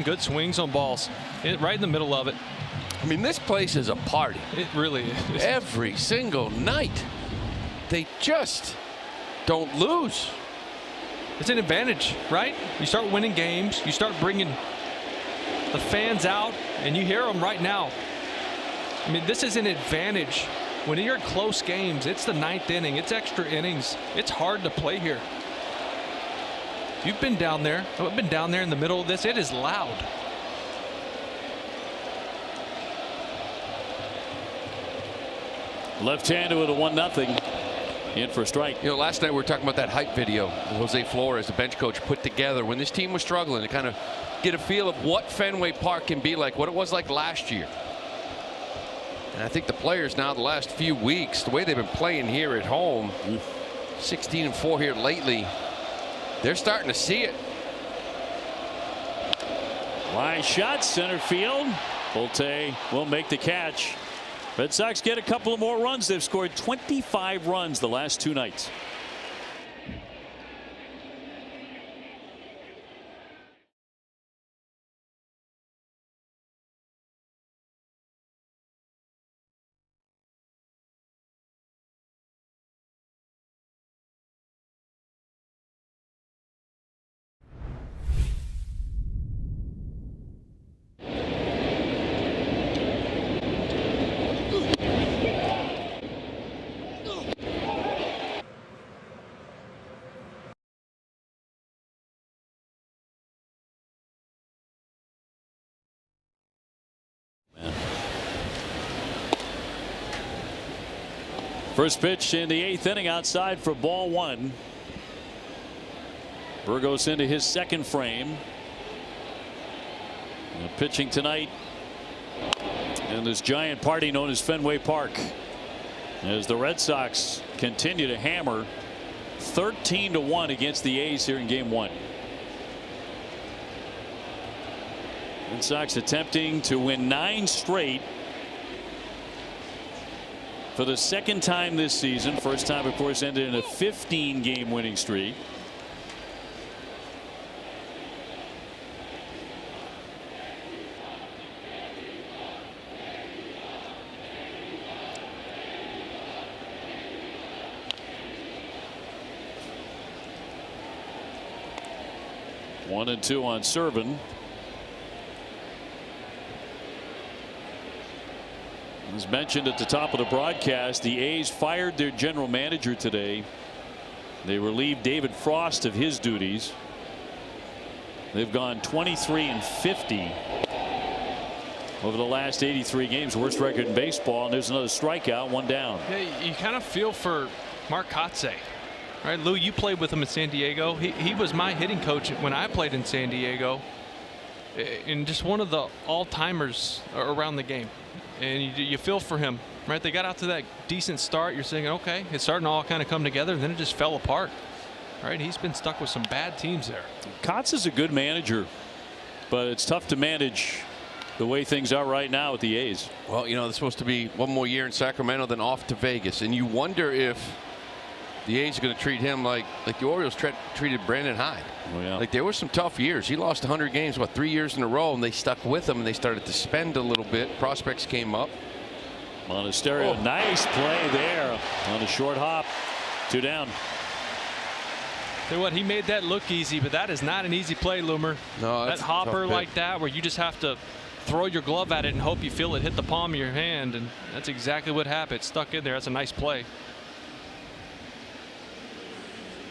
good swings on balls right in the middle of it. I mean, this place is a party. It really is. Every single night. They just don't lose. It's an advantage, right? You start winning games, you start bringing the fans out, and you hear them right now. I mean, this is an advantage. When you're in close games, it's the 9th inning, it's extra innings. It's hard to play here. You've been down there. I've been down there in the middle of this. It is loud. Left-hander with a 1-0. In for a strike. You know, last night we were talking about that hype video Jose Flores, the bench coach, put together when this team was struggling to kind of get a feel of what Fenway Park can be like, what it was like last year. And I think the players now, the last few weeks, the way they've been playing here at home, 16-4 here lately, they're starting to see it. Line shot, center field. Bolte will make the catch. Red Sox get a couple of more runs. They've scored 25 runs the last 2 nights. First pitch in the 8th inning outside for ball 1. Burgos into his second frame. And pitching tonight in this giant party known as Fenway Park, as the Red Sox continue to hammer 13-1 against the A's here in game 1. Red Sox attempting to win 9 straight for the second time this season. First time, of course, ended in a 15-game winning streak. One and two on Serven. As mentioned at the top of the broadcast, the A's fired their general manager today. They relieved David Frost of his duties. They've gone 23-50 over the last 83 games, worst record in baseball, and there's another strikeout, 1 down. Yeah, you kind of feel for Mark Kotsay. All right, Lou, you played with him in San Diego. He was my hitting coach when I played in San Diego, and just one of the all-timers around the game. And you feel for him, right? They got out to that decent start. You're thinking, okay, it's starting to all kind of come together, and then it just fell apart. All right, he's been stuck with some bad teams there. Kotz is a good manager, but it's tough to manage the way things are right now with the A's. Well, you know, it's supposed to be one more year in Sacramento, then off to Vegas, and you wonder if the A's are going to treat him like the Orioles treated Brandon Hyde. Oh, yeah. Like, there were some tough years. He lost 100 games, 3 years in a row, and they stuck with him, and they started to spend a little bit. Prospects came up. Monasterio, nice play there on a short hop. 2 down. Tell you what, he made that look easy, but that is not an easy play, Loomer. No, that hopper like that, where you just have to throw your glove at it and hope you feel it hit the palm of your hand, and that's exactly what happened. It's stuck in there. That's a nice play.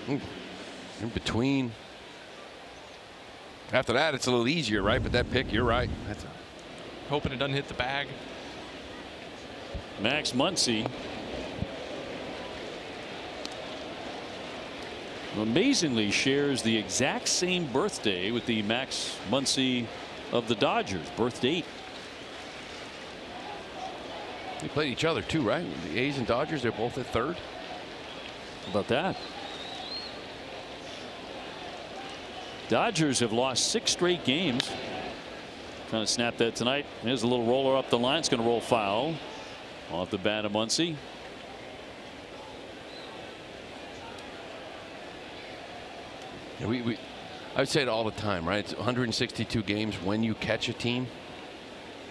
In between. After that, it's a little easier, right? But that pick, you're right. Hoping it doesn't hit the bag. Max Muncy amazingly shares the exact same birthday with the Max Muncy of the Dodgers. Birth date. They played each other too, right? The A's and Dodgers, they're both at third. How about that? Dodgers have lost 6 straight games. Trying to snap that tonight. There's a little roller up the line. It's going to roll foul off the bat of Muncy. Yeah, I would say it all the time, right? It's 162 games when you catch a team,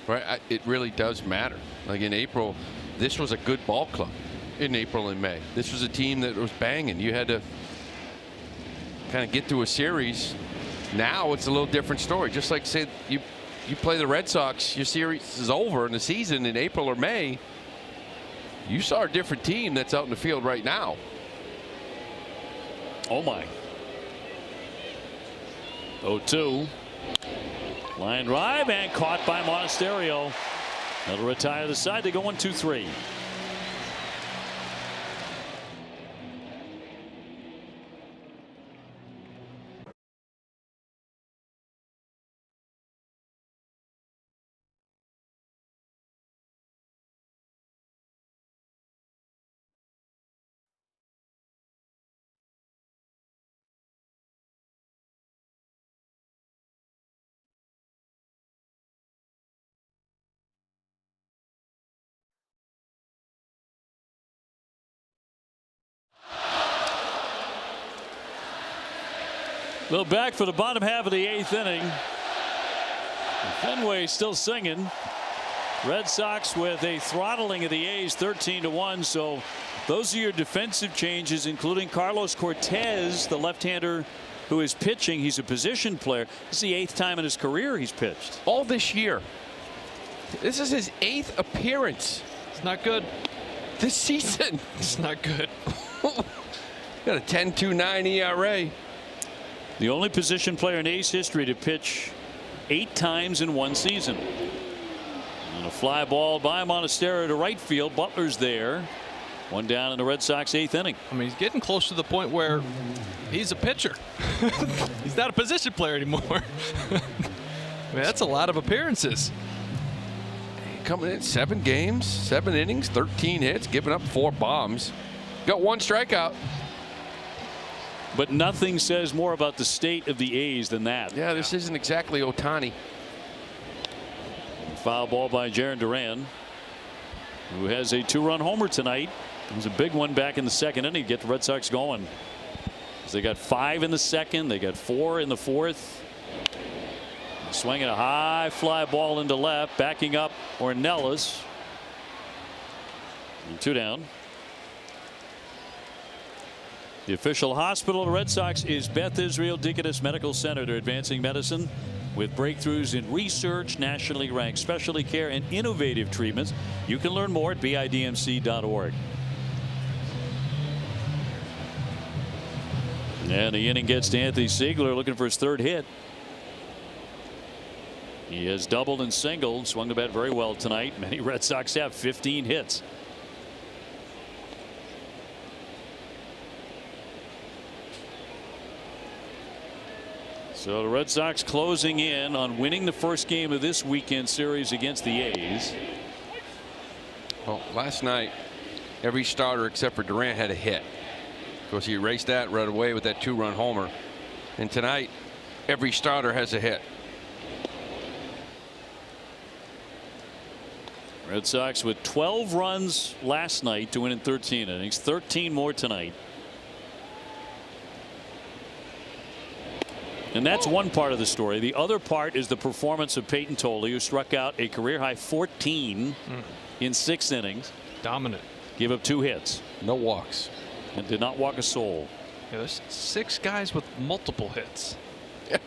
right? It really does matter. Like in April, this was a good ball club. In April and May, this was a team that was banging. You had to kind of get to a series. Now it's a little different story. Just like, say, you play the Red Sox, your series is over in the season in April or May. You saw a different team that's out in the field right now. Oh my. 0-2. Line drive and caught by Monasterio. That'll retire the side. They go 1-2-3. Well, back for the bottom half of the 8th inning. Fenway still singing. Red Sox with a throttling of the A's 13-1. So those are your defensive changes, including Carlos Cortez, the left-hander who is pitching. He's a position player. This is the 8th time in his career he's pitched. All this year. This is his 8th appearance. It's not good. This season. It's not good. Got a 10.29 ERA. The only position player in A's history to pitch 8 times in one season. And a fly ball by Monasterio to right field. Butler's there. 1 down in the Red Sox 8th inning. I mean, he's getting close to the point where he's a pitcher. He's not a position player anymore. I mean, that's a lot of appearances. Coming in 7 games, 7 innings, 13 hits, giving up 4 bombs. Got 1 strikeout. But nothing says more about the state of the A's than that. Yeah, this isn't exactly Ohtani. Foul ball by Jarren Duran, who has a 2-run homer tonight. It was a big one back in the second inning to get the Red Sox going. They got 5 in the second. They got 4 in the fourth. Swinging a high fly ball into left, backing up Ornelas. 2 down. The official hospital of the Red Sox is Beth Israel Deaconess Medical Center. They're advancing medicine with breakthroughs in research, nationally ranked specialty care, and innovative treatments. You can learn more at bidmc.org. And the inning gets to Anthony Ziegler, looking for his 3rd hit. He has doubled and singled, swung the bat very well tonight. Many Red Sox have 15 hits. So the Red Sox closing in on winning the first game of this weekend series against the A's. Well, last night, every starter except for Durant had a hit. Of course, he erased that right away with that 2-run homer. And tonight, every starter has a hit. Red Sox with 12 runs last night to win in 13 innings. 13 more tonight. And that's one part of the story. The other part is the performance of Peyton Tolley, who struck out a career high 14 in 6 innings. Dominant. Gave up 2 hits. No walks. And did not walk a soul. Yeah, there's 6 guys with multiple hits. Yeah.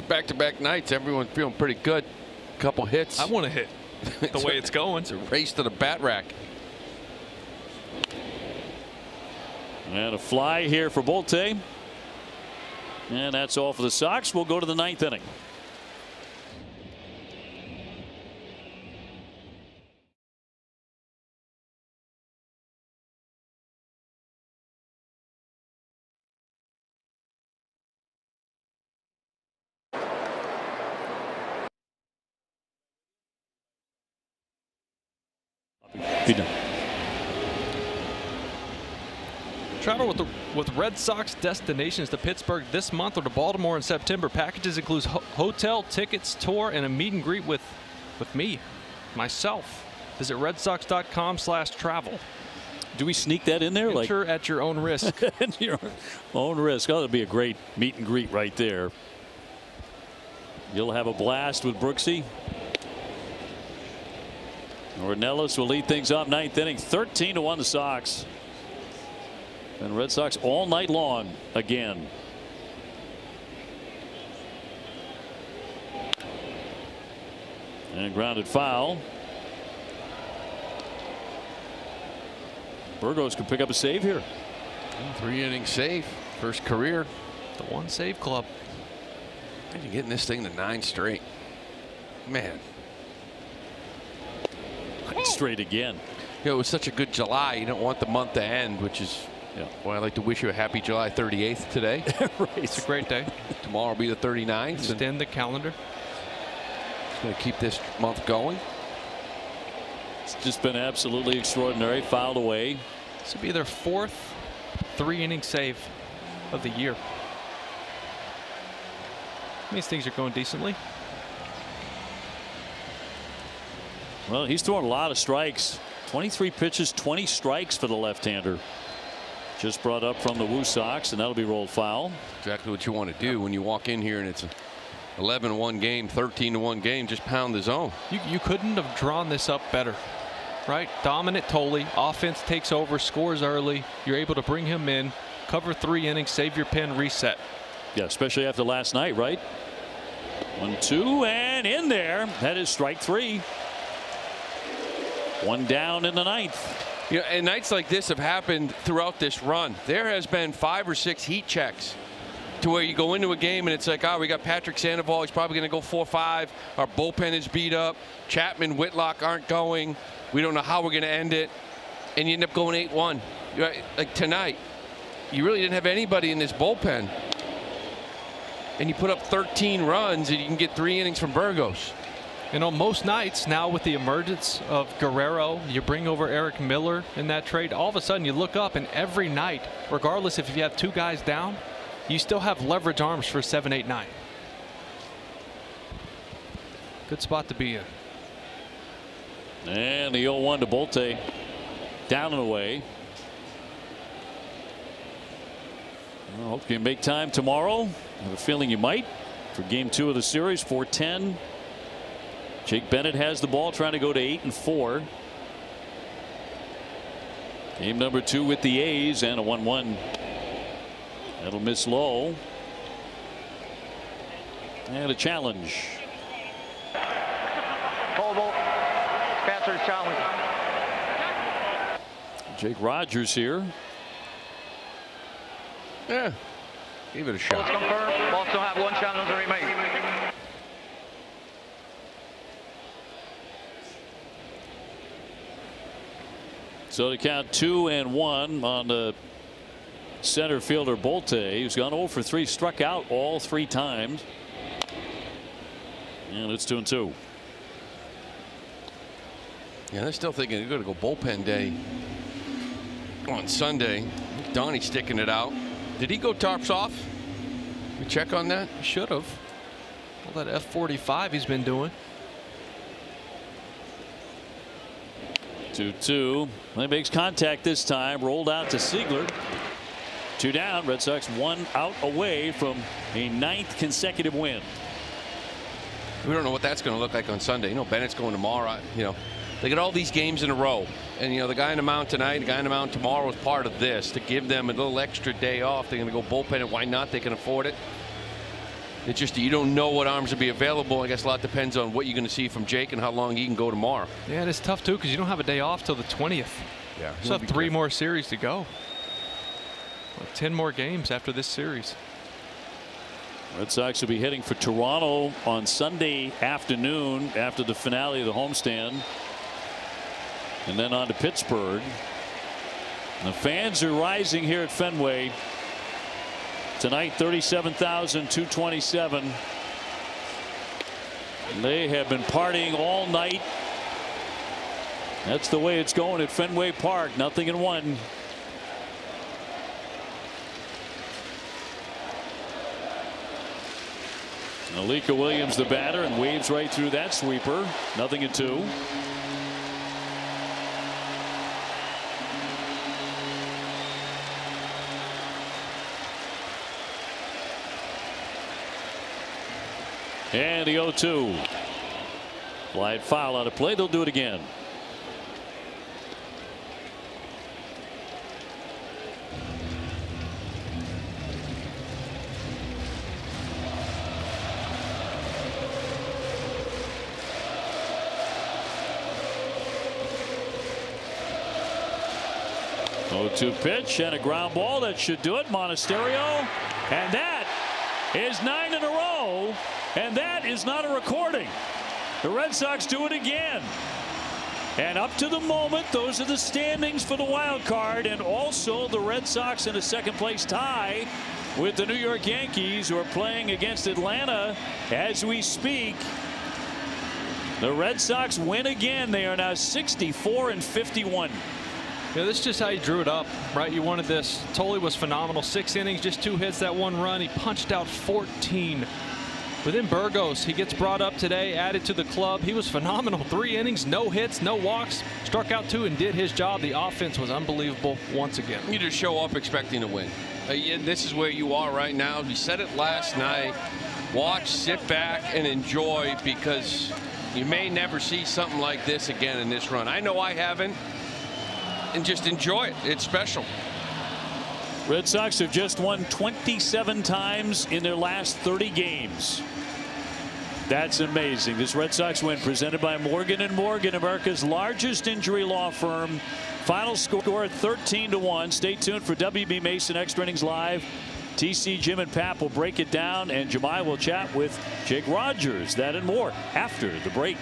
Back-to-back nights, everyone feeling pretty good. Couple hits. I want to hit the way it's going. It's a race to the bat rack. And a fly here for Bolte. And that's all for the Sox. We'll go to the 9th inning. Be done. Travel with Red Sox destinations to Pittsburgh this month or to Baltimore in September. Packages includes hotel, tickets, tour, and a meet and greet with me, myself. Visit redsox.com/travel. Do we sneak that in there? Enter at your own risk. At your own risk. Oh, that'd be a great meet and greet right there. You'll have a blast with Brooksy. Ornelas will lead things off 9th inning. 13-1 the Sox. And Red Sox all night long again. And grounded foul. Burgos could pick up a save here. 3-inning save. First career. The 1 save club. And you're getting this thing to 9 straight. Man. 9 straight again. You know, it was such a good July. You don't want the month to end, which is why I'd like to wish you a happy July 38th today. Right. It's a great day. Tomorrow will be the 39th. Extend the calendar. It's going to keep this month going. It's just been absolutely extraordinary. Fouled away. This will be their 4th 3-inning save of the year. Means things are going decently. Well, he's throwing a lot of strikes. 23 pitches, 20 strikes for the left-hander. Just brought up from the Woo Sox, and that'll be rolled foul. Exactly what you want to do when you walk in here and it's an 11-1 game, 13-1 game. Just pound the zone. You couldn't have drawn this up better, right? Dominant Tolley. Offense takes over, scores early. You're able to bring him in, cover 3 innings, save your pen, reset. Yeah, especially after last night, right? 1-2, and in there. That is strike 3. 1 down in the 9th. You know, and nights like this have happened throughout this run. There has been 5 or 6 heat checks to where you go into a game and it's like, oh, we got Patrick Sandoval. He's probably going to go 4-5. Our bullpen is beat up. Chapman, Whitlock aren't going. We don't know how we're going to end it. And you end up going 8-1. Like tonight, you really didn't have anybody in this bullpen. And you put up 13 runs and you can get 3 innings from Burgos. And on most nights now with the emergence of Guerrero, you bring over Eric Miller in that trade. All of a sudden you look up and every night, regardless if you have 2 guys down, you still have leverage arms for 7, 8, 9. Good spot to be in. And the 0-1 to Bolte, down and away. I hope you can make time tomorrow. I have a feeling you might for game 2 of the series. 4:10. Jake Bennett has the ball, trying to go to 8-4. Game number 2 with the A's, and a 1-1. That'll miss low. And a challenge. Colville, Spencer's challenge. Jake Rogers here. Yeah, give it a shot. Both confirmed. Both still have 1 challenge remaining. So to count 2-1 on the center fielder Bolte. He's gone 0 for 3, struck out all 3 times. And it's 2-2. Yeah, they're still thinking they're going to go bullpen day on Sunday. Donnie sticking it out. Did he go tops off? We check on that? Should have. All that F45 he's been doing. 2-2. He makes contact this time. Rolled out to Siegler. 2 down. Red Sox 1 out away from a 9th consecutive win. We don't know what that's going to look like on Sunday. You know, Bennett's going tomorrow. You know, they get all these games in a row. And, you know, the guy on the mound tonight, the guy on the mound tomorrow is part of this to give them a little extra day off. They're going to go bullpen it. Why not? They can afford it. It's just you don't know what arms will be available. I guess a lot depends on what you're going to see from Jake and how long he can go tomorrow. Yeah, and it's tough, too, because you don't have a day off till the 20th. Yeah. So have 3 more series to go. 10 more games after this series. Red Sox will be heading for Toronto on Sunday afternoon after the finale of the homestand. And then on to Pittsburgh. The fans are rising here at Fenway. Tonight, 37,227. They have been partying all night. That's the way it's going at Fenway Park. 0-1. Alika Williams the batter and waves right through that sweeper. 0-2. And the 0-2. Fly foul out of play. They'll do it again. Oh-2 pitch and a ground ball that should do it. Monasterio, and that is 9 in a row, and that is not a recording. The Red Sox do it again. And up to the moment, those are the standings for the wild card, and also the Red Sox in a 2nd place tie with the New York Yankees, who are playing against Atlanta as we speak. The Red Sox win again. They are now 64-51. Yeah, this is just how you drew it up, right? You wanted this. Tolley was phenomenal. 6 innings, just 2 hits, that 1 run. He punched out 14. But then Burgos, he gets brought up today, added to the club. He was phenomenal. 3 innings, no hits, no walks, struck out 2 and did his job. The offense was unbelievable once again. You just show up expecting to win. This is where you are right now. We said it last night. Watch, sit back, and enjoy, because you may never see something like this again in this run. I know I haven't. And just enjoy it. It's special. Red Sox have just won 27 times in their last 30 games. That's amazing. This Red Sox win presented by Morgan & Morgan, America's largest injury law firm. Final score 13-1. Stay tuned for WB Mason Extra Innings Live. TC, Jim, and Pap will break it down, and Jemai will chat with Jake Rogers. That and more after the break.